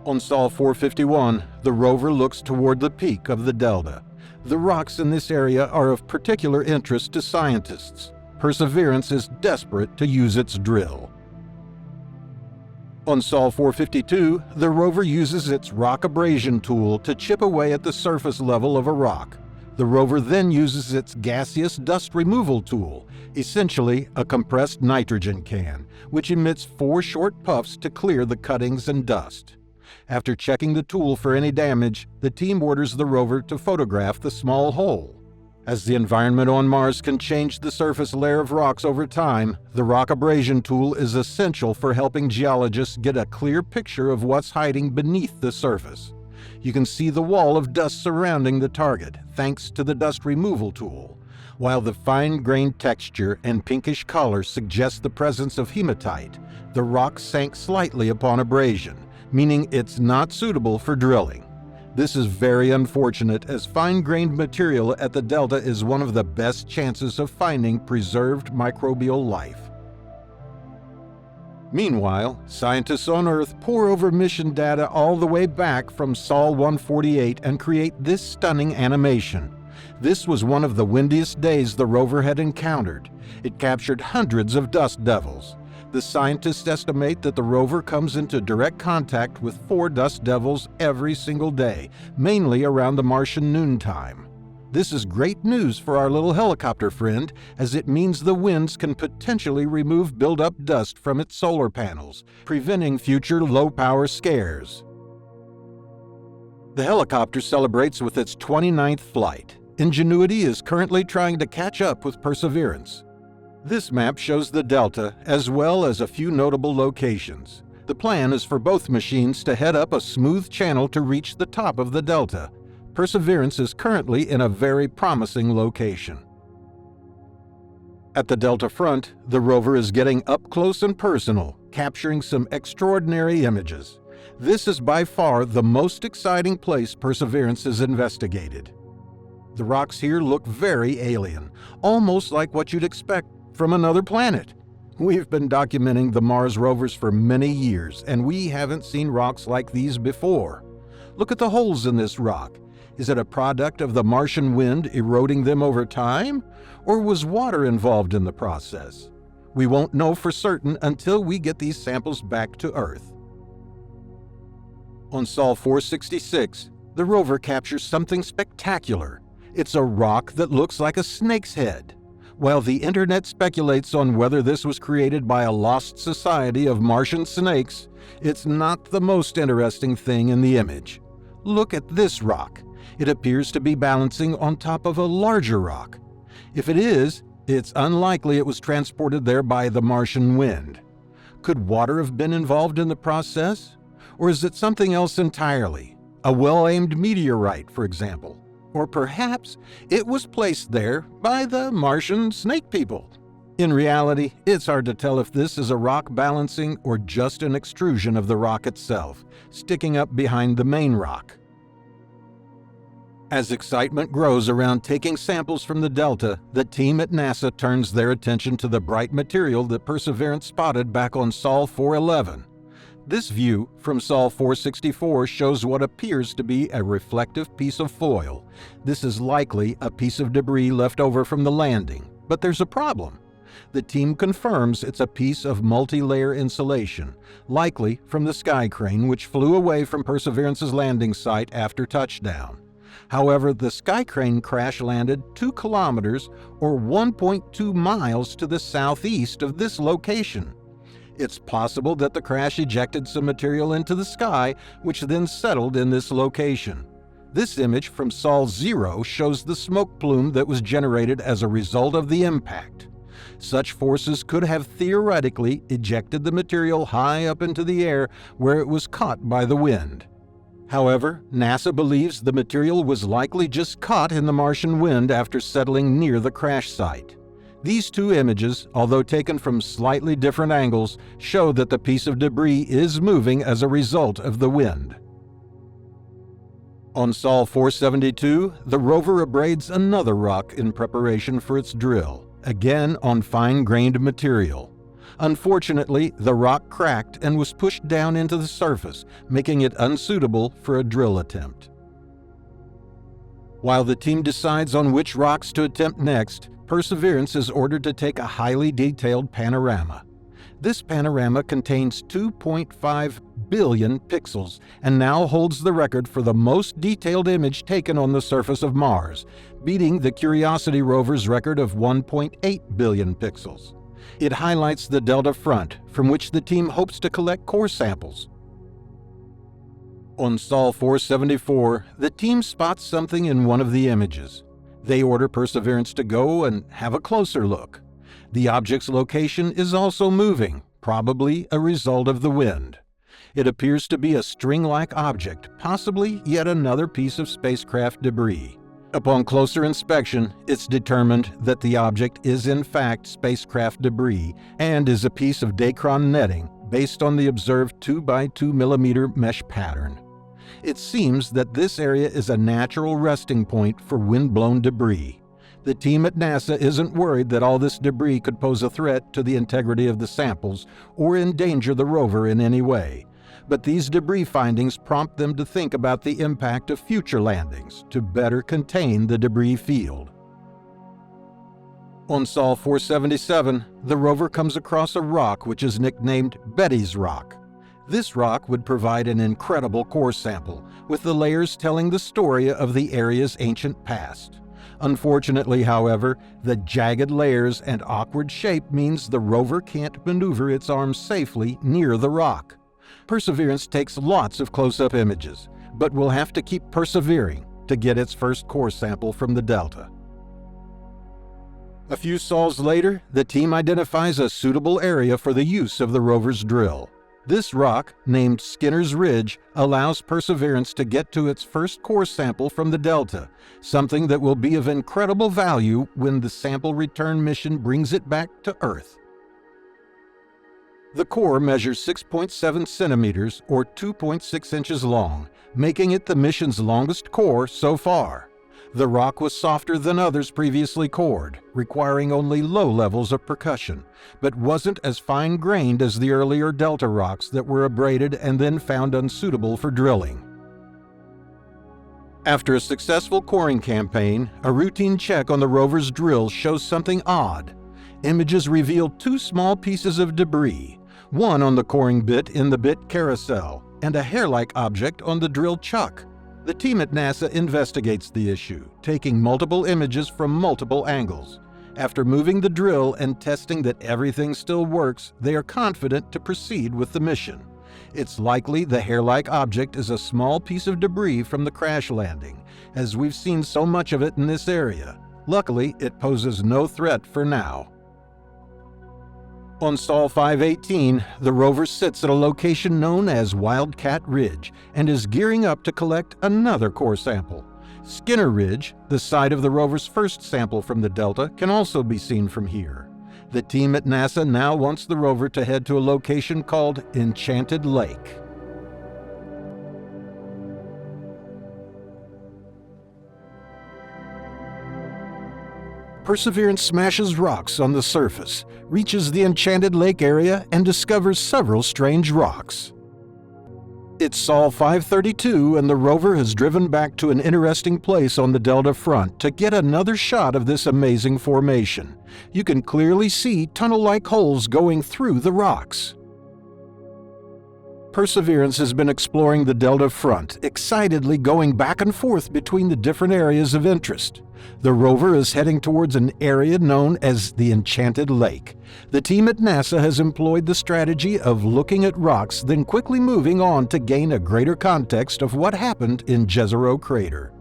On Sol 451, the rover looks toward the peak of the delta. The rocks in this area are of particular interest to scientists. Perseverance is desperate to use its drill. On Sol 452, the rover uses its rock abrasion tool to chip away at the surface level of a rock. The rover then uses its gaseous dust removal tool, essentially a compressed nitrogen can, which emits 4 short puffs to clear the cuttings and dust. After checking the tool for any damage, the team orders the rover to photograph the small hole. As the environment on Mars can change the surface layer of rocks over time, the rock abrasion tool is essential for helping geologists get a clear picture of what's hiding beneath the surface. You can see the wall of dust surrounding the target, thanks to the dust removal tool, while the fine-grained texture and pinkish color suggest the presence of hematite. The rock sank slightly upon abrasion, meaning it's not suitable for drilling. This is very unfortunate, as fine-grained material at the delta is one of the best chances of finding preserved microbial life. Meanwhile, scientists on Earth pore over mission data all the way back from Sol 148 and create this stunning animation. This was one of the windiest days the rover had encountered. It captured hundreds of dust devils. The scientists estimate that the rover comes into direct contact with 4 dust devils every single day, mainly around the Martian noontime. This is great news for our little helicopter friend, as it means the winds can potentially remove buildup dust from its solar panels, preventing future low-power scares. The helicopter celebrates with its 29th flight. Ingenuity is currently trying to catch up with Perseverance. This map shows the delta, as well as a few notable locations. The plan is for both machines to head up a smooth channel to reach the top of the delta. Perseverance is currently in a very promising location. At the delta front, the rover is getting up close and personal, capturing some extraordinary images. This is by far the most exciting place Perseverance has investigated. The rocks here look very alien, almost like what you'd expect from another planet. We've been documenting the Mars rovers for many years, and we haven't seen rocks like these before. Look at the holes in this rock. Is it a product of the Martian wind eroding them over time? Or was water involved in the process? We won't know for certain until we get these samples back to Earth. On Sol 466, the rover captures something spectacular. It's a rock that looks like a snake's head. While the internet speculates on whether this was created by a lost society of Martian snakes, it's not the most interesting thing in the image. Look at this rock. It appears to be balancing on top of a larger rock. If it is, it's unlikely it was transported there by the Martian wind. Could water have been involved in the process? Or is it something else entirely? A well-aimed meteorite, for example. Or perhaps it was placed there by the Martian snake people. In reality, it's hard to tell if this is a rock balancing or just an extrusion of the rock itself, sticking up behind the main rock. As excitement grows around taking samples from the delta, the team at NASA turns their attention to the bright material that Perseverance spotted back on Sol 411. This view from Sol 464 shows what appears to be a reflective piece of foil. This is likely a piece of debris left over from the landing, but there's a problem. The team confirms it's a piece of multi-layer insulation, likely from the sky crane which flew away from Perseverance's landing site after touchdown. However, the sky crane crash landed 2 kilometers or 1.2 miles to the southeast of this location. It's possible that the crash ejected some material into the sky, which then settled in this location. This image from Sol 0 shows the smoke plume that was generated as a result of the impact. Such forces could have theoretically ejected the material high up into the air where it was caught by the wind. However, NASA believes the material was likely just caught in the Martian wind after settling near the crash site. These two images, although taken from slightly different angles, show that the piece of debris is moving as a result of the wind. On Sol 472, the rover abrades another rock in preparation for its drill, again on fine-grained material. Unfortunately, the rock cracked and was pushed down into the surface, making it unsuitable for a drill attempt. While the team decides on which rocks to attempt next, Perseverance is ordered to take a highly detailed panorama. This panorama contains 2.5 billion pixels and now holds the record for the most detailed image taken on the surface of Mars, beating the Curiosity rover's record of 1.8 billion pixels. It highlights the delta front, from which the team hopes to collect core samples. On Sol 474, the team spots something in one of the images. They order Perseverance to go and have a closer look. The object's location is also moving, probably a result of the wind. It appears to be a string-like object, possibly yet another piece of spacecraft debris. Upon closer inspection, it's determined that the object is in fact spacecraft debris and is a piece of Dacron netting based on the observed 2x2 millimeter mesh pattern. It seems that this area is a natural resting point for wind-blown debris. The team at NASA isn't worried that all this debris could pose a threat to the integrity of the samples or endanger the rover in any way. But these debris findings prompt them to think about the impact of future landings to better contain the debris field. On Sol 477, the rover comes across a rock which is nicknamed Betty's Rock. This rock would provide an incredible core sample, with the layers telling the story of the area's ancient past. Unfortunately, however, the jagged layers and awkward shape means the rover can't maneuver its arms safely near the rock. Perseverance takes lots of close-up images, but will have to keep persevering to get its first core sample from the delta. A few sols later, the team identifies a suitable area for the use of the rover's drill. This rock, named Skinner's Ridge, allows Perseverance to get to its first core sample from the delta, something that will be of incredible value when the sample return mission brings it back to Earth. The core measures 6.7 centimeters or 2.6 inches long, making it the mission's longest core so far. The rock was softer than others previously cored, requiring only low levels of percussion, but wasn't as fine-grained as the earlier delta rocks that were abraded and then found unsuitable for drilling. After a successful coring campaign, a routine check on the rover's drill shows something odd. Images reveal two small pieces of debris, one on the coring bit in the bit carousel, and a hair-like object on the drill chuck. The team at NASA investigates the issue, taking multiple images from multiple angles. After moving the drill and testing that everything still works, they are confident to proceed with the mission. It's likely the hair-like object is a small piece of debris from the crash landing, as we've seen so much of it in this area. Luckily, it poses no threat for now. On Sol 518, the rover sits at a location known as Wildcat Ridge and is gearing up to collect another core sample. Skinner Ridge, the site of the rover's first sample from the delta, can also be seen from here. The team at NASA now wants the rover to head to a location called Enchanted Lake. Perseverance smashes rocks on the surface, reaches the Enchanted Lake area, and discovers several strange rocks. It's Sol 532, and the rover has driven back to an interesting place on the delta front to get another shot of this amazing formation. You can clearly see tunnel-like holes going through the rocks. Perseverance has been exploring the delta front, excitedly going back and forth between the different areas of interest. The rover is heading towards an area known as the Enchanted Lake. The team at NASA has employed the strategy of looking at rocks, then quickly moving on to gain a greater context of what happened in Jezero Crater.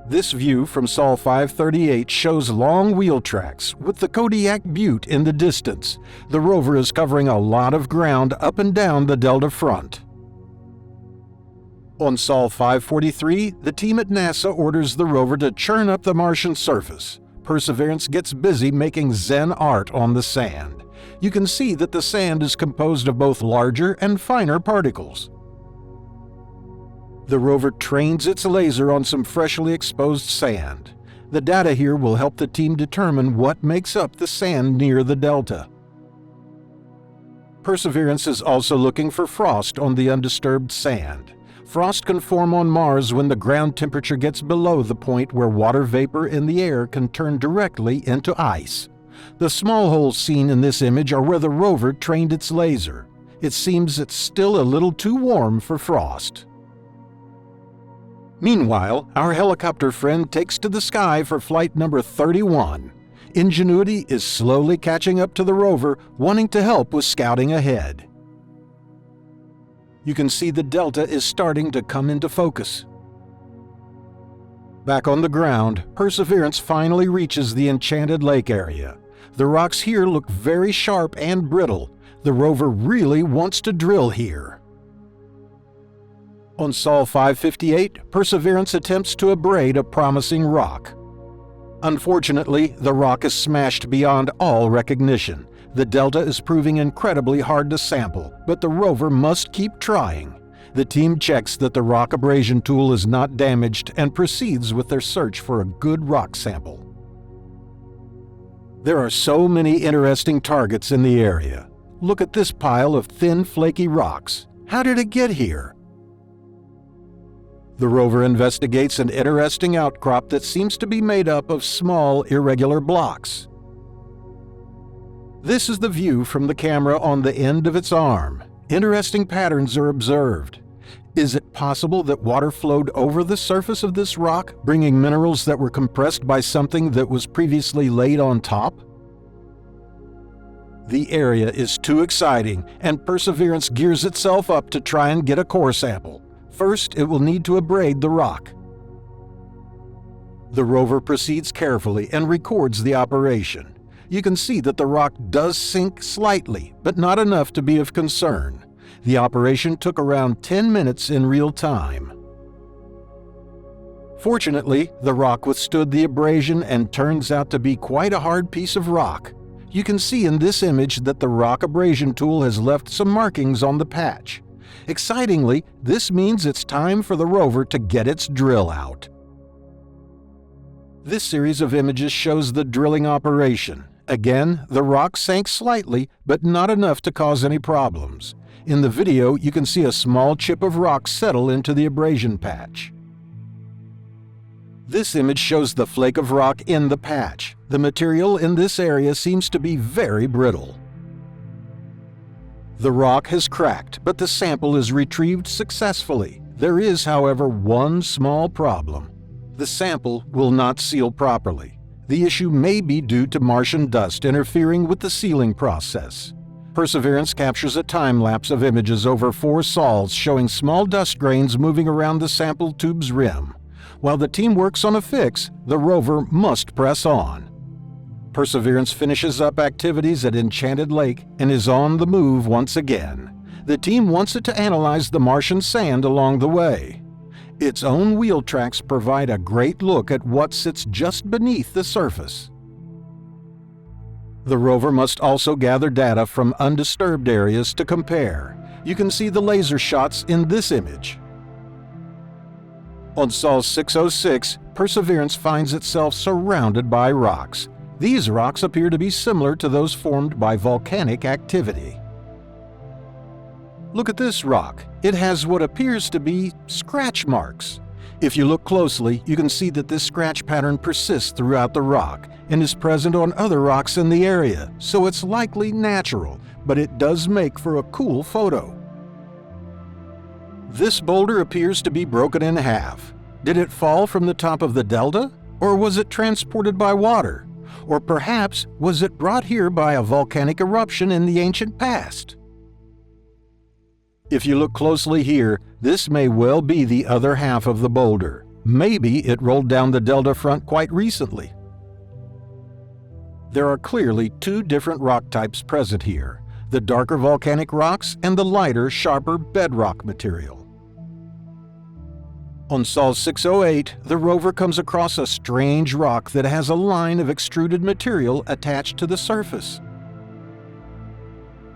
This view from Sol 538 shows long wheel tracks with the Kodiak Butte in the distance. The rover is covering a lot of ground up and down the delta front. On Sol 543, the team at NASA orders the rover to churn up the Martian surface. Perseverance gets busy making Zen art on the sand. You can see that the sand is composed of both larger and finer particles. The rover trains its laser on some freshly exposed sand. The data here will help the team determine what makes up the sand near the delta. Perseverance is also looking for frost on the undisturbed sand. Frost can form on Mars when the ground temperature gets below the point where water vapor in the air can turn directly into ice. The small holes seen in this image are where the rover trained its laser. It seems it's still a little too warm for frost. Meanwhile, our helicopter friend takes to the sky for flight number 31. Ingenuity is slowly catching up to the rover, wanting to help with scouting ahead. You can see the delta is starting to come into focus. Back on the ground, Perseverance finally reaches the Enchanted Lake area. The rocks here look very sharp and brittle. The rover really wants to drill here. On Sol 558, Perseverance attempts to abrade a promising rock. Unfortunately, the rock is smashed beyond all recognition. The delta is proving incredibly hard to sample, but the rover must keep trying. The team checks that the rock abrasion tool is not damaged and proceeds with their search for a good rock sample. There are so many interesting targets in the area. Look at this pile of thin, flaky rocks. How did it get here? The rover investigates an interesting outcrop that seems to be made up of small, irregular blocks. This is the view from the camera on the end of its arm. Interesting patterns are observed. Is it possible that water flowed over the surface of this rock, bringing minerals that were compressed by something that was previously laid on top? The area is too exciting, and Perseverance gears itself up to try and get a core sample. First, it will need to abrade the rock. The rover proceeds carefully and records the operation. You can see that the rock does sink slightly, but not enough to be of concern. The operation took around 10 minutes in real time. Fortunately, the rock withstood the abrasion and turns out to be quite a hard piece of rock. You can see in this image that the rock abrasion tool has left some markings on the patch. Excitingly, this means it's time for the rover to get its drill out. This series of images shows the drilling operation. Again, the rock sank slightly, but not enough to cause any problems. In the video, you can see a small chip of rock settle into the abrasion patch. This image shows the flake of rock in the patch. The material in this area seems to be very brittle. The rock has cracked, but the sample is retrieved successfully. There is, however, one small problem. The sample will not seal properly. The issue may be due to Martian dust interfering with the sealing process. Perseverance captures a time-lapse of images over 4 sols showing small dust grains moving around the sample tube's rim. While the team works on a fix, the rover must press on. Perseverance finishes up activities at Enchanted Lake and is on the move once again. The team wants it to analyze the Martian sand along the way. Its own wheel tracks provide a great look at what sits just beneath the surface. The rover must also gather data from undisturbed areas to compare. You can see the laser shots in this image. On Sol 606, Perseverance finds itself surrounded by rocks. These rocks appear to be similar to those formed by volcanic activity. Look at this rock. It has what appears to be scratch marks. If you look closely, you can see that this scratch pattern persists throughout the rock and is present on other rocks in the area, so it's likely natural, but it does make for a cool photo. This boulder appears to be broken in half. Did it fall from the top of the delta? Or was it transported by water? Or perhaps was it brought here by a volcanic eruption in the ancient past? If you look closely here, this may well be the other half of the boulder. Maybe it rolled down the delta front quite recently. There are clearly two different rock types present here, the darker volcanic rocks and the lighter, sharper bedrock material. On Sol 608, the rover comes across a strange rock that has a line of extruded material attached to the surface.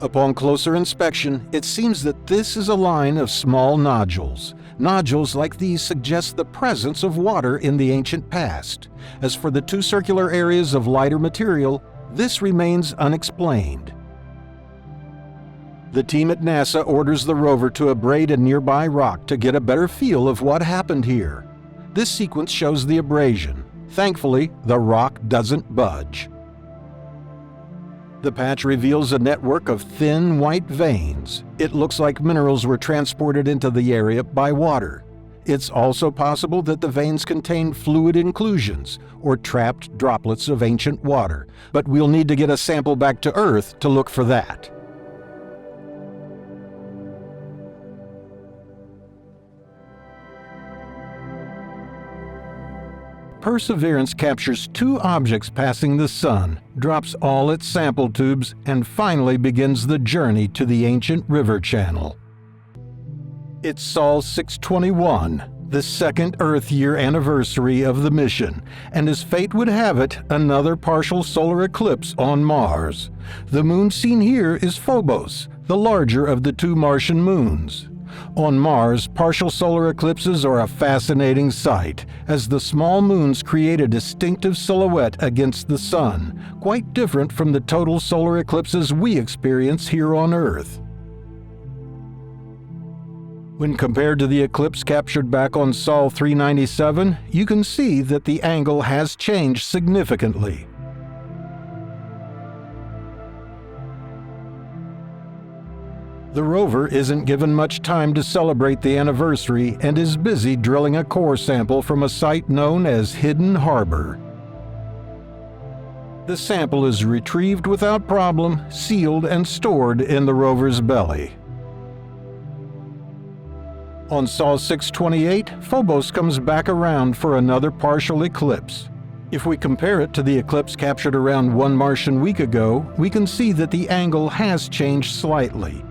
Upon closer inspection, it seems that this is a line of small nodules. Nodules like these suggest the presence of water in the ancient past. As for the two circular areas of lighter material, this remains unexplained. The team at NASA orders the rover to abrade a nearby rock to get a better feel of what happened here. This sequence shows the abrasion. Thankfully, the rock doesn't budge. The patch reveals a network of thin white veins. It looks like minerals were transported into the area by water. It's also possible that the veins contain fluid inclusions or trapped droplets of ancient water, but we'll need to get a sample back to Earth to look for that. Perseverance captures two objects passing the Sun, drops all its sample tubes, and finally begins the journey to the ancient river channel. It's Sol 621, the second Earth year anniversary of the mission, and as fate would have it, another partial solar eclipse on Mars. The moon seen here is Phobos, the larger of the two Martian moons. On Mars, partial solar eclipses are a fascinating sight, as the small moons create a distinctive silhouette against the Sun, quite different from the total solar eclipses we experience here on Earth. When compared to the eclipse captured back on Sol 397, you can see that the angle has changed significantly. The rover isn't given much time to celebrate the anniversary and is busy drilling a core sample from a site known as Hidden Harbor. The sample is retrieved without problem, sealed and stored in the rover's belly. On Sol 628, Phobos comes back around for another partial eclipse. If we compare it to the eclipse captured around one Martian week ago, we can see that the angle has changed slightly.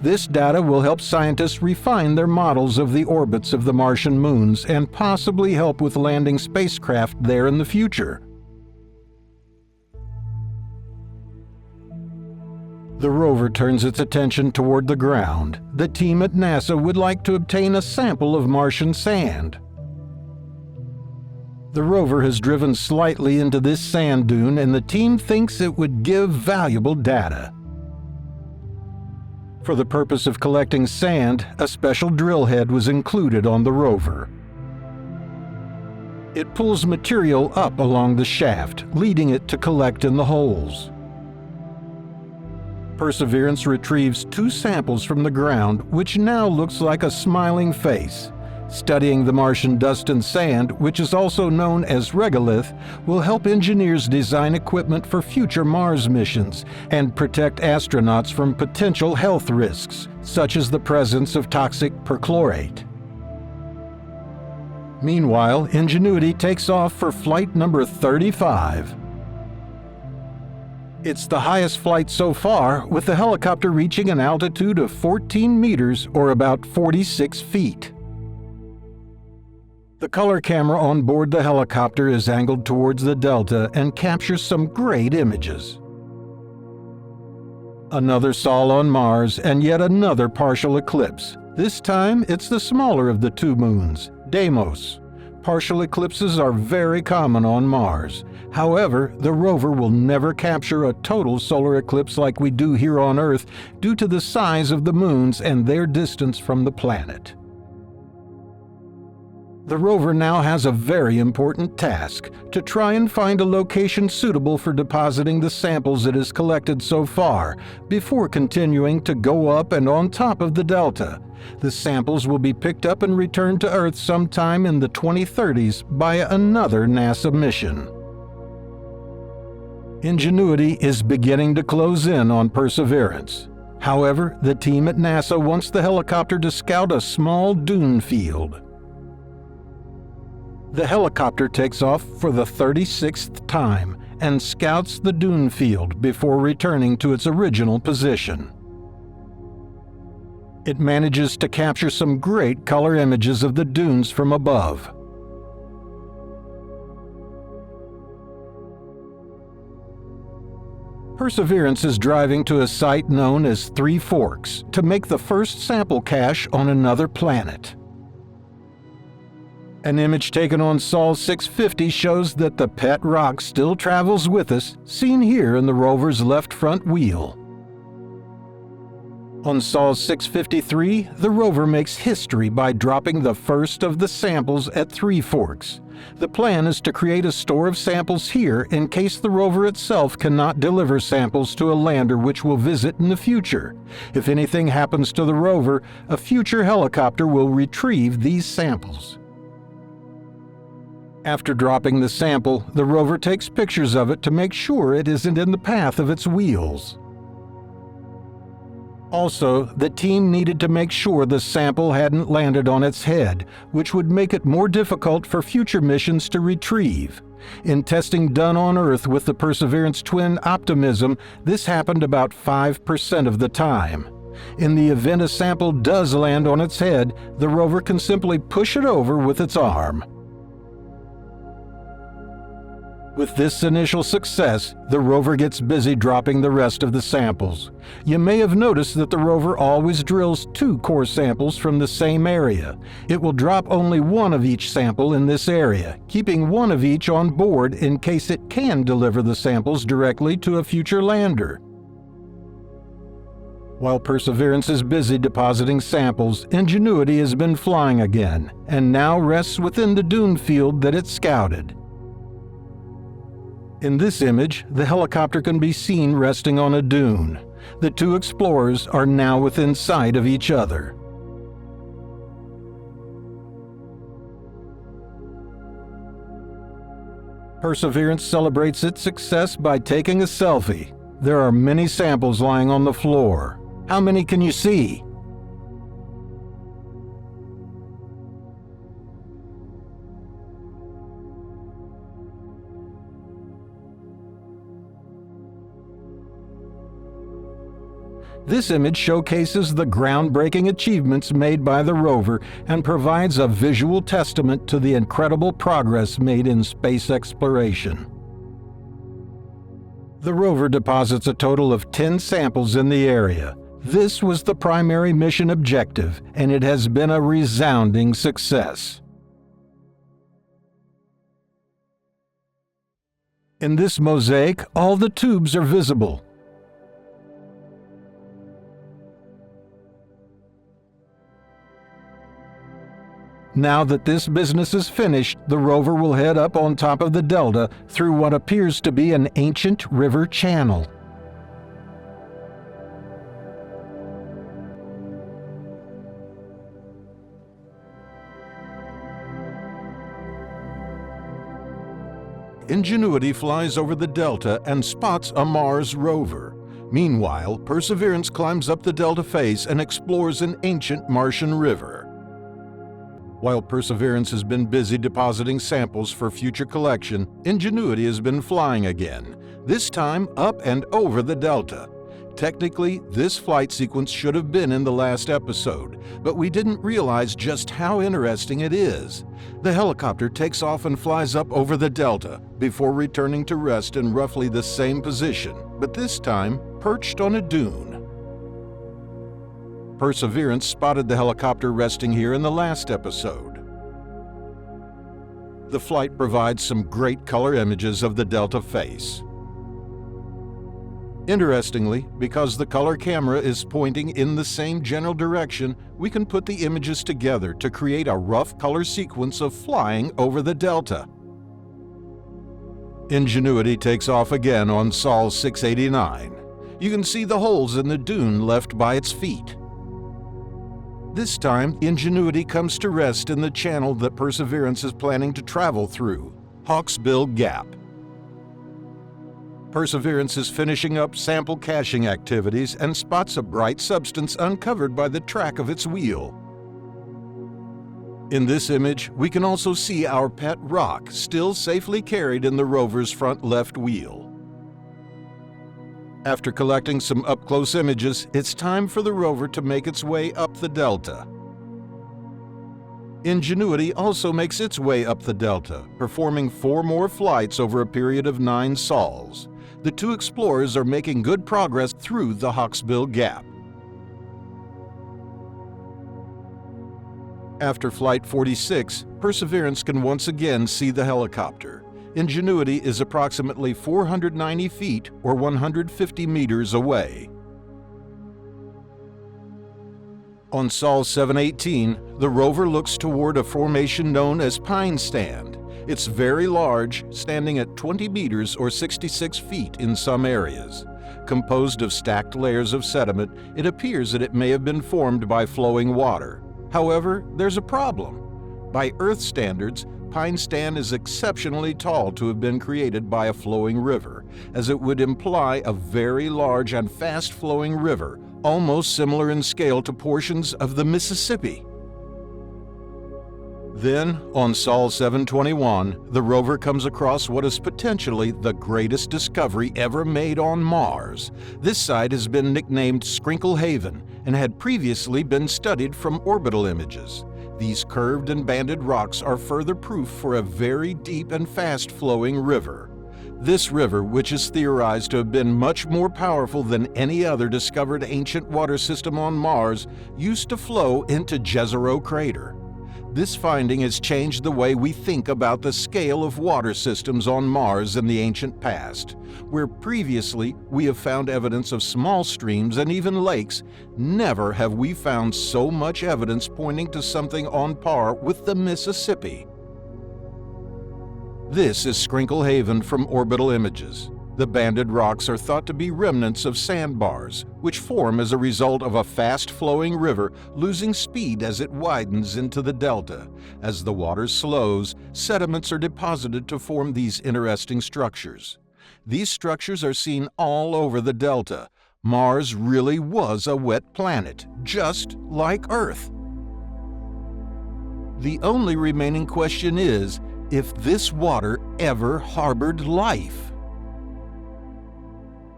This data will help scientists refine their models of the orbits of the Martian moons and possibly help with landing spacecraft there in the future. The rover turns its attention toward the ground. The team at NASA would like to obtain a sample of Martian sand. The rover has driven slightly into this sand dune, and the team thinks it would give valuable data. For the purpose of collecting sand, a special drill head was included on the rover. It pulls material up along the shaft, leading it to collect in the holes. Perseverance retrieves two samples from the ground, which now looks like a smiling face. Studying the Martian dust and sand, which is also known as regolith, will help engineers design equipment for future Mars missions and protect astronauts from potential health risks, such as the presence of toxic perchlorate. Meanwhile, Ingenuity takes off for flight number 35. It's the highest flight so far, with the helicopter reaching an altitude of 14 meters or about 46 feet. The color camera on board the helicopter is angled towards the delta and captures some great images. Another Sol on Mars and yet another partial eclipse. This time it's the smaller of the two moons, Deimos. Partial eclipses are very common on Mars. However, the rover will never capture a total solar eclipse like we do here on Earth due to the size of the moons and their distance from the planet. The rover now has a very important task: to try and find a location suitable for depositing the samples it has collected so far, before continuing to go up and on top of the delta. The samples will be picked up and returned to Earth sometime in the 2030s by another NASA mission. Ingenuity is beginning to close in on Perseverance. However, the team at NASA wants the helicopter to scout a small dune field. The helicopter takes off for the 36th time and scouts the dune field before returning to its original position. It manages to capture some great color images of the dunes from above. Perseverance is driving to a site known as Three Forks to make the first sample cache on another planet. An image taken on Sol 650 shows that the pet rock still travels with us, seen here in the rover's left front wheel. On Sol 653, the rover makes history by dropping the first of the samples at Three Forks. The plan is to create a store of samples here in case the rover itself cannot deliver samples to a lander which will visit in the future. If anything happens to the rover, a future helicopter will retrieve these samples. After dropping the sample, the rover takes pictures of it to make sure it isn't in the path of its wheels. Also, the team needed to make sure the sample hadn't landed on its head, which would make it more difficult for future missions to retrieve. In testing done on Earth with the Perseverance twin Optimism, this happened about 5% of the time. In the event a sample does land on its head, the rover can simply push it over with its arm. With this initial success, the rover gets busy dropping the rest of the samples. You may have noticed that the rover always drills 2 core samples from the same area. It will drop only one of each sample in this area, keeping one of each on board in case it can deliver the samples directly to a future lander. While Perseverance is busy depositing samples, Ingenuity has been flying again, and now rests within the dune field that it scouted. In this image, the helicopter can be seen resting on a dune. The 2 explorers are now within sight of each other. Perseverance celebrates its success by taking a selfie. There are many samples lying on the floor. How many can you see? This image showcases the groundbreaking achievements made by the rover and provides a visual testament to the incredible progress made in space exploration. The rover deposits a total of 10 samples in the area. This was the primary mission objective, and it has been a resounding success. In this mosaic, all the tubes are visible. Now that this business is finished, the rover will head up on top of the delta through what appears to be an ancient river channel. Ingenuity flies over the delta and spots a Mars rover. Meanwhile, Perseverance climbs up the delta face and explores an ancient Martian river. While Perseverance has been busy depositing samples for future collection, Ingenuity has been flying again, this time up and over the delta. Technically, this flight sequence should have been in the last episode, but we didn't realize just how interesting it is. The helicopter takes off and flies up over the delta before returning to rest in roughly the same position, but this time perched on a dune. Perseverance spotted the helicopter resting here in the last episode. The flight provides some great color images of the delta face. Interestingly, because the color camera is pointing in the same general direction, we can put the images together to create a rough color sequence of flying over the delta. Ingenuity takes off again on Sol 689. You can see the holes in the dune left by its feet. This time, Ingenuity comes to rest in the channel that Perseverance is planning to travel through, Hawksbill Gap. Perseverance is finishing up sample caching activities and spots a bright substance uncovered by the track of its wheel. In this image, we can also see our pet rock still safely carried in the rover's front left wheel. After collecting some up-close images, it's time for the rover to make its way up the delta. Ingenuity also makes its way up the delta, performing 4 more flights over a period of 9 sols. The 2 explorers are making good progress through the Hawksbill Gap. After Flight 46, Perseverance can once again see the helicopter. Ingenuity is approximately 490 feet or 150 meters away. On Sol 718, the rover looks toward a formation known as Pine Stand. It's very large, standing at 20 meters or 66 feet in some areas. Composed of stacked layers of sediment, it appears that it may have been formed by flowing water. However, there's a problem. By Earth standards, Pine Stand is exceptionally tall to have been created by a flowing river, as it would imply a very large and fast-flowing river, almost similar in scale to portions of the Mississippi. Then, on Sol 721, the rover comes across what is potentially the greatest discovery ever made on Mars. This site has been nicknamed Scrinkle Haven and had previously been studied from orbital images. These curved and banded rocks are further proof for a very deep and fast-flowing river. This river, which is theorized to have been much more powerful than any other discovered ancient water system on Mars, used to flow into Jezero Crater. This finding has changed the way we think about the scale of water systems on Mars in the ancient past. Where previously we have found evidence of small streams and even lakes, never have we found so much evidence pointing to something on par with the Mississippi. This is Scrinkle Haven from orbital images. The banded rocks are thought to be remnants of sandbars, which form as a result of a fast-flowing river losing speed as it widens into the delta. As the water slows, sediments are deposited to form these interesting structures. These structures are seen all over the delta. Mars really was a wet planet, just like Earth. The only remaining question is if this water ever harbored life.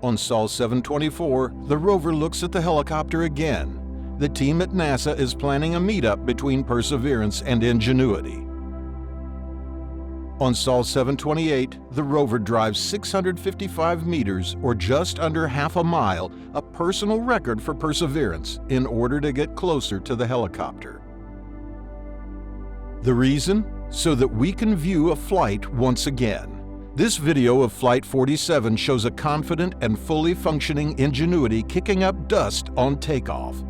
On Sol 724, the rover looks at the helicopter again. The team at NASA is planning a meetup between Perseverance and Ingenuity. On Sol 728, the rover drives 655 meters, or just under half a mile, a personal record for Perseverance, in order to get closer to the helicopter. The reason? So that we can view a flight once again. This video of Flight 47 shows a confident and fully functioning Ingenuity kicking up dust on takeoff.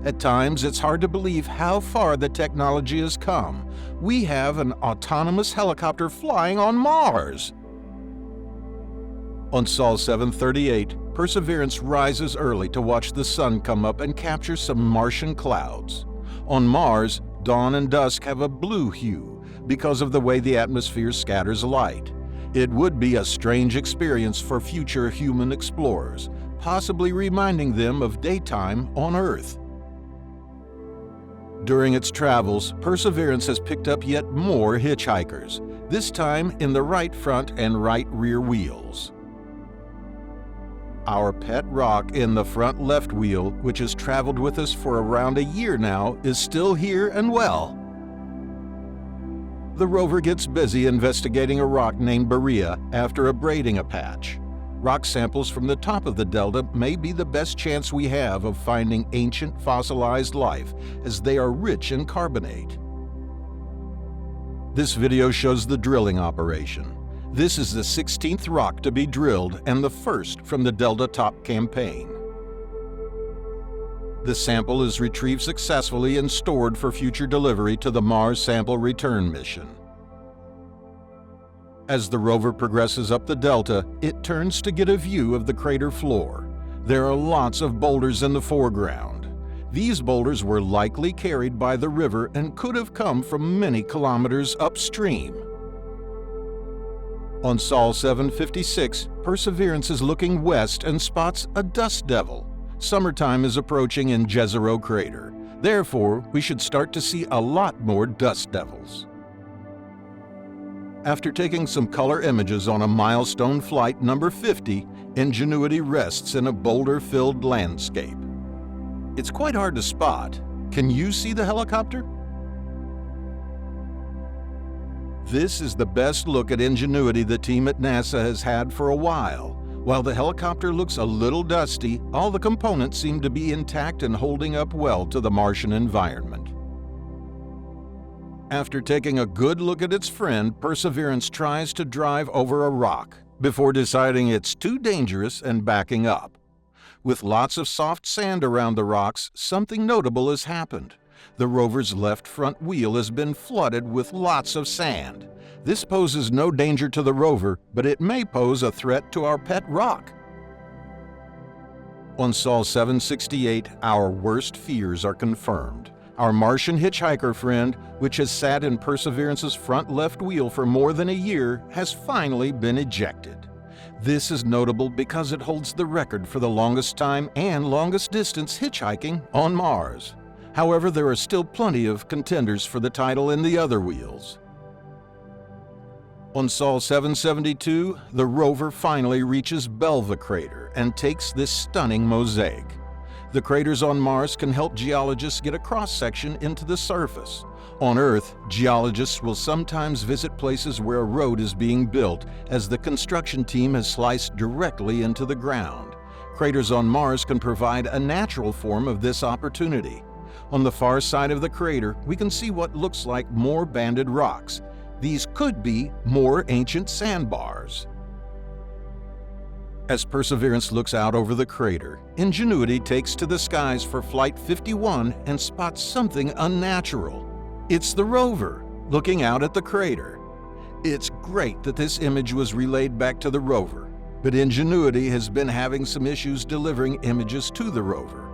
At times, it's hard to believe how far the technology has come. We have an autonomous helicopter flying on Mars. On Sol 738, Perseverance rises early to watch the sun come up and capture some Martian clouds. On Mars, dawn and dusk have a blue hue because of the way the atmosphere scatters light. It would be a strange experience for future human explorers, possibly reminding them of daytime on Earth. During its travels, Perseverance has picked up yet more hitchhikers, this time in the right front and right rear wheels. Our pet rock in the front left wheel, which has traveled with us for around a year now, is still here and well. The rover gets busy investigating a rock named Berea after abrading a patch. Rock samples from the top of the delta may be the best chance we have of finding ancient fossilized life, as they are rich in carbonate. This video shows the drilling operation. This is the 16th rock to be drilled and the first from the Delta Top campaign. The sample is retrieved successfully and stored for future delivery to the Mars Sample Return mission. As the rover progresses up the delta, it turns to get a view of the crater floor. There are lots of boulders in the foreground. These boulders were likely carried by the river and could have come from many kilometers upstream. On Sol 756, Perseverance is looking west and spots a dust devil. Summertime is approaching in Jezero crater. Therefore, we should start to see a lot more dust devils. After taking some color images on a milestone flight number 50, Ingenuity rests in a boulder-filled landscape. It's quite hard to spot. Can you see the helicopter? This is the best look at Ingenuity the team at NASA has had for a while. While the helicopter looks a little dusty, all the components seem to be intact and holding up well to the Martian environment. After taking a good look at its friend, Perseverance tries to drive over a rock before deciding it's too dangerous and backing up. With lots of soft sand around the rocks, something notable has happened. The rover's left front wheel has been flooded with lots of sand. This poses no danger to the rover, but it may pose a threat to our pet rock. On Sol 768, our worst fears are confirmed. Our Martian hitchhiker friend, which has sat in Perseverance's front left wheel for more than a year, has finally been ejected. This is notable because it holds the record for the longest time and longest distance hitchhiking on Mars. However, there are still plenty of contenders for the title in the other wheels. On Sol 772, the rover finally reaches Belva crater and takes this stunning mosaic. The craters on Mars can help geologists get a cross-section into the surface. On Earth, geologists will sometimes visit places where a road is being built, as the construction team has sliced directly into the ground. Craters on Mars can provide a natural form of this opportunity. On the far side of the crater, we can see what looks like more banded rocks. These could be more ancient sandbars. As Perseverance looks out over the crater, Ingenuity takes to the skies for Flight 51 and spots something unnatural. It's the rover, looking out at the crater. It's great that this image was relayed back to the rover, but Ingenuity has been having some issues delivering images to the rover.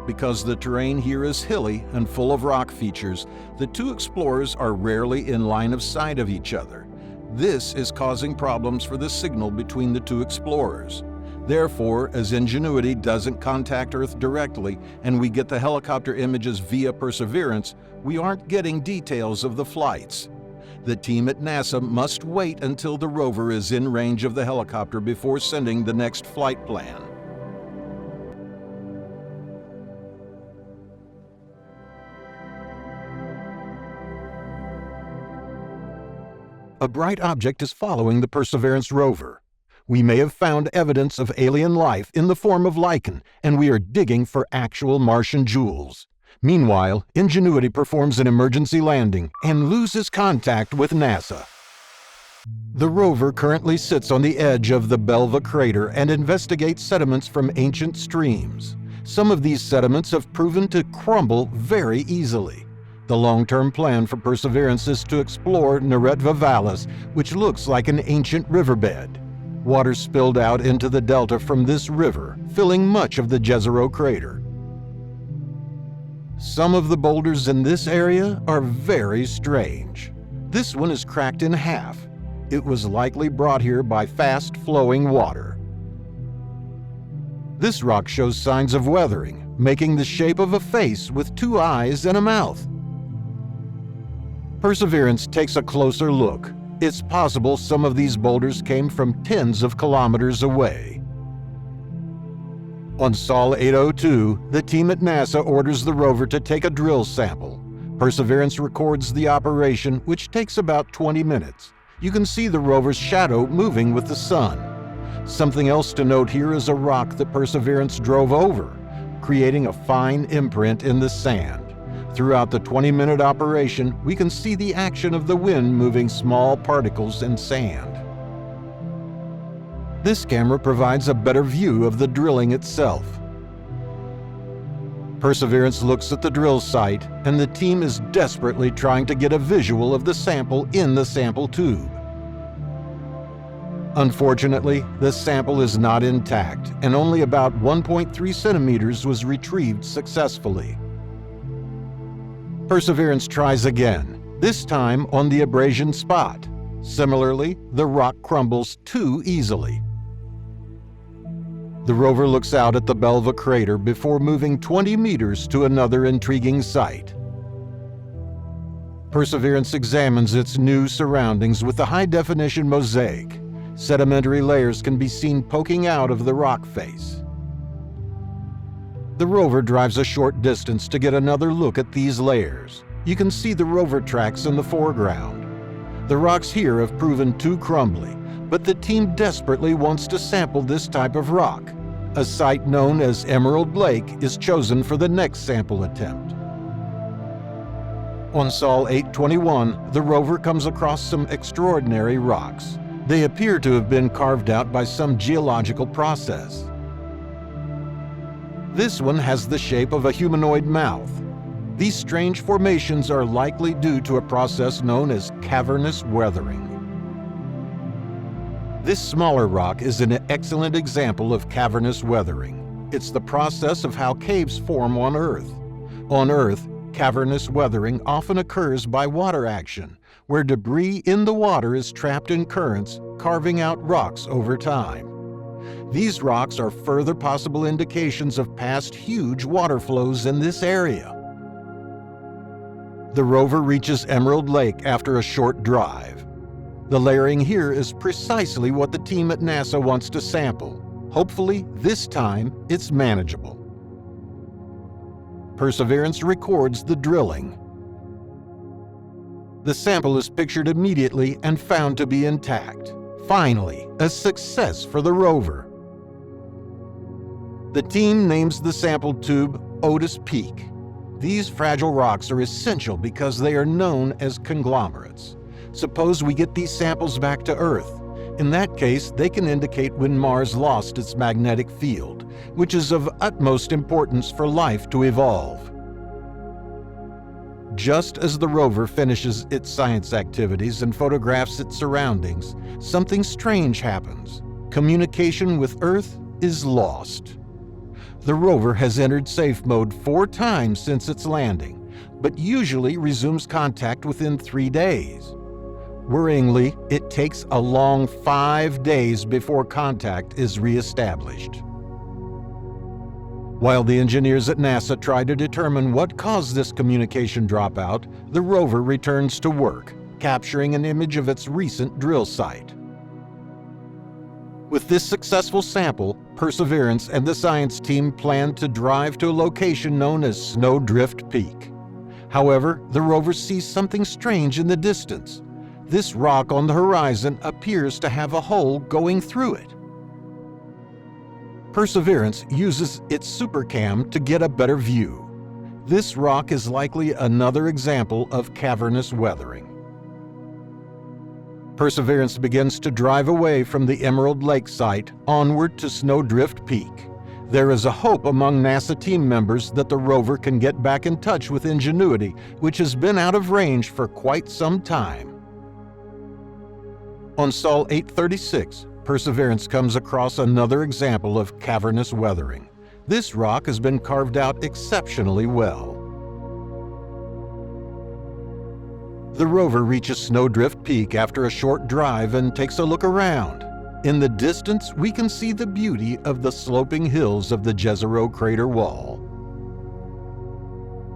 Because the terrain here is hilly and full of rock features, the two explorers are rarely in line of sight of each other. This is causing problems for the signal between the two explorers. Therefore, as Ingenuity doesn't contact Earth directly and we get the helicopter images via Perseverance, we aren't getting details of the flights. The team at NASA must wait until the rover is in range of the helicopter before sending the next flight plan. A bright object is following the Perseverance rover. We may have found evidence of alien life in the form of lichen, and we are digging for actual Martian jewels. Meanwhile, Ingenuity performs an emergency landing and loses contact with NASA. The rover currently sits on the edge of the Belva crater and investigates sediments from ancient streams. Some of these sediments have proven to crumble very easily. The long-term plan for Perseverance is to explore Neretva Vallis, which looks like an ancient riverbed. Water spilled out into the delta from this river, filling much of the Jezero crater. Some of the boulders in this area are very strange. This one is cracked in half. It was likely brought here by fast-flowing water. This rock shows signs of weathering, making the shape of a face with two eyes and a mouth. Perseverance takes a closer look. It's possible some of these boulders came from tens of kilometers away. On Sol 802, the team at NASA orders the rover to take a drill sample. Perseverance records the operation, which takes about 20 minutes. You can see the rover's shadow moving with the sun. Something else to note here is a rock that Perseverance drove over, creating a fine imprint in the sand. Throughout the 20-minute operation, we can see the action of the wind moving small particles and sand. This camera provides a better view of the drilling itself. Perseverance looks at the drill site, and the team is desperately trying to get a visual of the sample in the sample tube. Unfortunately, the sample is not intact, and only about 1.3 centimeters was retrieved successfully. Perseverance tries again, this time on the abrasion spot. Similarly, the rock crumbles too easily. The rover looks out at the Belva crater before moving 20 meters to another intriguing site. Perseverance examines its new surroundings with a high-definition mosaic. Sedimentary layers can be seen poking out of the rock face. The rover drives a short distance to get another look at these layers. You can see the rover tracks in the foreground. The rocks here have proven too crumbly, but the team desperately wants to sample this type of rock. A site known as Emerald Lake is chosen for the next sample attempt. On Sol 821, the rover comes across some extraordinary rocks. They appear to have been carved out by some geological process. This one has the shape of a humanoid mouth. These strange formations are likely due to a process known as cavernous weathering. This smaller rock is an excellent example of cavernous weathering. It's the process of how caves form on Earth. On Earth, cavernous weathering often occurs by water action, where debris in the water is trapped in currents, carving out rocks over time. These rocks are further possible indications of past huge water flows in this area. The rover reaches Emerald Lake after a short drive. The layering here is precisely what the team at NASA wants to sample. Hopefully, this time, it's manageable. Perseverance records the drilling. The sample is pictured immediately and found to be intact. Finally, a success for the rover. The team names the sample tube Otis Peak. These fragile rocks are essential because they are known as conglomerates. Suppose we get these samples back to Earth. In that case, they can indicate when Mars lost its magnetic field, which is of utmost importance for life to evolve. Just as the rover finishes its science activities and photographs its surroundings, something strange happens. Communication with Earth is lost. The rover has entered safe mode 4 times since its landing, but usually resumes contact within 3 days. Worryingly, it takes a long 5 days before contact is reestablished. While the engineers at NASA try to determine what caused this communication dropout, the rover returns to work, capturing an image of its recent drill site. With this successful sample, Perseverance and the science team plan to drive to a location known as Snowdrift Peak. However, the rover sees something strange in the distance. This rock on the horizon appears to have a hole going through it. Perseverance uses its supercam to get a better view. This rock is likely another example of cavernous weathering. Perseverance begins to drive away from the Emerald Lake site onward to Snowdrift Peak. There is a hope among NASA team members that the rover can get back in touch with Ingenuity, which has been out of range for quite some time. On Sol 836, Perseverance comes across another example of cavernous weathering. This rock has been carved out exceptionally well. The rover reaches Snowdrift Peak after a short drive and takes a look around. In the distance, we can see the beauty of the sloping hills of the Jezero crater wall.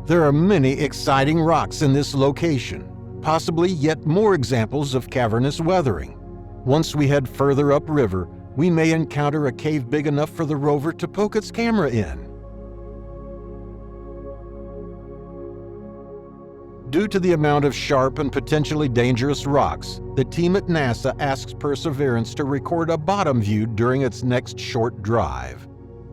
There are many exciting rocks in this location, possibly yet more examples of cavernous weathering. Once we head further upriver, we may encounter a cave big enough for the rover to poke its camera in. Due to the amount of sharp and potentially dangerous rocks, the team at NASA asks Perseverance to record a bottom view during its next short drive.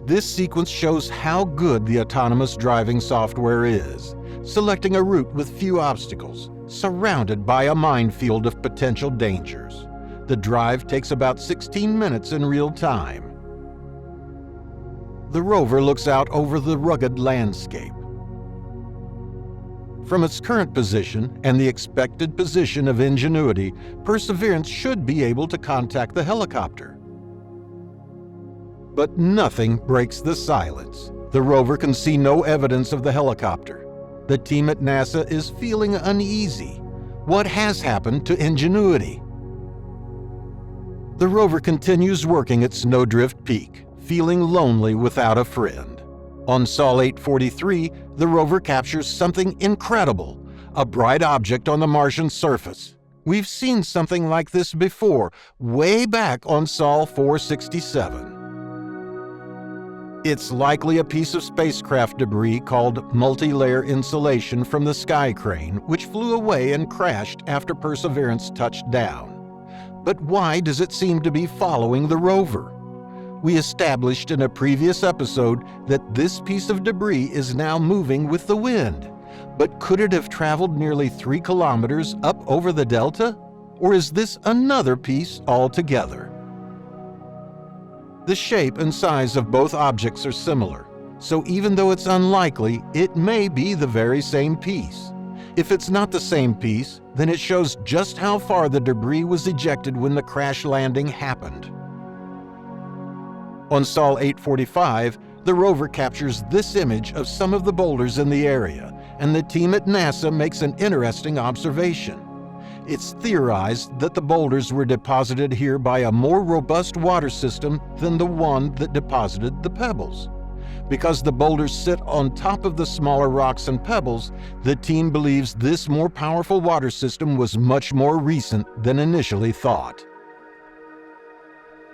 This sequence shows how good the autonomous driving software is. selecting a route with few obstacles, surrounded by a minefield of potential dangers. The drive takes about 16 minutes in real time. The rover looks out over the rugged landscape. From its current position and the expected position of Ingenuity, Perseverance should be able to contact the helicopter. But nothing breaks the silence. The rover can see no evidence of the helicopter. The team at NASA is feeling uneasy. What has happened to Ingenuity? The rover continues working at Snowdrift Peak, feeling lonely without a friend. On Sol 843, the rover captures something incredible, a bright object on the Martian surface. We've seen something like this before, way back on Sol 467. It's likely a piece of spacecraft debris called multi-layer insulation from the sky crane, which flew away and crashed after Perseverance touched down. But why does it seem to be following the rover? We established in a previous episode that this piece of debris is now moving with the wind. But could it have traveled nearly 3 kilometers up over the delta? Or is this another piece altogether? The shape and size of both objects are similar, so even though it's unlikely, it may be the very same piece. If it's not the same piece, then it shows just how far the debris was ejected when the crash landing happened. On Sol 845, the rover captures this image of some of the boulders in the area, and the team at NASA makes an interesting observation. It's theorized that the boulders were deposited here by a more robust water system than the one that deposited the pebbles. Because the boulders sit on top of the smaller rocks and pebbles, the team believes this more powerful water system was much more recent than initially thought.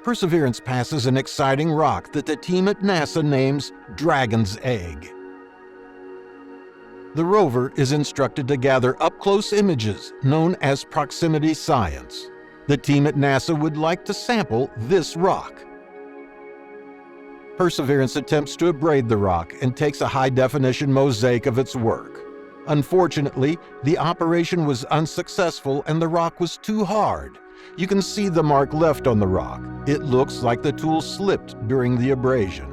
Perseverance passes an exciting rock that the team at NASA names Dragon's Egg. The rover is instructed to gather up-close images known as proximity science. The team at NASA would like to sample this rock. Perseverance attempts to abrade the rock and takes a high-definition mosaic of its work. Unfortunately, the operation was unsuccessful and the rock was too hard. You can see the mark left on the rock. It looks like the tool slipped during the abrasion.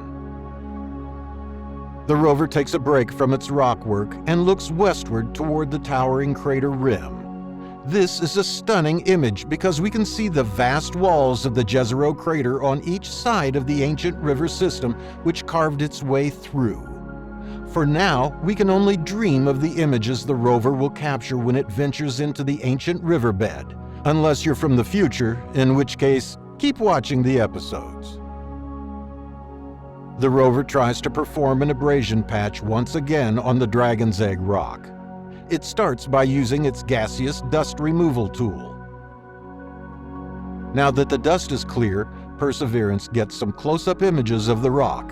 The rover takes a break from its rock work and looks westward toward the towering crater rim. This is a stunning image because we can see the vast walls of the Jezero crater on each side of the ancient river system which carved its way through. For now, we can only dream of the images the rover will capture when it ventures into the ancient riverbed, unless you're from the future, in which case, keep watching the episodes. The rover tries to perform an abrasion patch once again on the Dragon's Egg rock. It starts by using its gaseous dust removal tool. Now that the dust is clear, Perseverance gets some close-up images of the rock.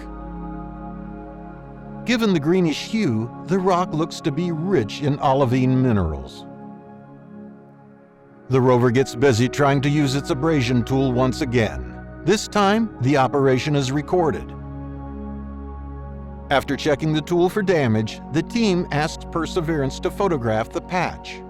Given the greenish hue, the rock looks to be rich in olivine minerals. The rover gets busy trying to use its abrasion tool once again. This time, the operation is recorded. After checking the tool for damage, the team asks Perseverance to photograph the patch.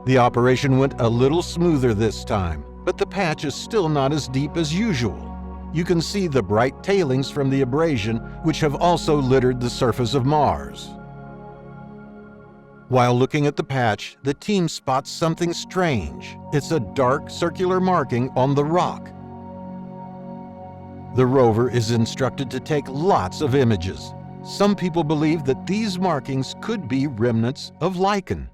The operation went a little smoother this time, but the patch is still not as deep as usual. You can see the bright tailings from the abrasion, which have also littered the surface of Mars. While looking at the patch, the team spots something strange. It's a dark circular marking on the rock. The rover is instructed to take lots of images. Some people believe that these markings could be remnants of lichen.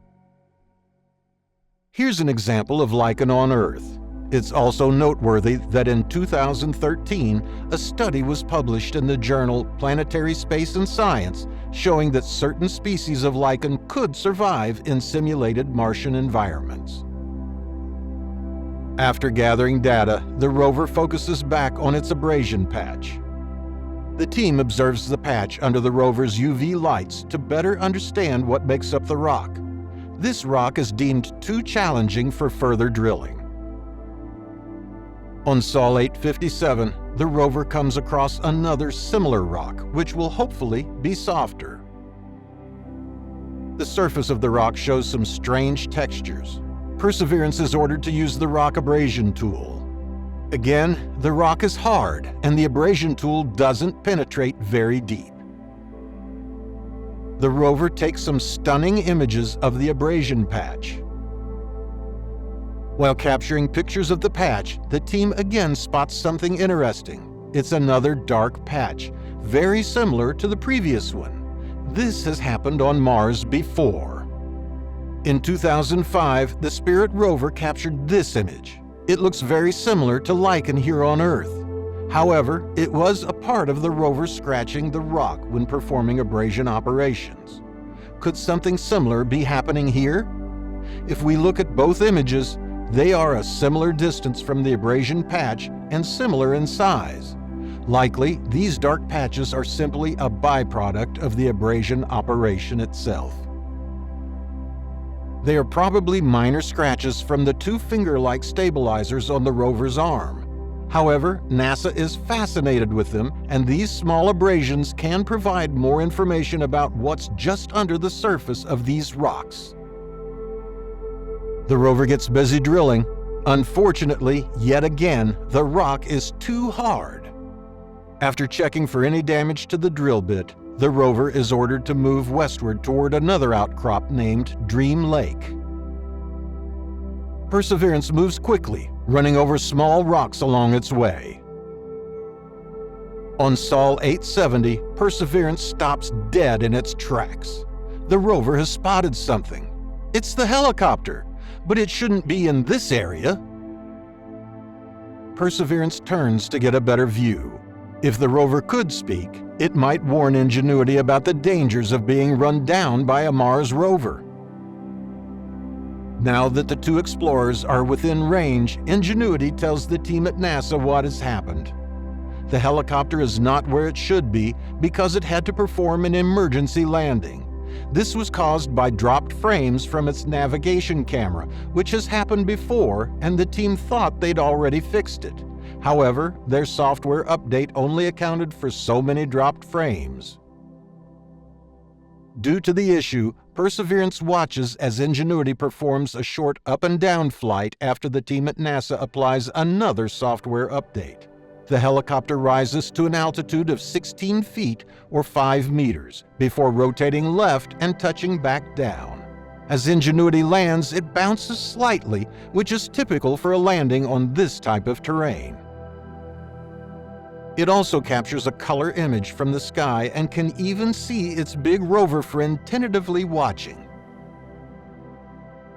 Here's an example of lichen on Earth. It's also noteworthy that in 2013, a study was published in the journal Planetary Space and Science showing that certain species of lichen could survive in simulated Martian environments. After gathering data, the rover focuses back on its abrasion patch. The team observes the patch under the rover's UV lights to better understand what makes up the rock. This rock is deemed too challenging for further drilling. On Sol 857, the rover comes across another similar rock, which will hopefully be softer. The surface of the rock shows some strange textures. Perseverance is ordered to use the rock abrasion tool. Again, the rock is hard, and the abrasion tool doesn't penetrate very deep. The rover takes some stunning images of the abrasion patch. While capturing pictures of the patch, the team again spots something interesting. It's another dark patch, very similar to the previous one. This has happened on Mars before. In 2005, the Spirit rover captured this image. It looks very similar to lichen here on Earth. However, it was a part of the rover scratching the rock when performing abrasion operations. Could something similar be happening here? If we look at both images, they are a similar distance from the abrasion patch and similar in size. Likely, these dark patches are simply a byproduct of the abrasion operation itself. They are probably minor scratches from the two finger-like stabilizers on the rover's arm. However, NASA is fascinated with them, and these small abrasions can provide more information about what's just under the surface of these rocks. The rover gets busy drilling. Unfortunately, yet again, the rock is too hard. After checking for any damage to the drill bit, the rover is ordered to move westward toward another outcrop named Dream Lake. Perseverance moves quickly, running over small rocks along its way. On Sol 870, Perseverance stops dead in its tracks. The rover has spotted something. It's the helicopter, but it shouldn't be in this area. Perseverance turns to get a better view. If the rover could speak, it might warn Ingenuity about the dangers of being run down by a Mars rover. Now that the two explorers are within range, Ingenuity tells the team at NASA what has happened. The helicopter is not where it should be because it had to perform an emergency landing. This was caused by dropped frames from its navigation camera, which has happened before, and the team thought they'd already fixed it. However, their software update only accounted for so many dropped frames. Due to the issue, Perseverance watches as Ingenuity performs a short up and down flight after the team at NASA applies another software update. The helicopter rises to an altitude of 16 feet or 5 meters before rotating left and touching back down. As Ingenuity lands, it bounces slightly, which is typical for a landing on this type of terrain. It also captures a color image from the sky and can even see its big rover friend tentatively watching.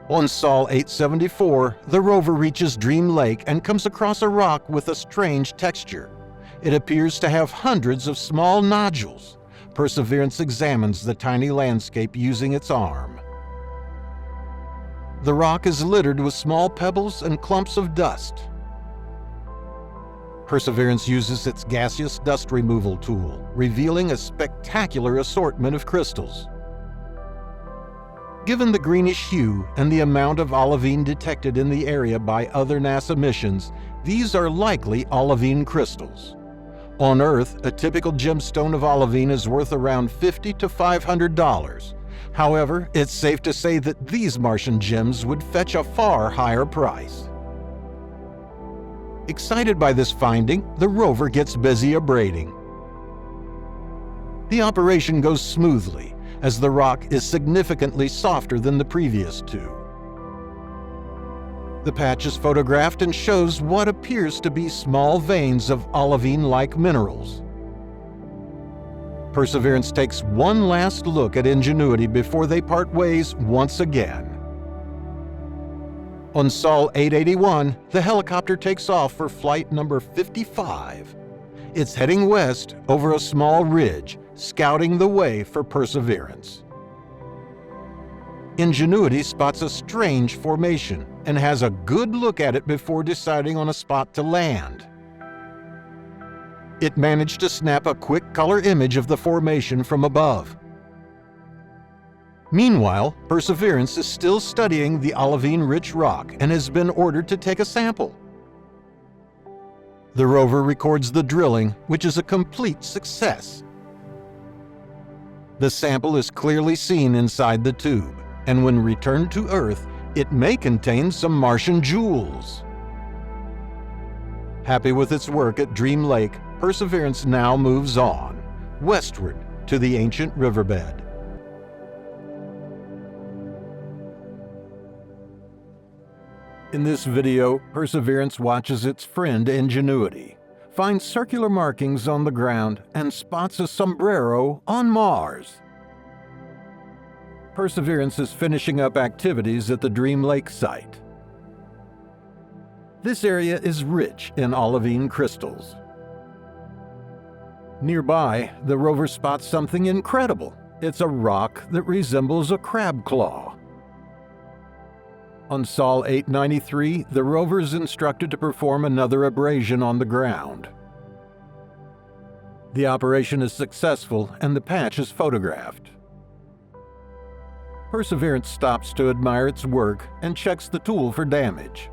On Sol 874, the rover reaches Dream Lake and comes across a rock with a strange texture. It appears to have hundreds of small nodules. Perseverance examines the tiny landscape using its arm. The rock is littered with small pebbles and clumps of dust. Perseverance uses its gaseous dust removal tool, revealing a spectacular assortment of crystals. Given the greenish hue and the amount of olivine detected in the area by other NASA missions, these are likely olivine crystals. On Earth, a typical gemstone of olivine is worth around $50 to $500. However, it's safe to say that these Martian gems would fetch a far higher price. Excited by this finding, the rover gets busy abrading. The operation goes smoothly, as the rock is significantly softer than the previous two. The patch is photographed and shows what appears to be small veins of olivine-like minerals. Perseverance takes one last look at Ingenuity before they part ways once again. On Sol 881, the helicopter takes off for flight number 55. It's heading west over a small ridge, scouting the way for Perseverance. Ingenuity spots a strange formation and has a good look at it before deciding on a spot to land. It managed to snap a quick color image of the formation from above. Meanwhile, Perseverance is still studying the olivine-rich rock and has been ordered to take a sample. The rover records the drilling, which is a complete success. The sample is clearly seen inside the tube, and when returned to Earth, it may contain some Martian jewels. Happy with its work at Dream Lake, Perseverance now moves on, westward to the ancient riverbed. In this video, Perseverance watches its friend Ingenuity, finds circular markings on the ground, and spots a sombrero on Mars. Perseverance is finishing up activities at the Dream Lake site. This area is rich in olivine crystals. Nearby, the rover spots something incredible. It's a rock that resembles a crab claw. On Sol 893, the rover is instructed to perform another abrasion on the ground. The operation is successful and the patch is photographed. Perseverance stops to admire its work and checks the tool for damage.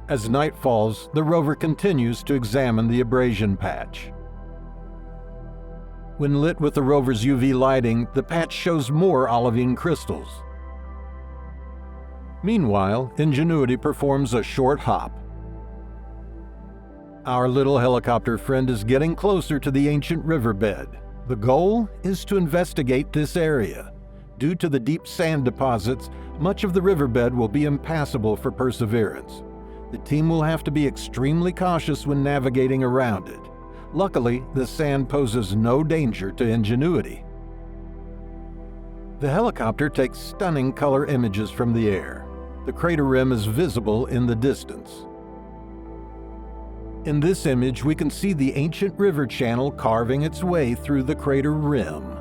As night falls, the rover continues to examine the abrasion patch. When lit with the rover's UV lighting, the patch shows more olivine crystals. Meanwhile, Ingenuity performs a short hop. Our little helicopter friend is getting closer to the ancient riverbed. The goal is to investigate this area. Due to the deep sand deposits, much of the riverbed will be impassable for Perseverance. The team will have to be extremely cautious when navigating around it. Luckily, the sand poses no danger to Ingenuity. The helicopter takes stunning color images from the air. The crater rim is visible in the distance. In this image, we can see the ancient river channel carving its way through the crater rim.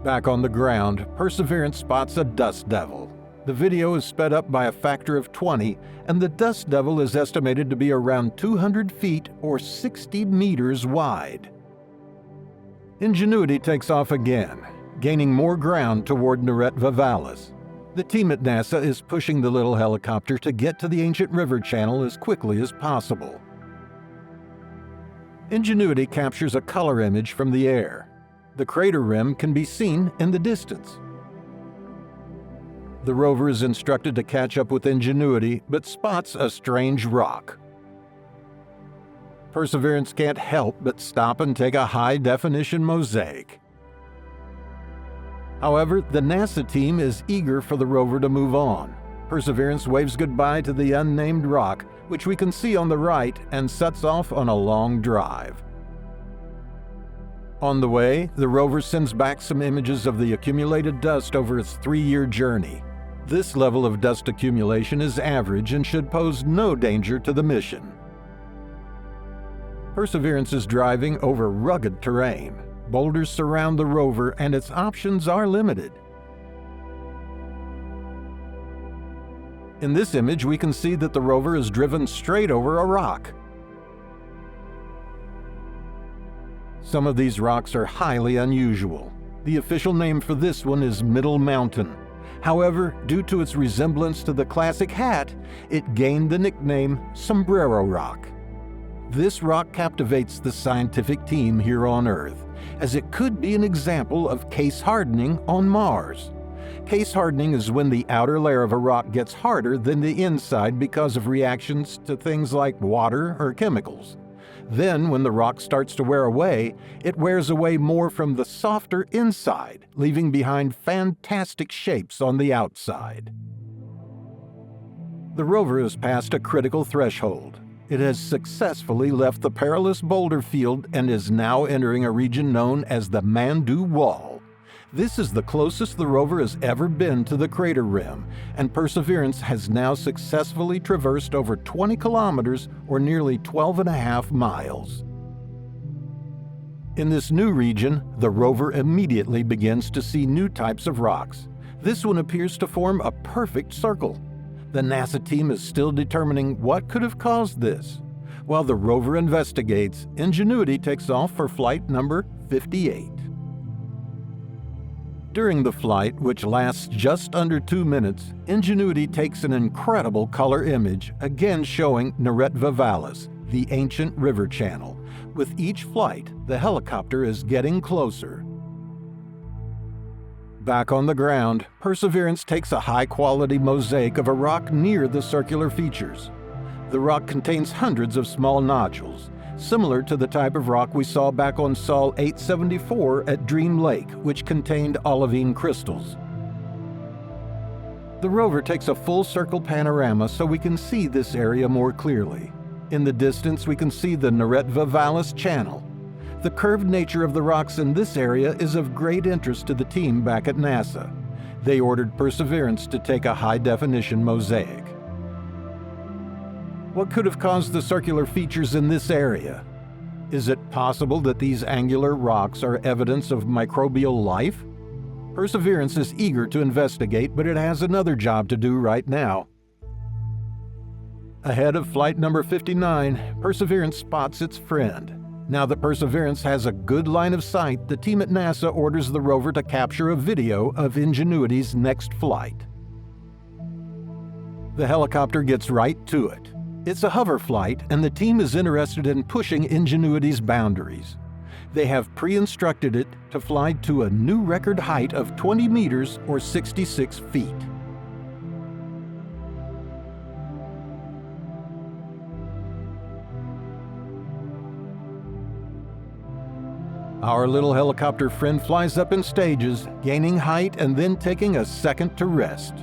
Back on the ground, Perseverance spots a dust devil. The video is sped up by a factor of 20, and the dust devil is estimated to be around 200 feet or 60 meters wide. Ingenuity takes off again, gaining more ground toward Vivalis. The team at NASA is pushing the little helicopter to get to the ancient river channel as quickly as possible. Ingenuity captures a color image from the air. The crater rim can be seen in the distance. The rover is instructed to catch up with Ingenuity, but spots a strange rock. Perseverance can't help but stop and take a high-definition mosaic. However, the NASA team is eager for the rover to move on. Perseverance waves goodbye to the unnamed rock, which we can see on the right, and sets off on a long drive. On the way, the rover sends back some images of the accumulated dust over its 3-year journey. This level of dust accumulation is average and should pose no danger to the mission. Perseverance is driving over rugged terrain. Boulders surround the rover and its options are limited. In this image, we can see that the rover is driven straight over a rock. Some of these rocks are highly unusual. The official name for this one is Middle Mountain. However, due to its resemblance to the classic hat, it gained the nickname Sombrero Rock. This rock captivates the scientific team here on Earth, as it could be an example of case hardening on Mars. Case hardening is when the outer layer of a rock gets harder than the inside because of reactions to things like water or chemicals. Then, when the rock starts to wear away, it wears away more from the softer inside, leaving behind fantastic shapes on the outside. The rover has passed a critical threshold. It has successfully left the perilous boulder field and is now entering a region known as the Mandu Wall. This is the closest the rover has ever been to the crater rim, and Perseverance has now successfully traversed over 20 kilometers or nearly 12.5 miles. In this new region, the rover immediately begins to see new types of rocks. This one appears to form a perfect circle. The NASA team is still determining what could have caused this. While the rover investigates, Ingenuity takes off for flight number 58. During the flight, which lasts just under 2 minutes, Ingenuity takes an incredible color image, again showing Vivalis, the ancient river channel. With each flight, the helicopter is getting closer. Back on the ground, Perseverance takes a high-quality mosaic of a rock near the circular features. The rock contains hundreds of small nodules, similar to the type of rock we saw back on Sol 874 at Dream Lake, which contained olivine crystals. The rover takes a full-circle panorama so we can see this area more clearly. In the distance, we can see the Neretva Vallis Channel. The curved nature of the rocks in this area is of great interest to the team back at NASA. They ordered Perseverance to take a high-definition mosaic. What could have caused the circular features in this area? Is it possible that these angular rocks are evidence of microbial life? Perseverance is eager to investigate, but it has another job to do right now. Ahead of flight number 59, Perseverance spots its friend. Now that Perseverance has a good line of sight, the team at NASA orders the rover to capture a video of Ingenuity's next flight. The helicopter gets right to it. It's a hover flight, and the team is interested in pushing Ingenuity's boundaries. They have pre-instructed it to fly to a new record height of 20 meters or 66 feet. Our little helicopter friend flies up in stages, gaining height and then taking a second to rest.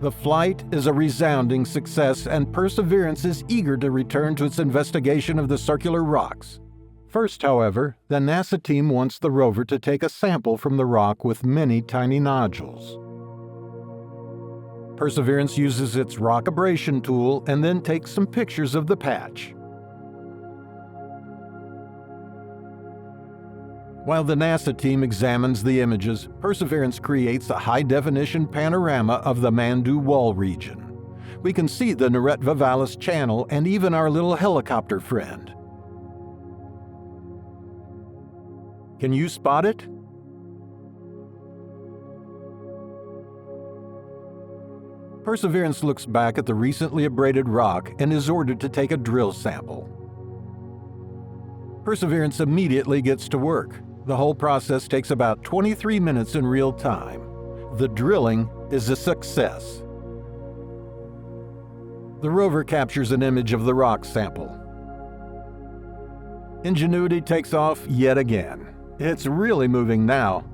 The flight is a resounding success, and Perseverance is eager to return to its investigation of the circular rocks. First, however, the NASA team wants the rover to take a sample from the rock with many tiny nodules. Perseverance uses its rock abrasion tool and then takes some pictures of the patch. While the NASA team examines the images, Perseverance creates a high-definition panorama of the Mandu Wall region. We can see the Neretva Vallis Channel and even our little helicopter friend. Can you spot it? Perseverance looks back at the recently abraded rock and is ordered to take a drill sample. Perseverance immediately gets to work. The whole process takes about 23 minutes in real time. The drilling is a success. The rover captures an image of the rock sample. Ingenuity takes off yet again. It's really moving now.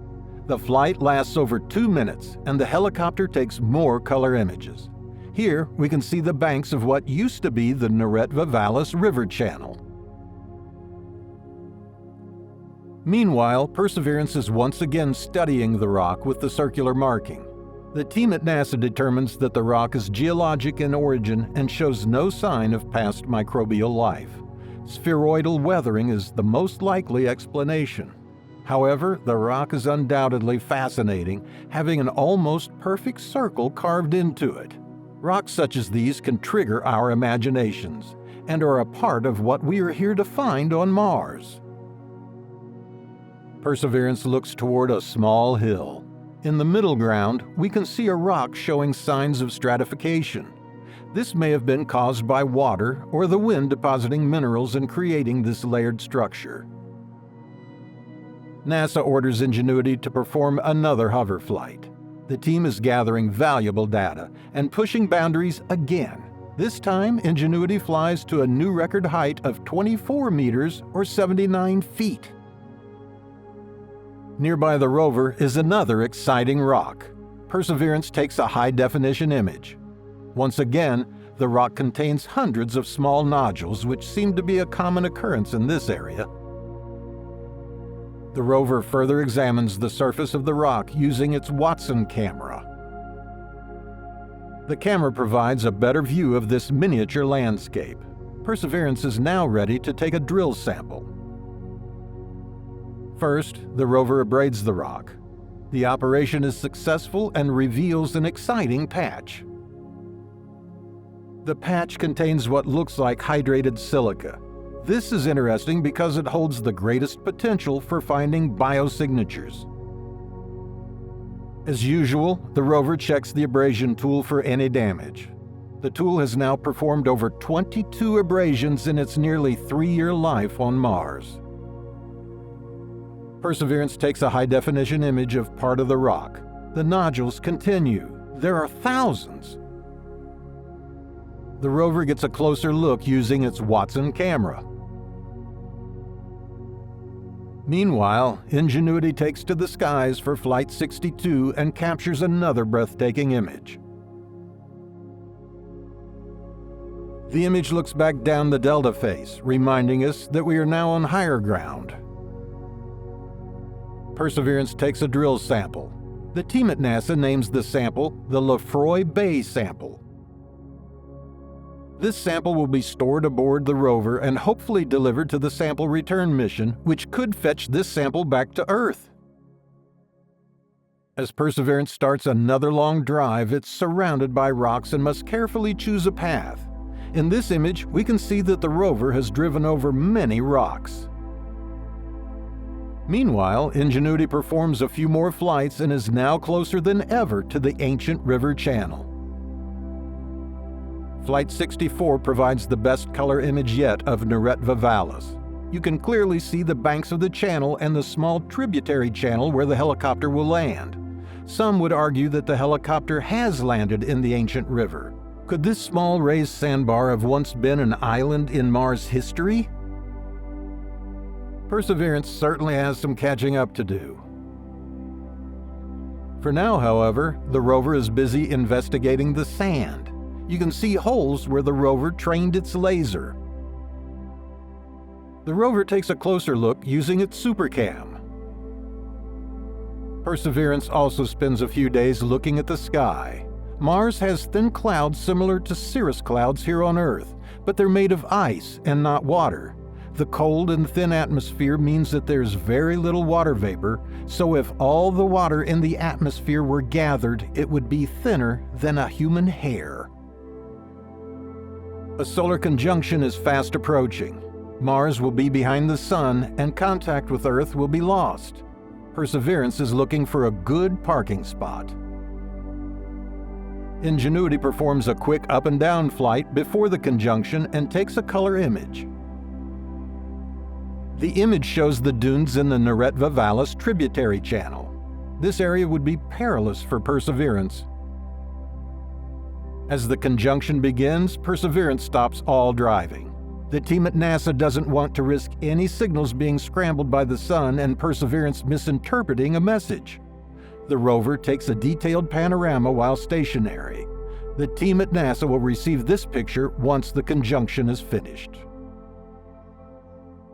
The flight lasts over 2 minutes, and the helicopter takes more color images. Here, we can see the banks of what used to be the Neretva Vallis River Channel. Meanwhile, Perseverance is once again studying the rock with the circular marking. The team at NASA determines that the rock is geologic in origin and shows no sign of past microbial life. Spheroidal weathering is the most likely explanation. However, the rock is undoubtedly fascinating, having an almost perfect circle carved into it. Rocks such as these can trigger our imaginations and are a part of what we are here to find on Mars. Perseverance looks toward a small hill. In the middle ground, we can see a rock showing signs of stratification. This may have been caused by water or the wind depositing minerals and creating this layered structure. NASA orders Ingenuity to perform another hover flight. The team is gathering valuable data and pushing boundaries again. This time, Ingenuity flies to a new record height of 24 meters or 79 feet. Nearby the rover is another exciting rock. Perseverance takes a high-definition image. Once again, the rock contains hundreds of small nodules, which seem to be a common occurrence in this area. The rover further examines the surface of the rock using its Watson camera. The camera provides a better view of this miniature landscape. Perseverance is now ready to take a drill sample. First, the rover abrades the rock. The operation is successful and reveals an exciting patch. The patch contains what looks like hydrated silica. This is interesting because it holds the greatest potential for finding biosignatures. As usual, the rover checks the abrasion tool for any damage. The tool has now performed over 22 abrasions in its nearly 3-year life on Mars. Perseverance takes a high-definition image of part of the rock. The nodules continue. There are thousands. The rover gets a closer look using its Watson camera. Meanwhile, Ingenuity takes to the skies for Flight 62 and captures another breathtaking image. The image looks back down the delta face, reminding us that we are now on higher ground. Perseverance takes a drill sample. The team at NASA names the sample the Lefroy Bay sample. This sample will be stored aboard the rover and hopefully delivered to the sample return mission, which could fetch this sample back to Earth. As Perseverance starts another long drive, it's surrounded by rocks and must carefully choose a path. In this image, we can see that the rover has driven over many rocks. Meanwhile, Ingenuity performs a few more flights and is now closer than ever to the ancient river channel. Flight 64 provides the best color image yet of Neretva Vallis. You can clearly see the banks of the channel and the small tributary channel where the helicopter will land. Some would argue that the helicopter has landed in the ancient river. Could this small raised sandbar have once been an island in Mars history? Perseverance certainly has some catching up to do. For now, however, the rover is busy investigating the sand. You can see holes where the rover trained its laser. The rover takes a closer look using its supercam. Perseverance also spends a few days looking at the sky. Mars has thin clouds similar to cirrus clouds here on Earth, but they're made of ice and not water. The cold and thin atmosphere means that there's very little water vapor, so if all the water in the atmosphere were gathered, it would be thinner than a human hair. A solar conjunction is fast approaching. Mars will be behind the Sun, and contact with Earth will be lost. Perseverance is looking for a good parking spot. Ingenuity performs a quick up and down flight before the conjunction and takes a color image. The image shows the dunes in the Neretva Vallis tributary channel. This area would be perilous for Perseverance. As the conjunction begins, Perseverance stops all driving. The team at NASA doesn't want to risk any signals being scrambled by the Sun and Perseverance misinterpreting a message. The rover takes a detailed panorama while stationary. The team at NASA will receive this picture once the conjunction is finished.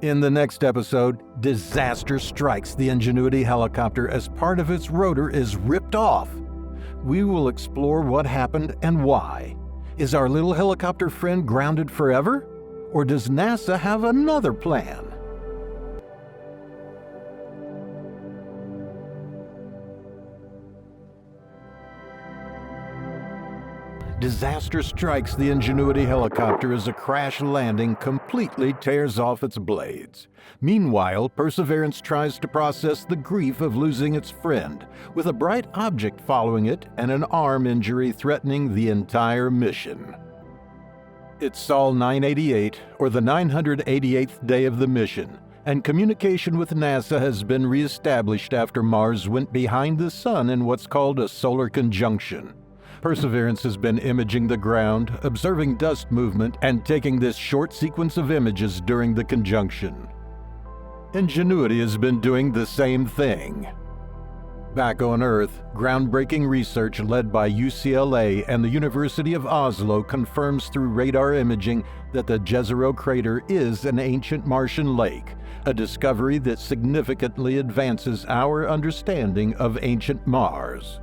In the next episode, disaster strikes the Ingenuity helicopter as part of its rotor is ripped off. We will explore what happened and why. Is our little helicopter friend grounded forever? Or does NASA have another plan? Disaster strikes the Ingenuity helicopter as a crash landing completely tears off its blades. Meanwhile, Perseverance tries to process the grief of losing its friend, with a bright object following it and an arm injury threatening the entire mission. It's Sol 988, or the 988th day of the mission, and communication with NASA has been reestablished after Mars went behind the Sun in what's called a solar conjunction. Perseverance has been imaging the ground, observing dust movement, and taking this short sequence of images during the conjunction. Ingenuity has been doing the same thing. Back on Earth, groundbreaking research led by UCLA and the University of Oslo confirms through radar imaging that the Jezero crater is an ancient Martian lake, a discovery that significantly advances our understanding of ancient Mars.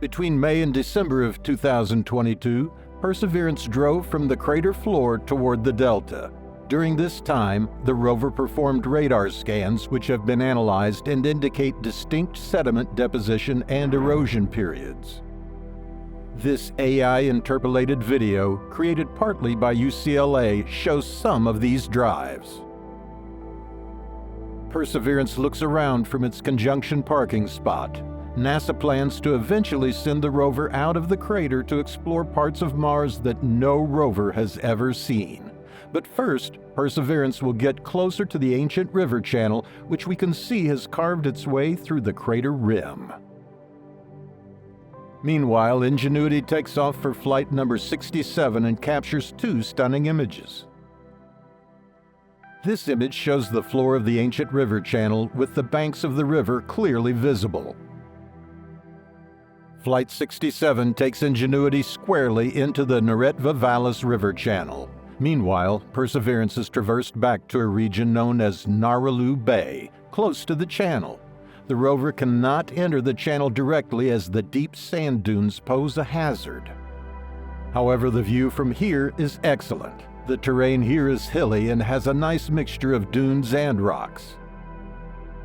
Between May and December of 2022, Perseverance drove from the crater floor toward the delta. During this time, the rover performed radar scans which have been analyzed and indicate distinct sediment deposition and erosion periods. This AI-interpolated video, created partly by UCLA, shows some of these drives. Perseverance looks around from its conjunction parking spot. NASA plans to eventually send the rover out of the crater to explore parts of Mars that no rover has ever seen. But first, Perseverance will get closer to the ancient river channel, which we can see has carved its way through the crater rim. Meanwhile, Ingenuity takes off for flight number 67 and captures two stunning images. This image shows the floor of the ancient river channel with the banks of the river clearly visible. Flight 67 takes Ingenuity squarely into the Neretva Vallis River channel. Meanwhile, Perseverance is traversed back to a region known as Narulu Bay, close to the channel. The rover cannot enter the channel directly as the deep sand dunes pose a hazard. However, the view from here is excellent. The terrain here is hilly and has a nice mixture of dunes and rocks.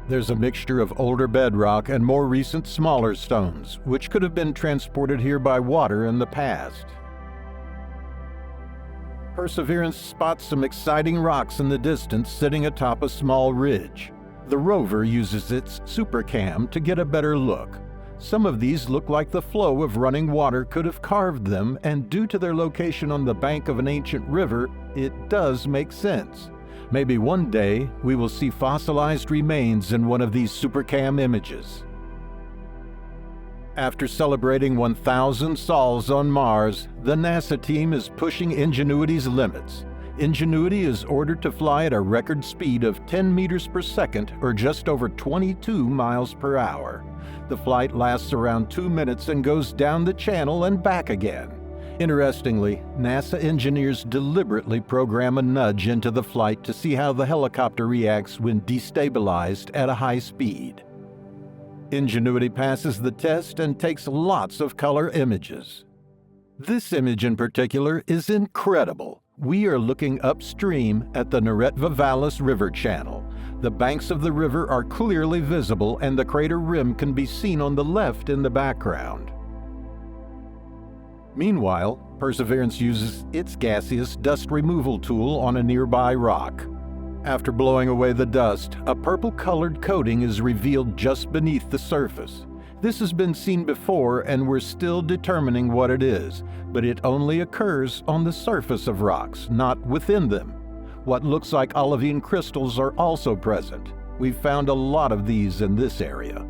There's a mixture of older bedrock and more recent smaller stones, which could have been transported here by water in the past. Perseverance spots some exciting rocks in the distance sitting atop a small ridge. The rover uses its supercam to get a better look. Some of these look like the flow of running water could have carved them, and due to their location on the bank of an ancient river, it does make sense. Maybe one day we will see fossilized remains in one of these supercam images. After celebrating 1,000 sols on Mars, the NASA team is pushing Ingenuity's limits. Ingenuity is ordered to fly at a record speed of 10 meters per second, or just over 22 miles per hour. The flight lasts around 2 minutes and goes down the channel and back again. Interestingly, NASA engineers deliberately program a nudge into the flight to see how the helicopter reacts when destabilized at a high speed. Ingenuity passes the test and takes lots of color images. This image in particular is incredible. We are looking upstream at the Neretva Vallis River channel. The banks of the river are clearly visible and the crater rim can be seen on the left in the background. Meanwhile, Perseverance uses its gaseous dust removal tool on a nearby rock. After blowing away the dust, a purple-colored coating is revealed just beneath the surface. This has been seen before and we're still determining what it is, but it only occurs on the surface of rocks, not within them. What looks like olivine crystals are also present. We've found a lot of these in this area.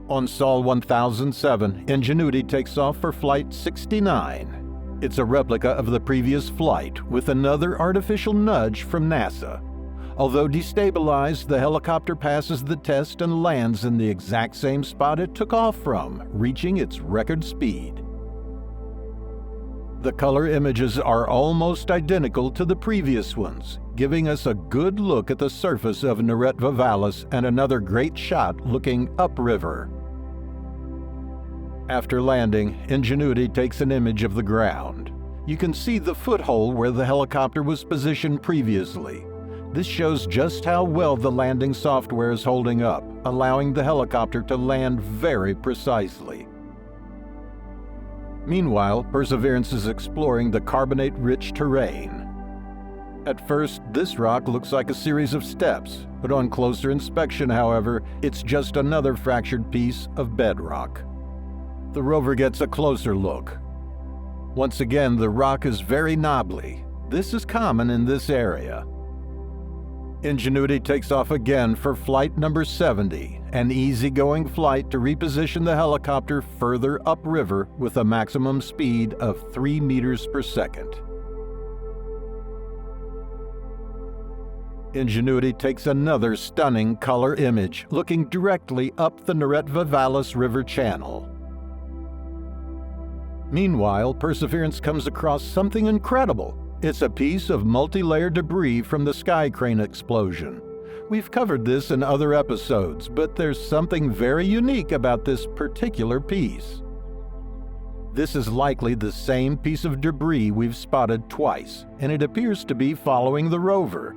On Sol 1007, Ingenuity takes off for Flight 69. It's a replica of the previous flight, with another artificial nudge from NASA. Although destabilized, the helicopter passes the test and lands in the exact same spot it took off from, reaching its record speed. The color images are almost identical to the previous ones, giving us a good look at the surface of Neretva Vallis and another great shot looking upriver. After landing, Ingenuity takes an image of the ground. You can see the foothole where the helicopter was positioned previously. This shows just how well the landing software is holding up, allowing the helicopter to land very precisely. Meanwhile, Perseverance is exploring the carbonate-rich terrain. At first, this rock looks like a series of steps, but on closer inspection, however, it's just another fractured piece of bedrock. The rover gets a closer look. Once again, the rock is very knobbly. This is common in this area. Ingenuity takes off again for flight number 70, an easygoing flight to reposition the helicopter further upriver with a maximum speed of 3 meters per second. Ingenuity takes another stunning color image, looking directly up the Neretva Vallis River channel. Meanwhile, Perseverance comes across something incredible. It's a piece of multi-layer debris from the sky crane explosion. We've covered this in other episodes, but there's something very unique about this particular piece. This is likely the same piece of debris we've spotted twice, and it appears to be following the rover.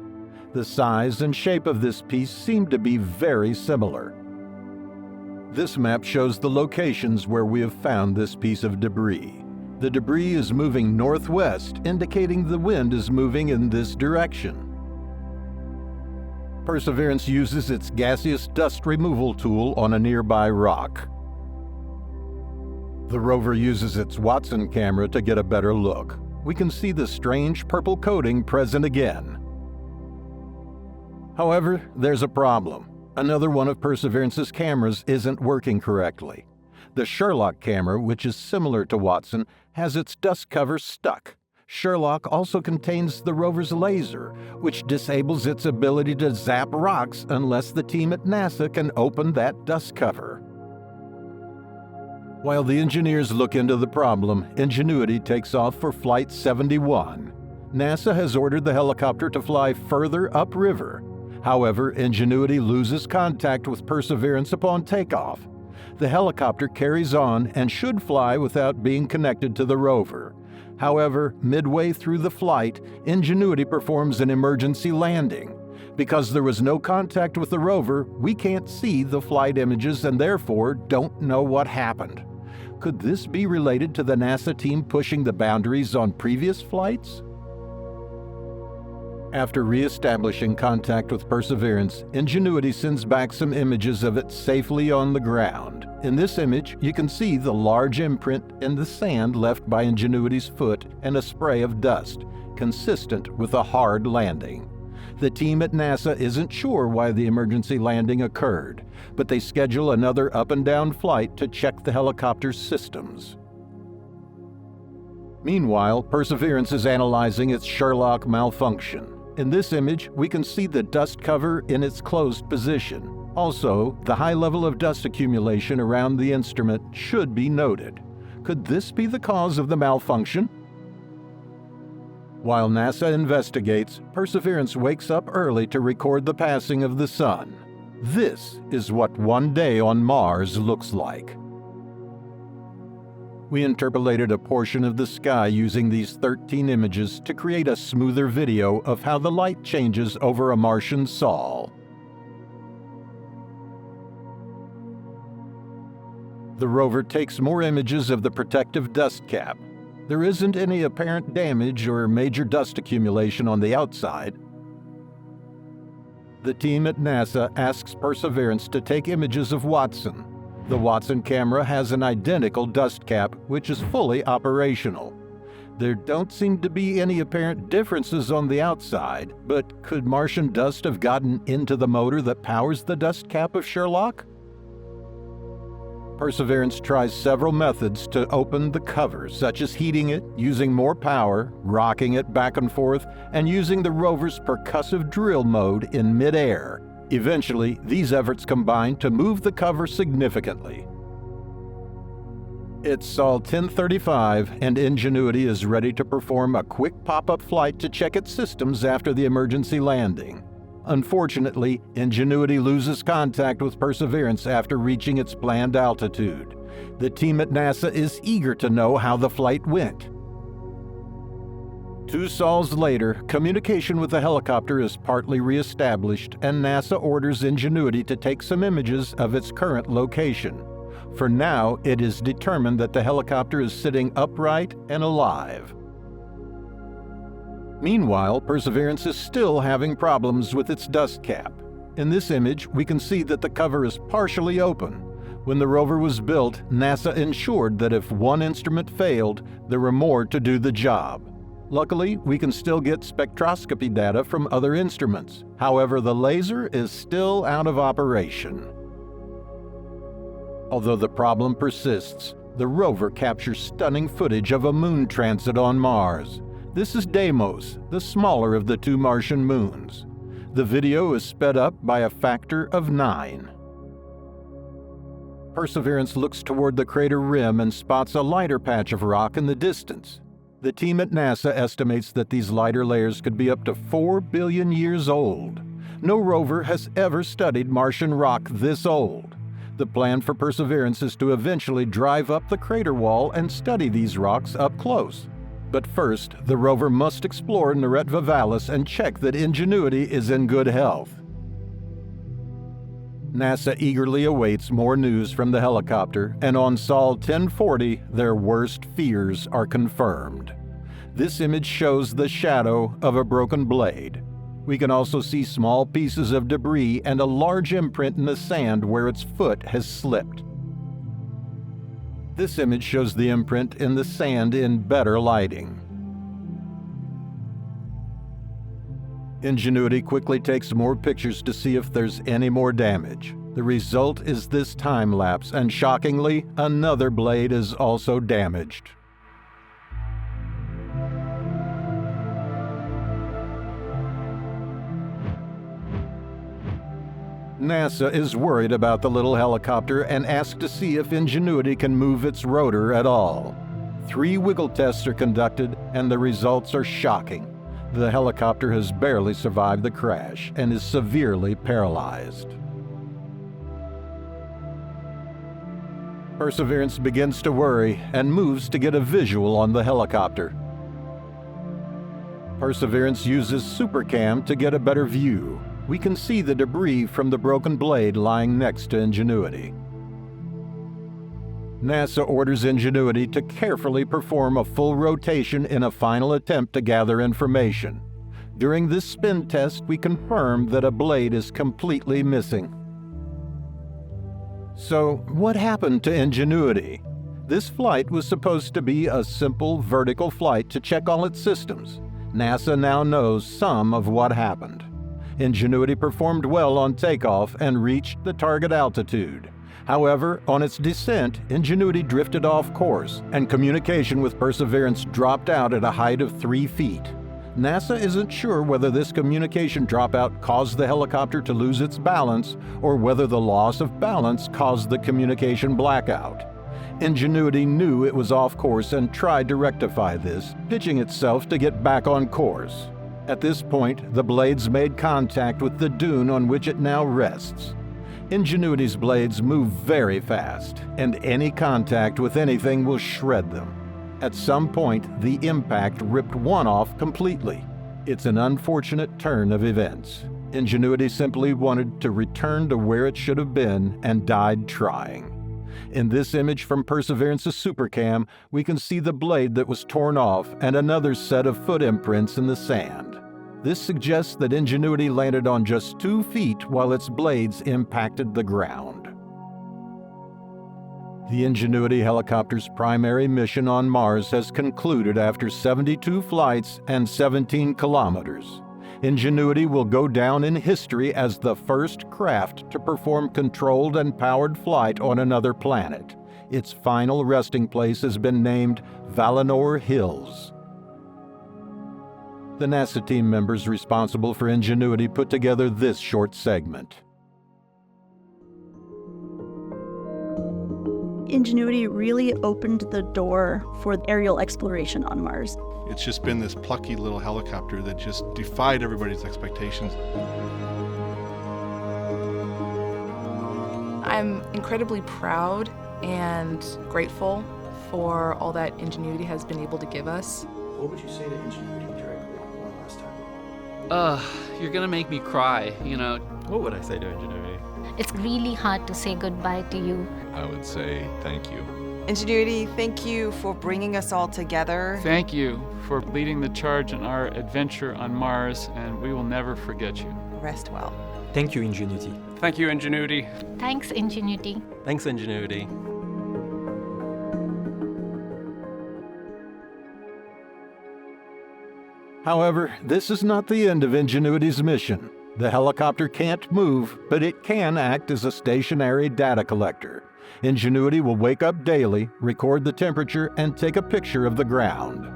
The size and shape of this piece seem to be very similar. This map shows the locations where we have found this piece of debris. The debris is moving northwest, indicating the wind is moving in this direction. Perseverance uses its gaseous dust removal tool on a nearby rock. The rover uses its Watson camera to get a better look. We can see the strange purple coating present again. However, there's a problem. Another one of Perseverance's cameras isn't working correctly. The Sherlock camera, which is similar to Watson, has its dust cover stuck. Sherlock also contains the rover's laser, which disables its ability to zap rocks unless the team at NASA can open that dust cover. While the engineers look into the problem, Ingenuity takes off for Flight 71. NASA has ordered the helicopter to fly further upriver. However, Ingenuity loses contact with Perseverance upon takeoff. The helicopter carries on and should fly without being connected to the rover. However, midway through the flight, Ingenuity performs an emergency landing. Because there was no contact with the rover, we can't see the flight images and therefore don't know what happened. Could this be related to the NASA team pushing the boundaries on previous flights? After re-establishing contact with Perseverance, Ingenuity sends back some images of it safely on the ground. In this image, you can see the large imprint in the sand left by Ingenuity's foot and a spray of dust, consistent with a hard landing. The team at NASA isn't sure why the emergency landing occurred, but they schedule another up and down flight to check the helicopter's systems. Meanwhile, Perseverance is analyzing its Sherlock malfunction. In this image, we can see the dust cover in its closed position. Also, the high level of dust accumulation around the instrument should be noted. Could this be the cause of the malfunction? While NASA investigates, Perseverance wakes up early to record the passing of the Sun. This is what one day on Mars looks like. We interpolated a portion of the sky using these 13 images to create a smoother video of how the light changes over a Martian sol. The rover takes more images of the protective dust cap. There isn't any apparent damage or major dust accumulation on the outside. The team at NASA asks Perseverance to take images of Watson. The Watson camera has an identical dust cap, which is fully operational. There don't seem to be any apparent differences on the outside, but could Martian dust have gotten into the motor that powers the dust cap of Sherlock? Perseverance tries several methods to open the cover, such as heating it, using more power, rocking it back and forth, and using the rover's percussive drill mode in mid-air. Eventually, these efforts combine to move the cover significantly. It's Sol 10:35, and Ingenuity is ready to perform a quick pop-up flight to check its systems after the emergency landing. Unfortunately, Ingenuity loses contact with Perseverance after reaching its planned altitude. The team at NASA is eager to know how the flight went. 2 sols later, communication with the helicopter is partly re-established, and NASA orders Ingenuity to take some images of its current location. For now, it is determined that the helicopter is sitting upright and alive. Meanwhile, Perseverance is still having problems with its dust cap. In this image, we can see that the cover is partially open. When the rover was built, NASA ensured that if one instrument failed, there were more to do the job. Luckily, we can still get spectroscopy data from other instruments. However, the laser is still out of operation. Although the problem persists, the rover captures stunning footage of a moon transit on Mars. This is Deimos, the smaller of the 2 Martian moons. The video is sped up by a factor of 9. Perseverance looks toward the crater rim and spots a lighter patch of rock in the distance. The team at NASA estimates that these lighter layers could be up to 4 billion years old. No rover has ever studied Martian rock this old. The plan for Perseverance is to eventually drive up the crater wall and study these rocks up close. But first, the rover must explore Neretva Vallis and check that Ingenuity is in good health. NASA eagerly awaits more news from the helicopter, and on Sol 1040, their worst fears are confirmed. This image shows the shadow of a broken blade. We can also see small pieces of debris and a large imprint in the sand where its foot has slipped. This image shows the imprint in the sand in better lighting. Ingenuity quickly takes more pictures to see if there's any more damage. The result is this time lapse, and shockingly, another blade is also damaged. NASA is worried about the little helicopter and asks to see if Ingenuity can move its rotor at all. 3 wiggle tests are conducted, and the results are shocking. The helicopter has barely survived the crash and is severely paralyzed. Perseverance begins to worry and moves to get a visual on the helicopter. Perseverance uses SuperCam to get a better view. We can see the debris from the broken blade lying next to Ingenuity. NASA orders Ingenuity to carefully perform a full rotation in a final attempt to gather information. During this spin test, we confirm that a blade is completely missing. So, what happened to Ingenuity? This flight was supposed to be a simple vertical flight to check all its systems. NASA now knows some of what happened. Ingenuity performed well on takeoff and reached the target altitude. However, on its descent, Ingenuity drifted off course, and communication with Perseverance dropped out at a height of 3 feet. NASA isn't sure whether this communication dropout caused the helicopter to lose its balance, or whether the loss of balance caused the communication blackout. Ingenuity knew it was off course and tried to rectify this, pitching itself to get back on course. At this point, the blades made contact with the dune on which it now rests. Ingenuity's blades move very fast, and any contact with anything will shred them. At some point, the impact ripped one off completely. It's an unfortunate turn of events. Ingenuity simply wanted to return to where it should have been and died trying. In this image from Perseverance's SuperCam, we can see the blade that was torn off and another set of foot imprints in the sand. This suggests that Ingenuity landed on just 2 feet while its blades impacted the ground. The Ingenuity helicopter's primary mission on Mars has concluded after 72 flights and 17 kilometers. Ingenuity will go down in history as the first craft to perform controlled and powered flight on another planet. Its final resting place has been named Valinor Hills. The NASA team members responsible for Ingenuity put together this short segment. Ingenuity really opened the door for aerial exploration on Mars. It's just been this plucky little helicopter that just defied everybody's expectations. I'm incredibly proud and grateful for all that Ingenuity has been able to give us. What would you say to Ingenuity directly one last time? You're gonna make me cry, you know. What would I say to Ingenuity? It's really hard to say goodbye to you. I would say thank you. Ingenuity, thank you for bringing us all together. Thank you for leading the charge in our adventure on Mars, and we will never forget you. Rest well. Thank you, Ingenuity. Thank you, Ingenuity. Thanks, Ingenuity. Thanks, Ingenuity. However, this is not the end of Ingenuity's mission. The helicopter can't move, but it can act as a stationary data collector. Ingenuity will wake up daily, record the temperature, and take a picture of the ground.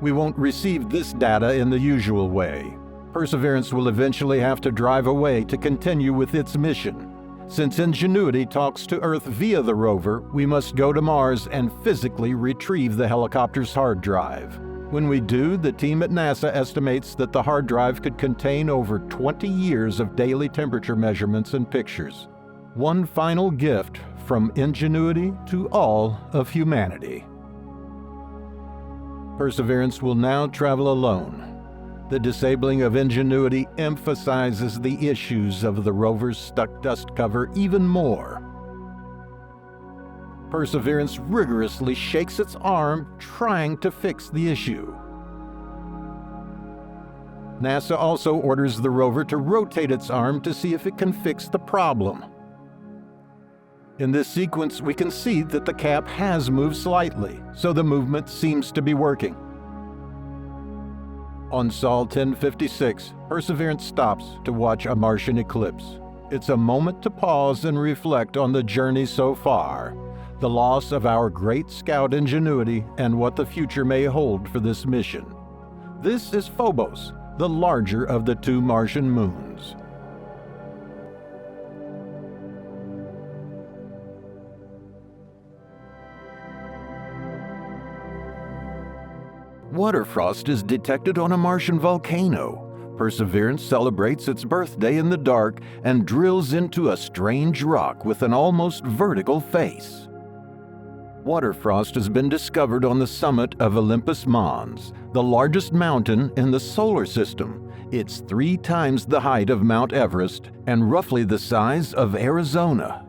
We won't receive this data in the usual way. Perseverance will eventually have to drive away to continue with its mission. Since Ingenuity talks to Earth via the rover, we must go to Mars and physically retrieve the helicopter's hard drive. When we do, the team at NASA estimates that the hard drive could contain over 20 years of daily temperature measurements and pictures. One final gift from Ingenuity to all of humanity. Perseverance will now travel alone. The disabling of Ingenuity emphasizes the issues of the rover's stuck dust cover even more. Perseverance rigorously shakes its arm, trying to fix the issue. NASA also orders the rover to rotate its arm to see if it can fix the problem. In this sequence, we can see that the cap has moved slightly, so the movement seems to be working. On Sol 1056, Perseverance stops to watch a Martian eclipse. It's a moment to pause and reflect on the journey so far, the loss of our great scout Ingenuity, and what the future may hold for this mission. This is Phobos, the larger of the two Martian moons. Water frost is detected on a Martian volcano. Perseverance celebrates its birthday in the dark and drills into a strange rock with an almost vertical face. Water frost has been discovered on the summit of Olympus Mons, the largest mountain in the solar system. It's 3 times the height of Mount Everest and roughly the size of Arizona.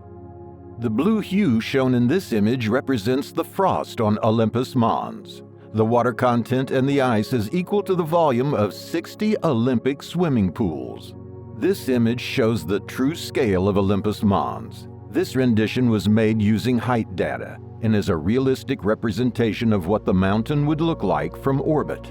The blue hue shown in this image represents the frost on Olympus Mons. The water content in the ice is equal to the volume of 60 Olympic swimming pools. This image shows the true scale of Olympus Mons. This rendition was made using height data and is a realistic representation of what the mountain would look like from orbit.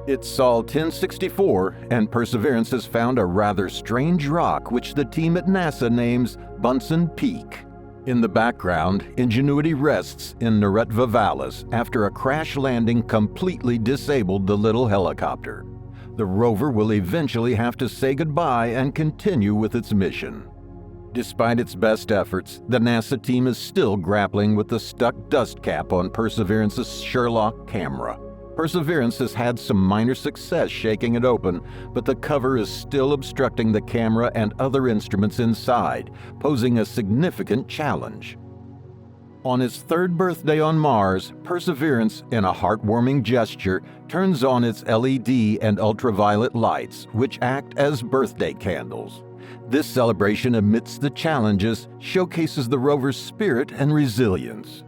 It's Sol 1064, and Perseverance has found a rather strange rock which the team at NASA names Bunsen Peak. In the background, Ingenuity rests in Neretva Vallis after a crash landing completely disabled the little helicopter. The rover will eventually have to say goodbye and continue with its mission. Despite its best efforts, the NASA team is still grappling with the stuck dust cap on Perseverance's Sherlock camera. Perseverance has had some minor success shaking it open, but the cover is still obstructing the camera and other instruments inside, posing a significant challenge. On its 3rd birthday on Mars, Perseverance, in a heartwarming gesture, turns on its LED and ultraviolet lights, which act as birthday candles. This celebration amidst the challenges showcases the rover's spirit and resilience.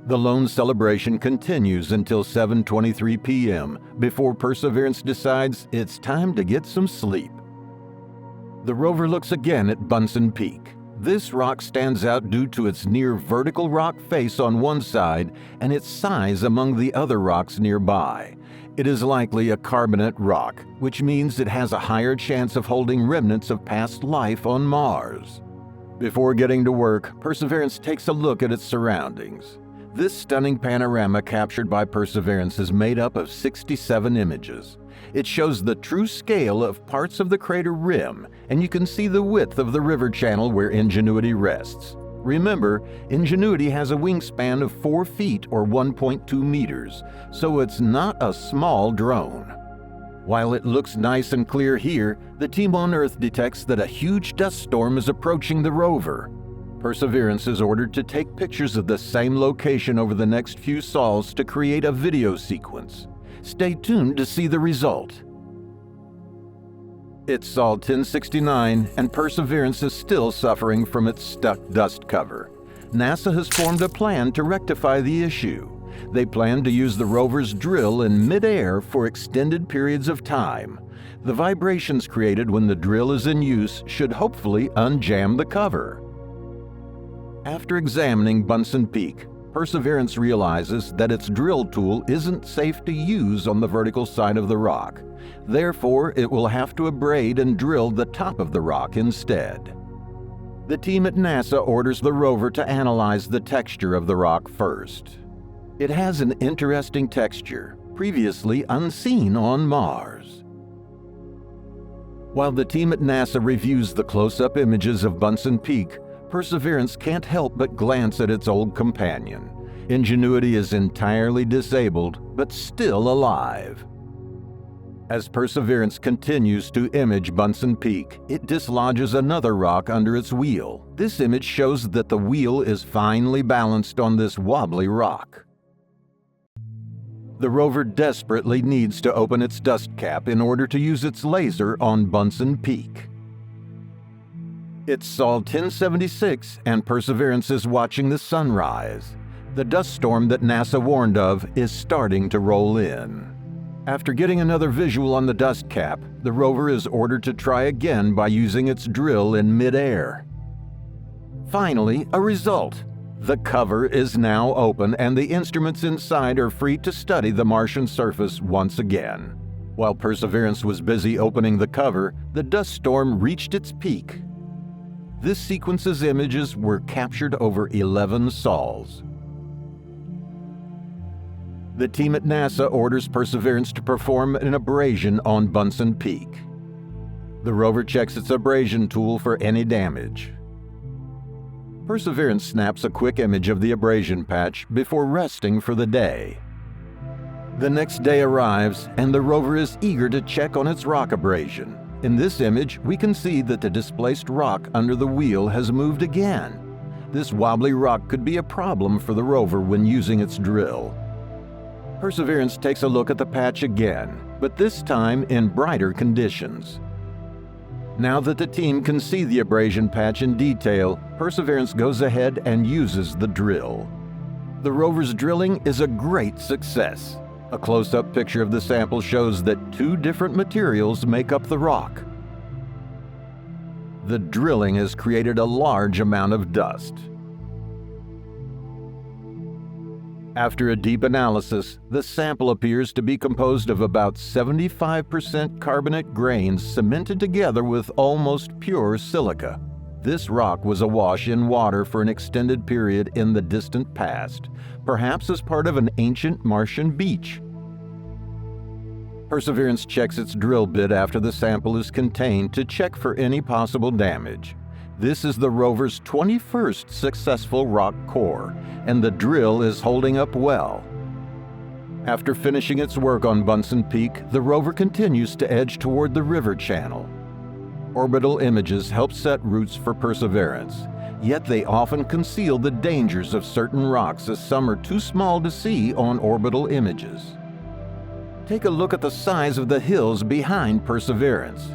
The lone celebration continues until 7:23 p.m. before Perseverance decides it's time to get some sleep. The rover looks again at Bunsen Peak. This rock stands out due to its near vertical rock face on one side and its size among the other rocks nearby. It is likely a carbonate rock, which means it has a higher chance of holding remnants of past life on Mars. Before getting to work, Perseverance takes a look at its surroundings. This stunning panorama captured by Perseverance is made up of 67 images. It shows the true scale of parts of the crater rim, and you can see the width of the river channel where Ingenuity rests. Remember, Ingenuity has a wingspan of 4 feet or 1.2 meters, so it's not a small drone. While it looks nice and clear here, the team on Earth detects that a huge dust storm is approaching the rover. Perseverance is ordered to take pictures of the same location over the next few sols to create a video sequence. Stay tuned to see the result. It's Sol 1069, and Perseverance is still suffering from its stuck dust cover. NASA has formed a plan to rectify the issue. They plan to use the rover's drill in mid-air for extended periods of time. The vibrations created when the drill is in use should hopefully unjam the cover. After examining Bunsen Peak, Perseverance realizes that its drill tool isn't safe to use on the vertical side of the rock. Therefore, it will have to abrade and drill the top of the rock instead. The team at NASA orders the rover to analyze the texture of the rock first. It has an interesting texture, previously unseen on Mars. While the team at NASA reviews the close-up images of Bunsen Peak, Perseverance can't help but glance at its old companion. Ingenuity is entirely disabled, but still alive. As Perseverance continues to image Bunsen Peak, it dislodges another rock under its wheel. This image shows that the wheel is finely balanced on this wobbly rock. The rover desperately needs to open its dust cap in order to use its laser on Bunsen Peak. It's Sol 1076 and Perseverance is watching the sunrise. The dust storm that NASA warned of is starting to roll in. After getting another visual on the dust cap, the rover is ordered to try again by using its drill in midair. Finally, a result. The cover is now open and the instruments inside are free to study the Martian surface once again. While Perseverance was busy opening the cover, the dust storm reached its peak. This sequence's images were captured over 11 sols. The team at NASA orders Perseverance to perform an abrasion on Bunsen Peak. The rover checks its abrasion tool for any damage. Perseverance snaps a quick image of the abrasion patch before resting for the day. The next day arrives, and the rover is eager to check on its rock abrasion. In this image, we can see that the displaced rock under the wheel has moved again. This wobbly rock could be a problem for the rover when using its drill. Perseverance takes a look at the patch again, but this time in brighter conditions. Now that the team can see the abrasion patch in detail, Perseverance goes ahead and uses the drill. The rover's drilling is a great success. A close-up picture of the sample shows that 2 different materials make up the rock. The drilling has created a large amount of dust. After a deep analysis, the sample appears to be composed of about 75% carbonate grains cemented together with almost pure silica. This rock was awash in water for an extended period in the distant past, perhaps as part of an ancient Martian beach. Perseverance checks its drill bit after the sample is contained to check for any possible damage. This is the rover's 21st successful rock core, and the drill is holding up well. After finishing its work on Bunsen Peak, the rover continues to edge toward the river channel. Orbital images help set routes for Perseverance, yet they often conceal the dangers of certain rocks as some are too small to see on orbital images. Take a look at the size of the hills behind Perseverance.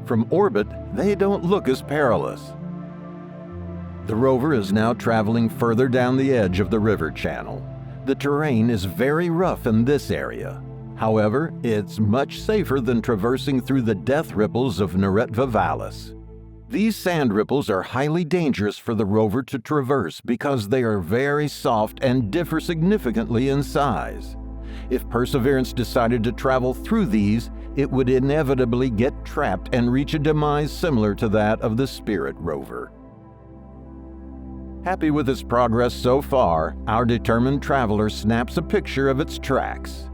From orbit, they don't look as perilous. The rover is now traveling further down the edge of the river channel. The terrain is very rough in this area. However, it's much safer than traversing through the death ripples of Neretva Vallis. These sand ripples are highly dangerous for the rover to traverse because they are very soft and differ significantly in size. If Perseverance decided to travel through these, it would inevitably get trapped and reach a demise similar to that of the Spirit rover. Happy with its progress so far, our determined traveler snaps a picture of its tracks.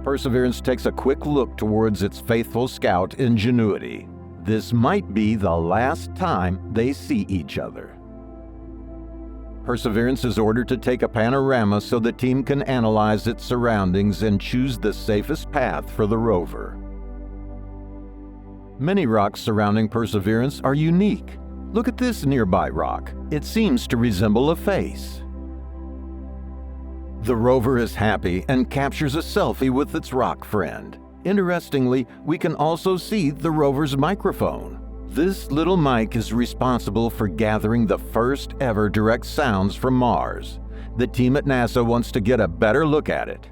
Perseverance takes a quick look towards its faithful scout Ingenuity. This might be the last time they see each other. Perseverance is ordered to take a panorama so the team can analyze its surroundings and choose the safest path for the rover. Many rocks surrounding Perseverance are unique. Look at this nearby rock. It seems to resemble a face. The rover is happy and captures a selfie with its rock friend. Interestingly, we can also see the rover's microphone. This little mic is responsible for gathering the first ever direct sounds from Mars. The team at NASA wants to get a better look at it.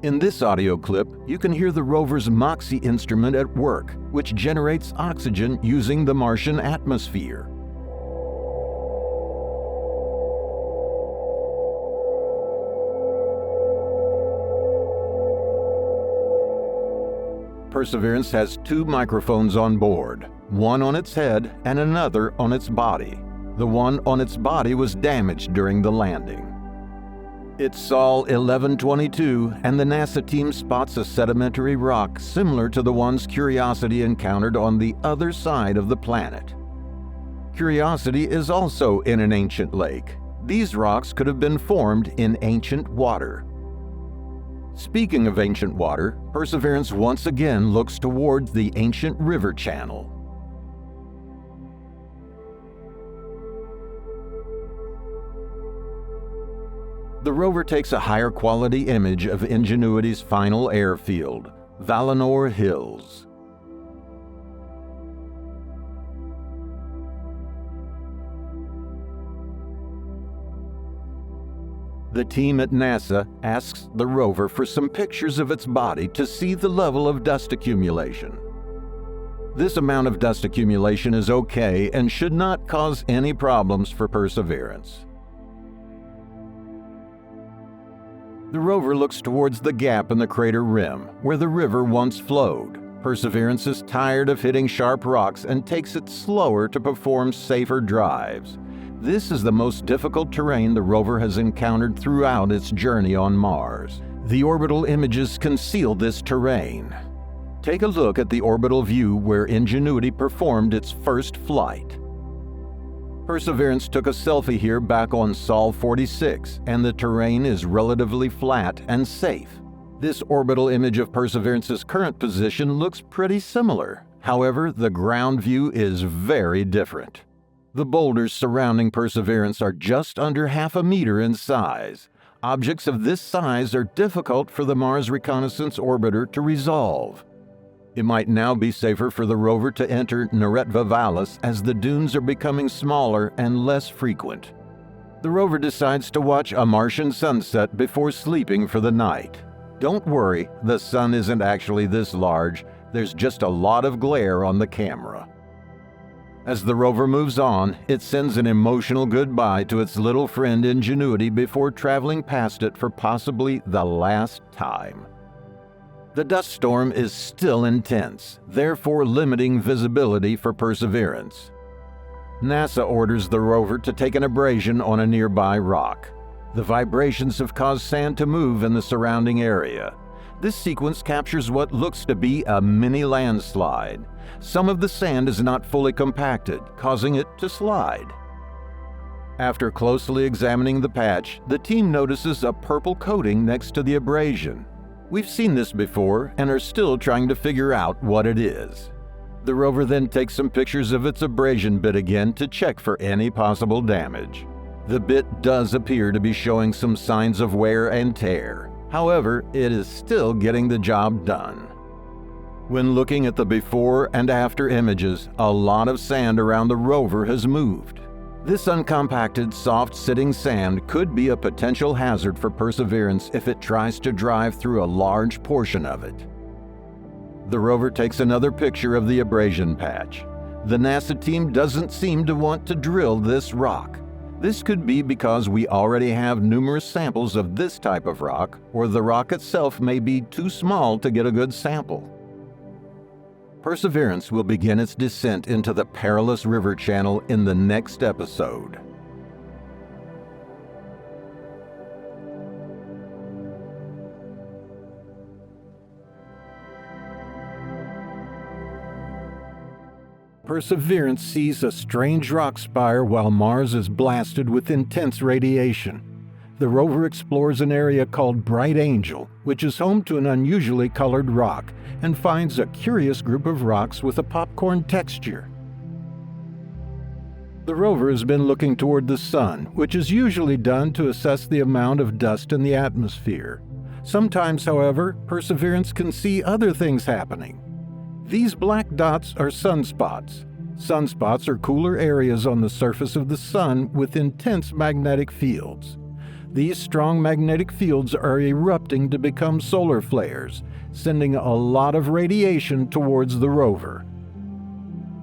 In this audio clip, you can hear the rover's MOXIE instrument at work, which generates oxygen using the Martian atmosphere. Perseverance has 2 microphones on board, one on its head and another on its body. The one on its body was damaged during the landing. It's Sol 1122, and the NASA team spots a sedimentary rock similar to the ones Curiosity encountered on the other side of the planet. Curiosity is also in an ancient lake. These rocks could have been formed in ancient water. Speaking of ancient water, Perseverance once again looks towards the ancient river channel. The rover takes a higher quality image of Ingenuity's final airfield, Valinor Hills. The team at NASA asks the rover for some pictures of its body to see the level of dust accumulation. This amount of dust accumulation is okay and should not cause any problems for Perseverance. The rover looks towards the gap in the crater rim where the river once flowed. Perseverance is tired of hitting sharp rocks and takes it slower to perform safer drives. This is the most difficult terrain the rover has encountered throughout its journey on Mars. The orbital images conceal this terrain. Take a look at the orbital view where Ingenuity performed its first flight. Perseverance took a selfie here back on Sol 46, and the terrain is relatively flat and safe. This orbital image of Perseverance's current position looks pretty similar. However, the ground view is very different. The boulders surrounding Perseverance are just under half a meter in size. Objects of this size are difficult for the Mars Reconnaissance Orbiter to resolve. It might now be safer for the rover to enter Neretva Vallis as the dunes are becoming smaller and less frequent. The rover decides to watch a Martian sunset before sleeping for the night. Don't worry, the sun isn't actually this large. There's just a lot of glare on the camera. As the rover moves on, it sends an emotional goodbye to its little friend Ingenuity before traveling past it for possibly the last time. The dust storm is still intense, therefore limiting visibility for Perseverance. NASA orders the rover to take an abrasion on a nearby rock. The vibrations have caused sand to move in the surrounding area. This sequence captures what looks to be a mini landslide. Some of the sand is not fully compacted, causing it to slide. After closely examining the patch, the team notices a purple coating next to the abrasion. We've seen this before and are still trying to figure out what it is. The rover then takes some pictures of its abrasion bit again to check for any possible damage. The bit does appear to be showing some signs of wear and tear. However, it is still getting the job done. When looking at the before and after images, a lot of sand around the rover has moved. This uncompacted, soft-sitting sand could be a potential hazard for Perseverance if it tries to drive through a large portion of it. The rover takes another picture of the abrasion patch. The NASA team doesn't seem to want to drill this rock. This could be because we already have numerous samples of this type of rock, or the rock itself may be too small to get a good sample. Perseverance will begin its descent into the perilous river channel in the next episode. Perseverance sees a strange rock spire while Mars is blasted with intense radiation. The rover explores an area called Bright Angel, which is home to an unusually colored rock, and finds a curious group of rocks with a popcorn texture. The rover has been looking toward the sun, which is usually done to assess the amount of dust in the atmosphere. Sometimes, however, Perseverance can see other things happening. These black dots are sunspots. Sunspots are cooler areas on the surface of the sun with intense magnetic fields. These strong magnetic fields are erupting to become solar flares, sending a lot of radiation towards the rover.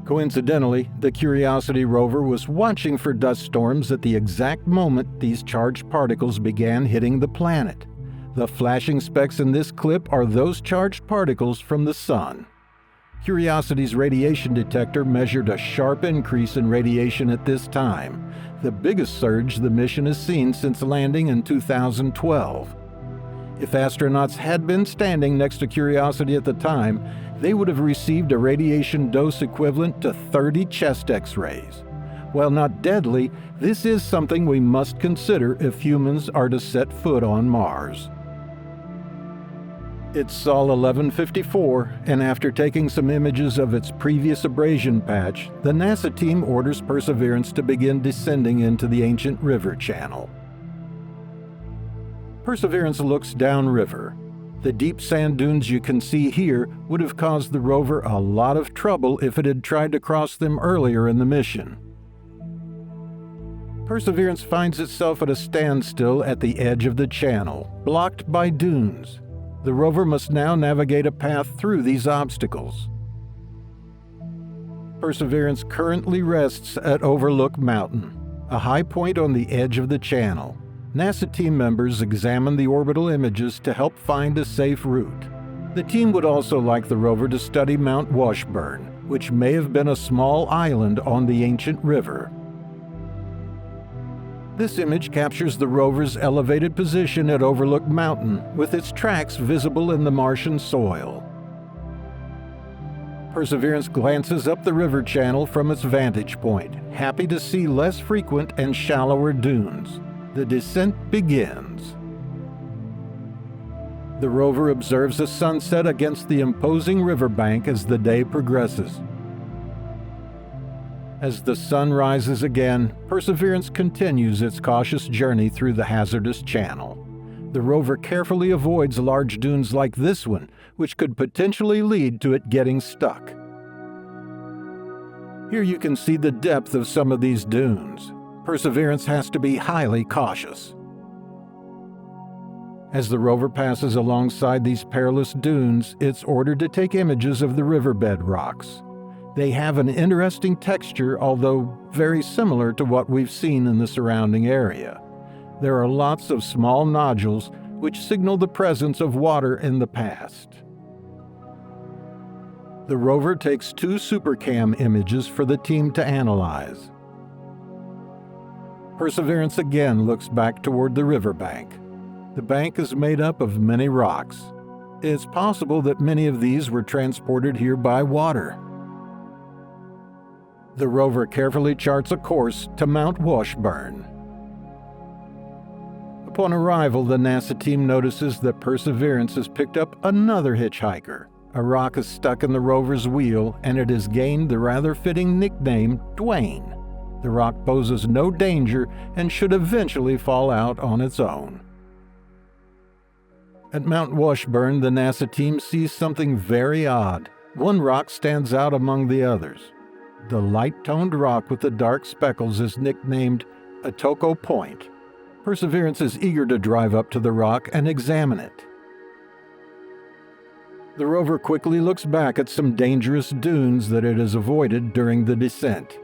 Coincidentally, the Curiosity rover was watching for dust storms at the exact moment these charged particles began hitting the planet. The flashing specks in this clip are those charged particles from the sun. Curiosity's radiation detector measured a sharp increase in radiation at this time, the biggest surge the mission has seen since landing in 2012. If astronauts had been standing next to Curiosity at the time, they would have received a radiation dose equivalent to 30 chest X-rays. While not deadly, this is something we must consider if humans are to set foot on Mars. It's Sol 1154, and after taking some images of its previous abrasion patch, the NASA team orders Perseverance to begin descending into the ancient river channel. Perseverance looks downriver. The deep sand dunes you can see here would have caused the rover a lot of trouble if it had tried to cross them earlier in the mission. Perseverance finds itself at a standstill at the edge of the channel, blocked by dunes. The rover must now navigate a path through these obstacles. Perseverance currently rests at Overlook Mountain, a high point on the edge of the channel. NASA team members examine the orbital images to help find a safe route. The team would also like the rover to study Mount Washburn, which may have been a small island on the ancient river. This image captures the rover's elevated position at Overlook Mountain, with its tracks visible in the Martian soil. Perseverance glances up the river channel from its vantage point, happy to see less frequent and shallower dunes. The descent begins. The rover observes a sunset against the imposing riverbank as the day progresses. As the sun rises again, Perseverance continues its cautious journey through the hazardous channel. The rover carefully avoids large dunes like this one, which could potentially lead to it getting stuck. Here you can see the depth of some of these dunes. Perseverance has to be highly cautious. As the rover passes alongside these perilous dunes, it's ordered to take images of the riverbed rocks. They have an interesting texture, although very similar to what we've seen in the surrounding area. There are lots of small nodules which signal the presence of water in the past. The rover takes 2 SuperCam images for the team to analyze. Perseverance again looks back toward the riverbank. The bank is made up of many rocks. It's possible that many of these were transported here by water. The rover carefully charts a course to Mount Washburn. Upon arrival, the NASA team notices that Perseverance has picked up another hitchhiker. A rock is stuck in the rover's wheel, and it has gained the rather fitting nickname Dwayne. The rock poses no danger and should eventually fall out on its own. At Mount Washburn, the NASA team sees something very odd. One rock stands out among the others. The light-toned rock with the dark speckles is nicknamed Atoko Point. Perseverance is eager to drive up to the rock and examine it. The rover quickly looks back at some dangerous dunes that it has avoided during the descent.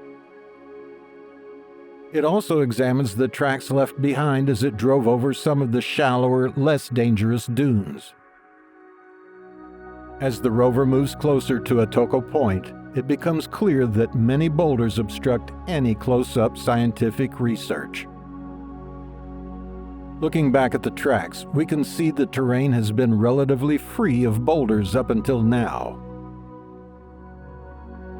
It also examines the tracks left behind as it drove over some of the shallower, less dangerous dunes. As the rover moves closer to Atoko Point, it becomes clear that many boulders obstruct any close-up scientific research. Looking back at the tracks, we can see the terrain has been relatively free of boulders up until now.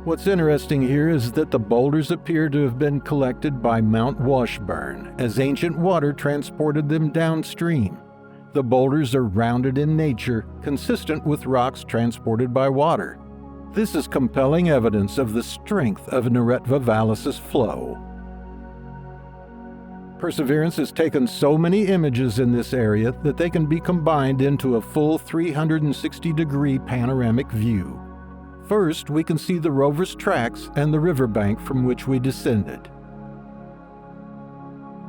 What's interesting here is that the boulders appear to have been collected by Mount Washburn as ancient water transported them downstream. The boulders are rounded in nature, consistent with rocks transported by water. This is compelling evidence of the strength of Neretva Vallis's flow. Perseverance has taken so many images in this area that they can be combined into a full 360-degree panoramic view. First, we can see the rover's tracks and the riverbank from which we descended.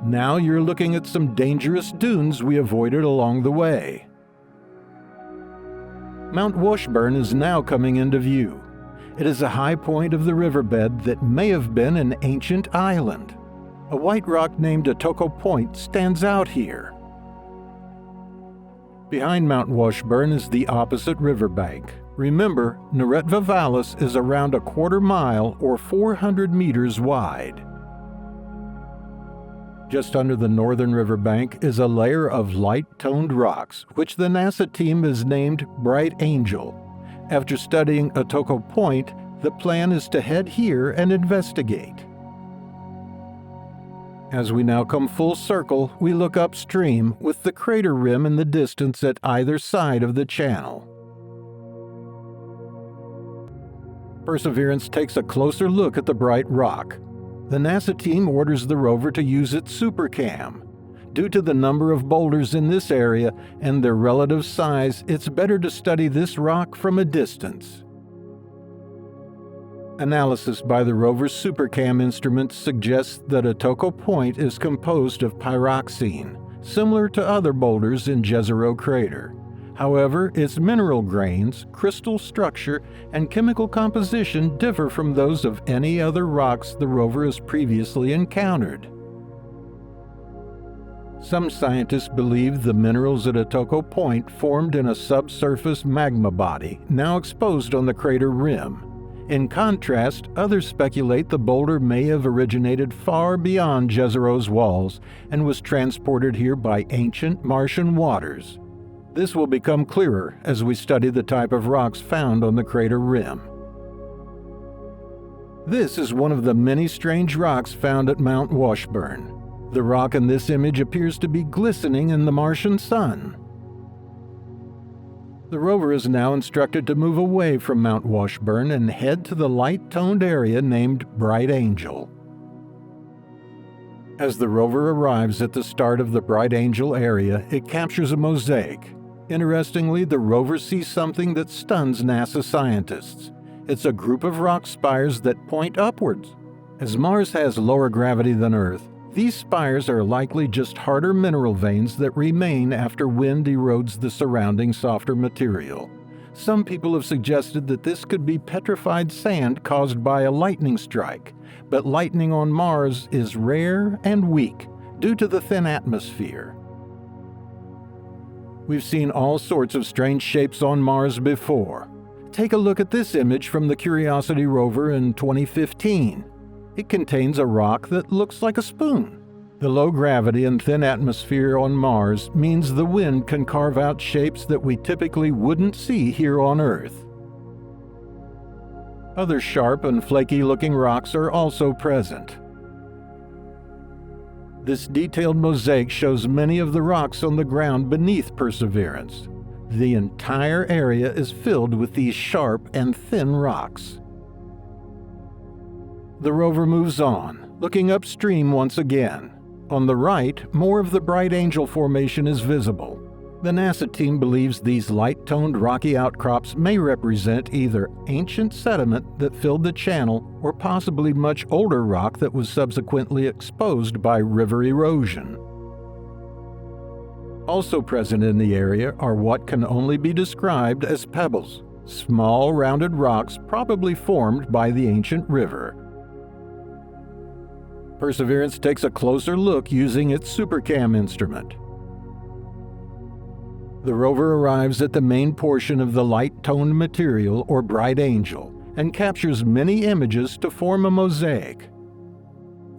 Now you're looking at some dangerous dunes we avoided along the way. Mount Washburn is now coming into view. It is a high point of the riverbed that may have been an ancient island. A white rock named Atoko Point stands out here. Behind Mount Washburn is the opposite riverbank. Remember, Neretva Vallis is around a quarter mile or 400 meters wide. Just under the northern riverbank is a layer of light-toned rocks, which the NASA team has named Bright Angel. After studying Atoko Point, the plan is to head here and investigate. As we now come full circle, we look upstream with the crater rim in the distance at either side of the channel. Perseverance takes a closer look at the bright rock. The NASA team orders the rover to use its SuperCam. Due to the number of boulders in this area and their relative size, it's better to study this rock from a distance. Analysis by the rover's SuperCam instrument suggests that Atoko Point is composed of pyroxene, similar to other boulders in Jezero Crater. However, its mineral grains, crystal structure, and chemical composition differ from those of any other rocks the rover has previously encountered. Some scientists believe the minerals at Atoko Point formed in a subsurface magma body, now exposed on the crater rim. In contrast, others speculate the boulder may have originated far beyond Jezero's walls and was transported here by ancient Martian waters. This will become clearer as we study the type of rocks found on the crater rim. This is one of the many strange rocks found at Mount Washburn. The rock in this image appears to be glistening in the Martian sun. The rover is now instructed to move away from Mount Washburn and head to the light-toned area named Bright Angel. As the rover arrives at the start of the Bright Angel area, it captures a mosaic. Interestingly, the rover sees something that stuns NASA scientists. It's a group of rock spires that point upwards. As Mars has lower gravity than Earth, these spires are likely just harder mineral veins that remain after wind erodes the surrounding softer material. Some people have suggested that this could be petrified sand caused by a lightning strike, but lightning on Mars is rare and weak due to the thin atmosphere. We've seen all sorts of strange shapes on Mars before. Take a look at this image from the Curiosity rover in 2015. It contains a rock that looks like a spoon. The low gravity and thin atmosphere on Mars means the wind can carve out shapes that we typically wouldn't see here on Earth. Other sharp and flaky-looking rocks are also present. This detailed mosaic shows many of the rocks on the ground beneath Perseverance. The entire area is filled with these sharp and thin rocks. The rover moves on, looking upstream once again. On the right, more of the Bright Angel Formation is visible. The NASA team believes these light-toned rocky outcrops may represent either ancient sediment that filled the channel or possibly much older rock that was subsequently exposed by river erosion. Also present in the area are what can only be described as pebbles, small rounded rocks probably formed by the ancient river. Perseverance takes a closer look using its SuperCam instrument. The rover arrives at the main portion of the light-toned material, or Bright Angel, and captures many images to form a mosaic.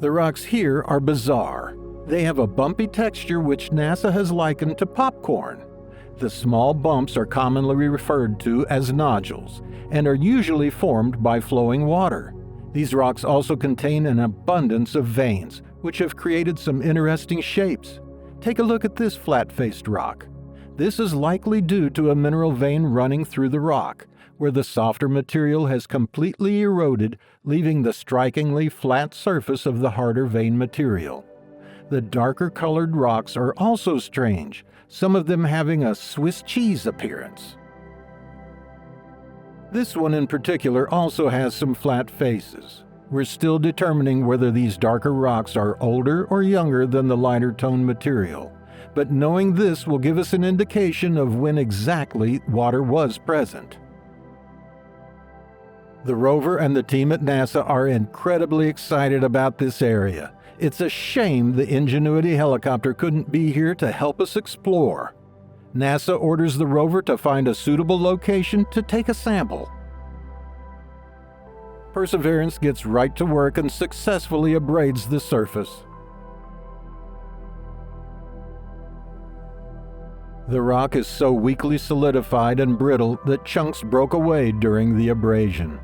The rocks here are bizarre. They have a bumpy texture which NASA has likened to popcorn. The small bumps are commonly referred to as nodules, and are usually formed by flowing water. These rocks also contain an abundance of veins, which have created some interesting shapes. Take a look at this flat-faced rock. This is likely due to a mineral vein running through the rock, where the softer material has completely eroded, leaving the strikingly flat surface of the harder vein material. The darker colored rocks are also strange, some of them having a Swiss cheese appearance. This one in particular also has some flat faces. We're still determining whether these darker rocks are older or younger than the lighter toned material, but knowing this will give us an indication of when exactly water was present. The rover and the team at NASA are incredibly excited about this area. It's a shame the Ingenuity helicopter couldn't be here to help us explore. NASA orders the rover to find a suitable location to take a sample. Perseverance gets right to work and successfully abrades the surface. The rock is so weakly solidified and brittle that chunks broke away during the abrasion.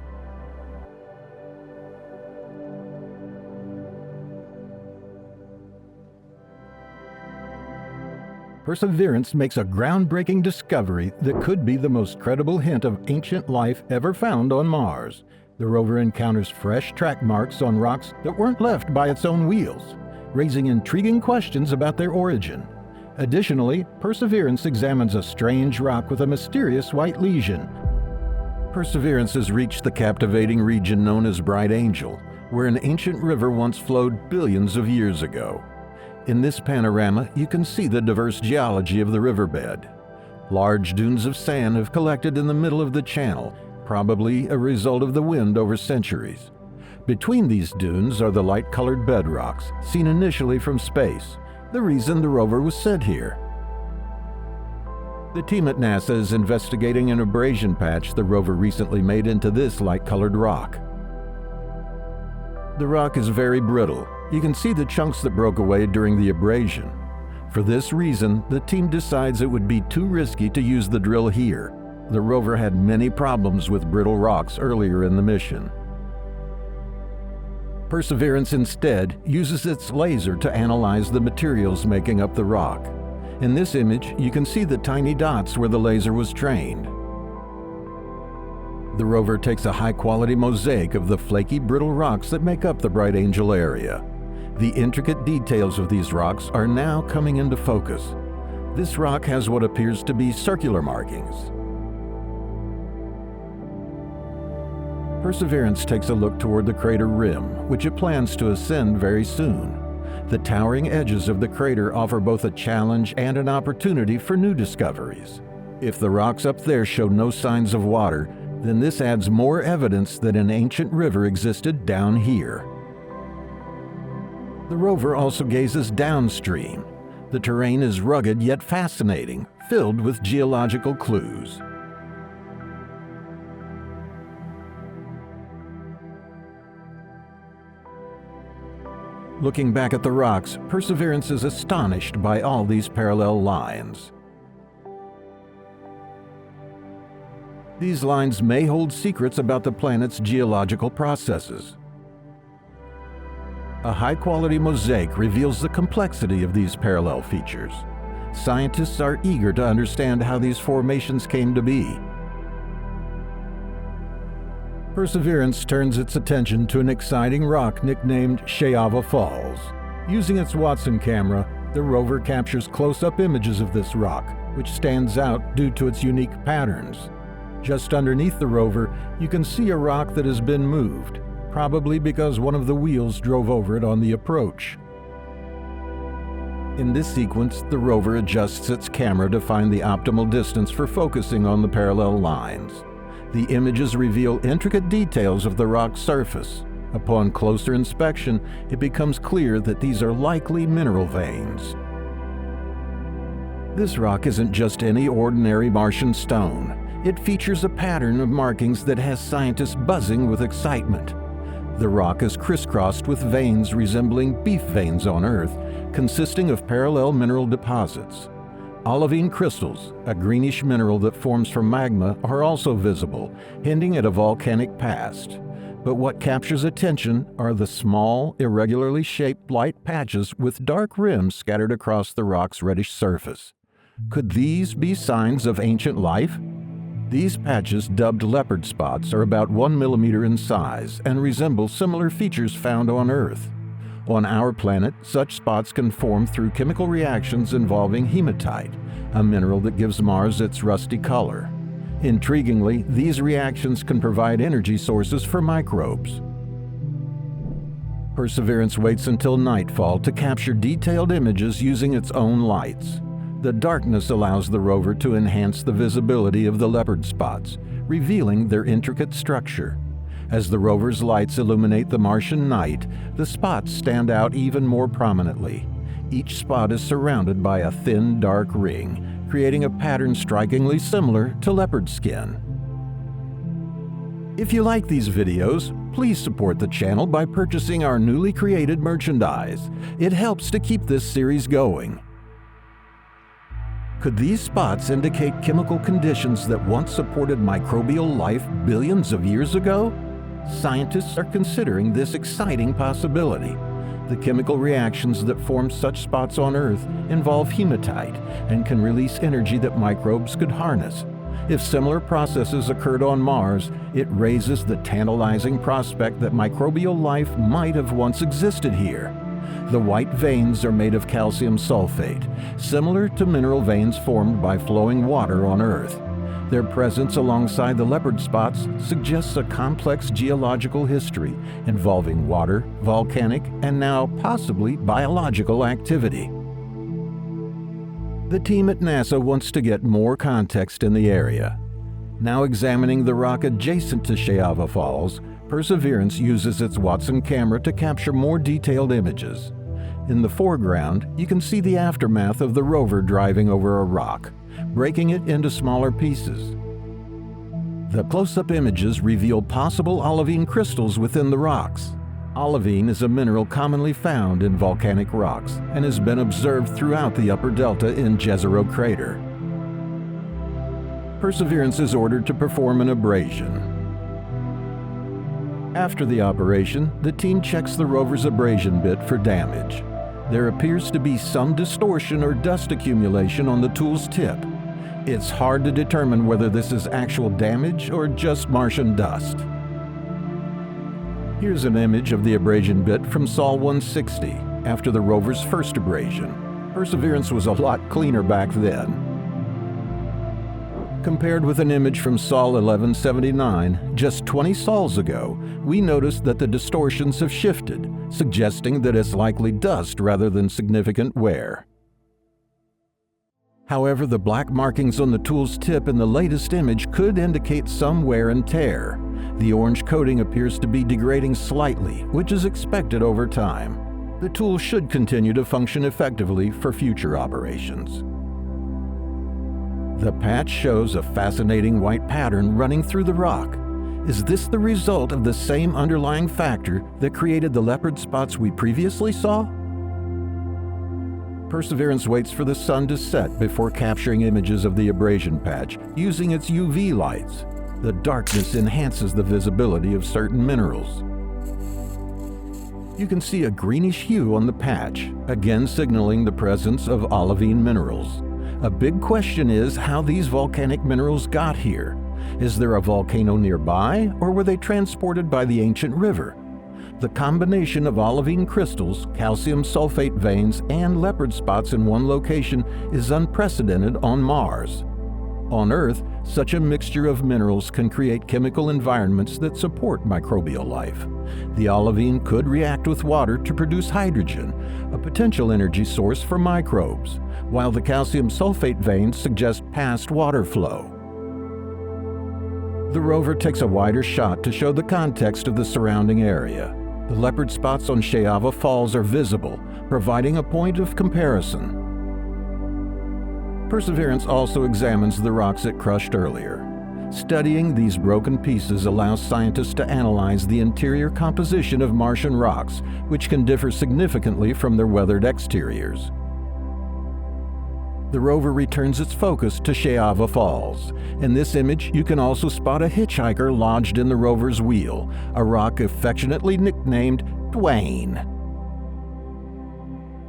Perseverance makes a groundbreaking discovery that could be the most credible hint of ancient life ever found on Mars. The rover encounters fresh track marks on rocks that weren't left by its own wheels. raising intriguing questions about their origin. Additionally, Perseverance examines a strange rock with a mysterious white lesion. Perseverance has reached the captivating region known as Bright Angel, where an ancient river once flowed billions of years ago. In this panorama, you can see the diverse geology of the riverbed. Large dunes of sand have collected in the middle of the channel, probably a result of the wind over centuries. Between these dunes are the light-colored bedrocks, seen initially from space, the reason the rover was sent here. The team at NASA is investigating an abrasion patch the rover recently made into this light-colored rock. The rock is very brittle. You can see the chunks that broke away during the abrasion. For this reason, the team decides it would be too risky to use the drill here. The rover had many problems with brittle rocks earlier in the mission. Perseverance instead uses its laser to analyze the materials making up the rock. In this image, you can see the tiny dots where the laser was trained. The rover takes a high-quality mosaic of the flaky, brittle rocks that make up the Bright Angel area. The intricate details of these rocks are now coming into focus. This rock has what appears to be circular markings. Perseverance takes a look toward the crater rim, which it plans to ascend very soon. The towering edges of the crater offer both a challenge and an opportunity for new discoveries. If the rocks up there show no signs of water, then this adds more evidence that an ancient river existed down here. The rover also gazes downstream. The terrain is rugged yet fascinating, filled with geological clues. Looking back at the rocks, Perseverance is astonished by all these parallel lines. These lines may hold secrets about the planet's geological processes. A high-quality mosaic reveals the complexity of these parallel features. Scientists are eager to understand how these formations came to be. Perseverance turns its attention to an exciting rock nicknamed Shayava Falls. Using its Watson camera, the rover captures close-up images of this rock, which stands out due to its unique patterns. Just underneath the rover, you can see a rock that has been moved, probably because one of the wheels drove over it on the approach. In this sequence, the rover adjusts its camera to find the optimal distance for focusing on the parallel lines. The images reveal intricate details of the rock's surface. Upon closer inspection, it becomes clear that these are likely mineral veins. This rock isn't just any ordinary Martian stone. It features a pattern of markings that has scientists buzzing with excitement. The rock is crisscrossed with veins resembling beef veins on Earth, consisting of parallel mineral deposits. Olivine crystals, a greenish mineral that forms from magma, are also visible, hinting at a volcanic past. But what captures attention are the small, irregularly shaped light patches with dark rims scattered across the rock's reddish surface. Could these be signs of ancient life? These patches, dubbed leopard spots, are about 1 millimeter in size and resemble similar features found on Earth. On our planet, such spots can form through chemical reactions involving hematite, a mineral that gives Mars its rusty color. Intriguingly, these reactions can provide energy sources for microbes. Perseverance waits until nightfall to capture detailed images using its own lights. The darkness allows the rover to enhance the visibility of the leopard spots, revealing their intricate structure. As the rover's lights illuminate the Martian night, the spots stand out even more prominently. Each spot is surrounded by a thin, dark ring, creating a pattern strikingly similar to leopard skin. If you like these videos, please support the channel by purchasing our newly created merchandise. It helps to keep this series going. Could these spots indicate chemical conditions that once supported microbial life billions of years ago? Scientists are considering this exciting possibility. The chemical reactions that form such spots on Earth involve hematite and can release energy that microbes could harness. If similar processes occurred on Mars, it raises the tantalizing prospect that microbial life might have once existed here. The white veins are made of calcium sulfate, similar to mineral veins formed by flowing water on Earth. Their presence alongside the leopard spots suggests a complex geological history involving water, volcanic, and now possibly biological activity. The team at NASA wants to get more context in the area. Now examining the rock adjacent to Shayava Falls, Perseverance uses its Watson camera to capture more detailed images. In the foreground, you can see the aftermath of the rover driving over a rock, breaking it into smaller pieces. The close-up images reveal possible olivine crystals within the rocks. Olivine is a mineral commonly found in volcanic rocks and has been observed throughout the upper delta in Jezero Crater. Perseverance is ordered to perform an abrasion. After the operation, the team checks the rover's abrasion bit for damage. There appears to be some distortion or dust accumulation on the tool's tip. It's hard to determine whether this is actual damage or just Martian dust. Here's an image of the abrasion bit from Sol 160 after the rover's first abrasion. Perseverance was a lot cleaner back then. Compared with an image from Sol 1179 just 20 sols ago, we noticed that the distortions have shifted, suggesting that it's likely dust rather than significant wear. However, the black markings on the tool's tip in the latest image could indicate some wear and tear. The orange coating appears to be degrading slightly, which is expected over time. The tool should continue to function effectively for future operations. The patch shows a fascinating white pattern running through the rock. Is this the result of the same underlying factor that created the leopard spots we previously saw? Perseverance waits for the sun to set before capturing images of the abrasion patch using its UV lights. The darkness enhances the visibility of certain minerals. You can see a greenish hue on the patch, again signaling the presence of olivine minerals. A big question is how these volcanic minerals got here. Is there a volcano nearby, or were they transported by the ancient river? The combination of olivine crystals, calcium sulfate veins, and leopard spots in one location is unprecedented on Mars. On Earth, such a mixture of minerals can create chemical environments that support microbial life. The olivine could react with water to produce hydrogen, a potential energy source for microbes, while the calcium sulfate veins suggest past water flow. The rover takes a wider shot to show the context of the surrounding area. The leopard spots on Shayava Falls are visible, providing a point of comparison. Perseverance also examines the rocks it crushed earlier. Studying these broken pieces allows scientists to analyze the interior composition of Martian rocks, which can differ significantly from their weathered exteriors. The rover returns its focus to Shayava Falls. In this image, you can also spot a hitchhiker lodged in the rover's wheel, a rock affectionately nicknamed Dwayne.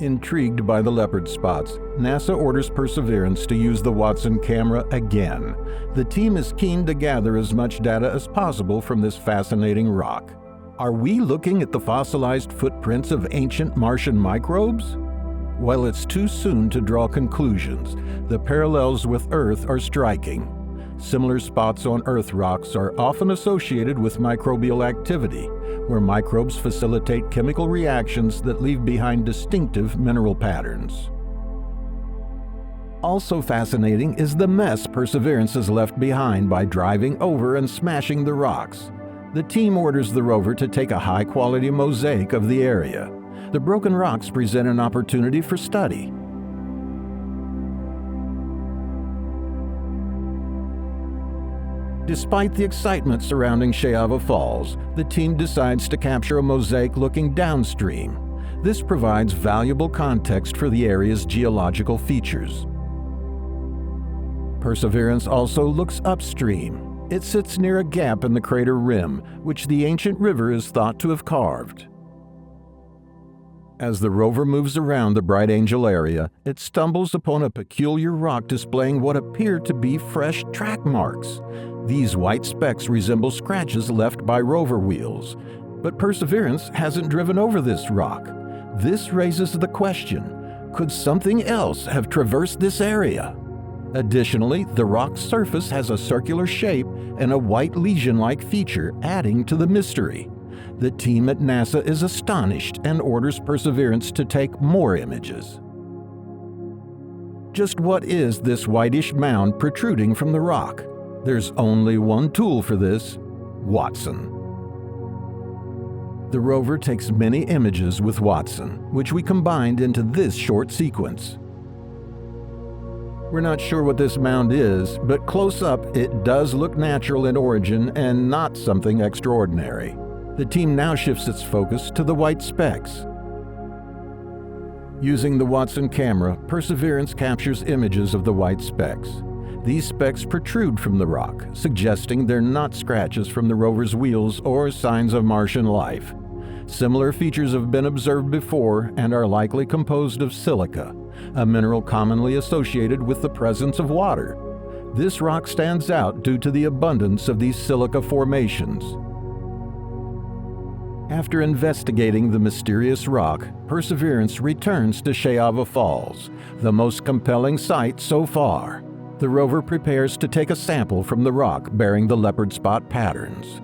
Intrigued by the leopard spots, NASA orders Perseverance to use the Watson camera again. The team is keen to gather as much data as possible from this fascinating rock. Are we looking at the fossilized footprints of ancient Martian microbes? While it's too soon to draw conclusions, the parallels with Earth are striking. Similar spots on Earth rocks are often associated with microbial activity, where microbes facilitate chemical reactions that leave behind distinctive mineral patterns. Also fascinating is the mess Perseverance has left behind by driving over and smashing the rocks. The team orders the rover to take a high-quality mosaic of the area. The broken rocks present an opportunity for study. Despite the excitement surrounding Shayava Falls, the team decides to capture a mosaic looking downstream. This provides valuable context for the area's geological features. Perseverance also looks upstream. It sits near a gap in the crater rim, which the ancient river is thought to have carved. As the rover moves around the Bright Angel area, it stumbles upon a peculiar rock displaying what appear to be fresh track marks. These white specks resemble scratches left by rover wheels. But Perseverance hasn't driven over this rock. This raises the question, could something else have traversed this area? Additionally, the rock's surface has a circular shape and a white lesion-like feature, adding to the mystery. The team at NASA is astonished and orders Perseverance to take more images. Just what is this whitish mound protruding from the rock? There's only one tool for this: Watson. The rover takes many images with Watson, which we combined into this short sequence. We're not sure what this mound is, but close up it does look natural in origin and not something extraordinary. The team now shifts its focus to the white specks. Using the Watson camera, Perseverance captures images of the white specks. These specks protrude from the rock, suggesting they're not scratches from the rover's wheels or signs of Martian life. Similar features have been observed before and are likely composed of silica, a mineral commonly associated with the presence of water. This rock stands out due to the abundance of these silica formations. After investigating the mysterious rock, Perseverance returns to Shayava Falls, the most compelling sight so far. The rover prepares to take a sample from the rock bearing the leopard spot patterns.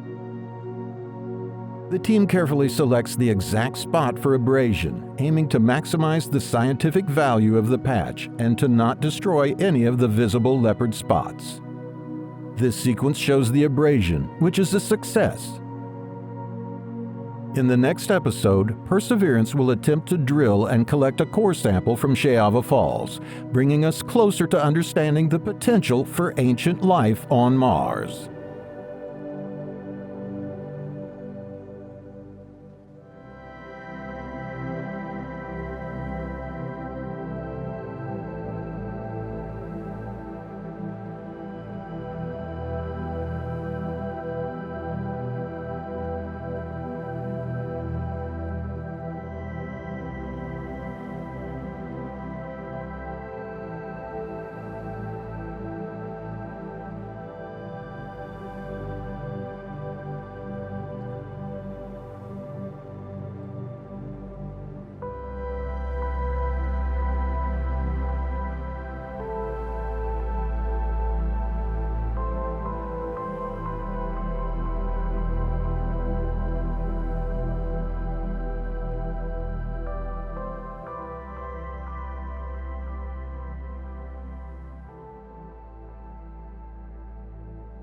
The team carefully selects the exact spot for abrasion, aiming to maximize the scientific value of the patch and to not destroy any of the visible leopard spots. This sequence shows the abrasion, which is a success. In the next episode, Perseverance will attempt to drill and collect a core sample from Shayava Falls, bringing us closer to understanding the potential for ancient life on Mars.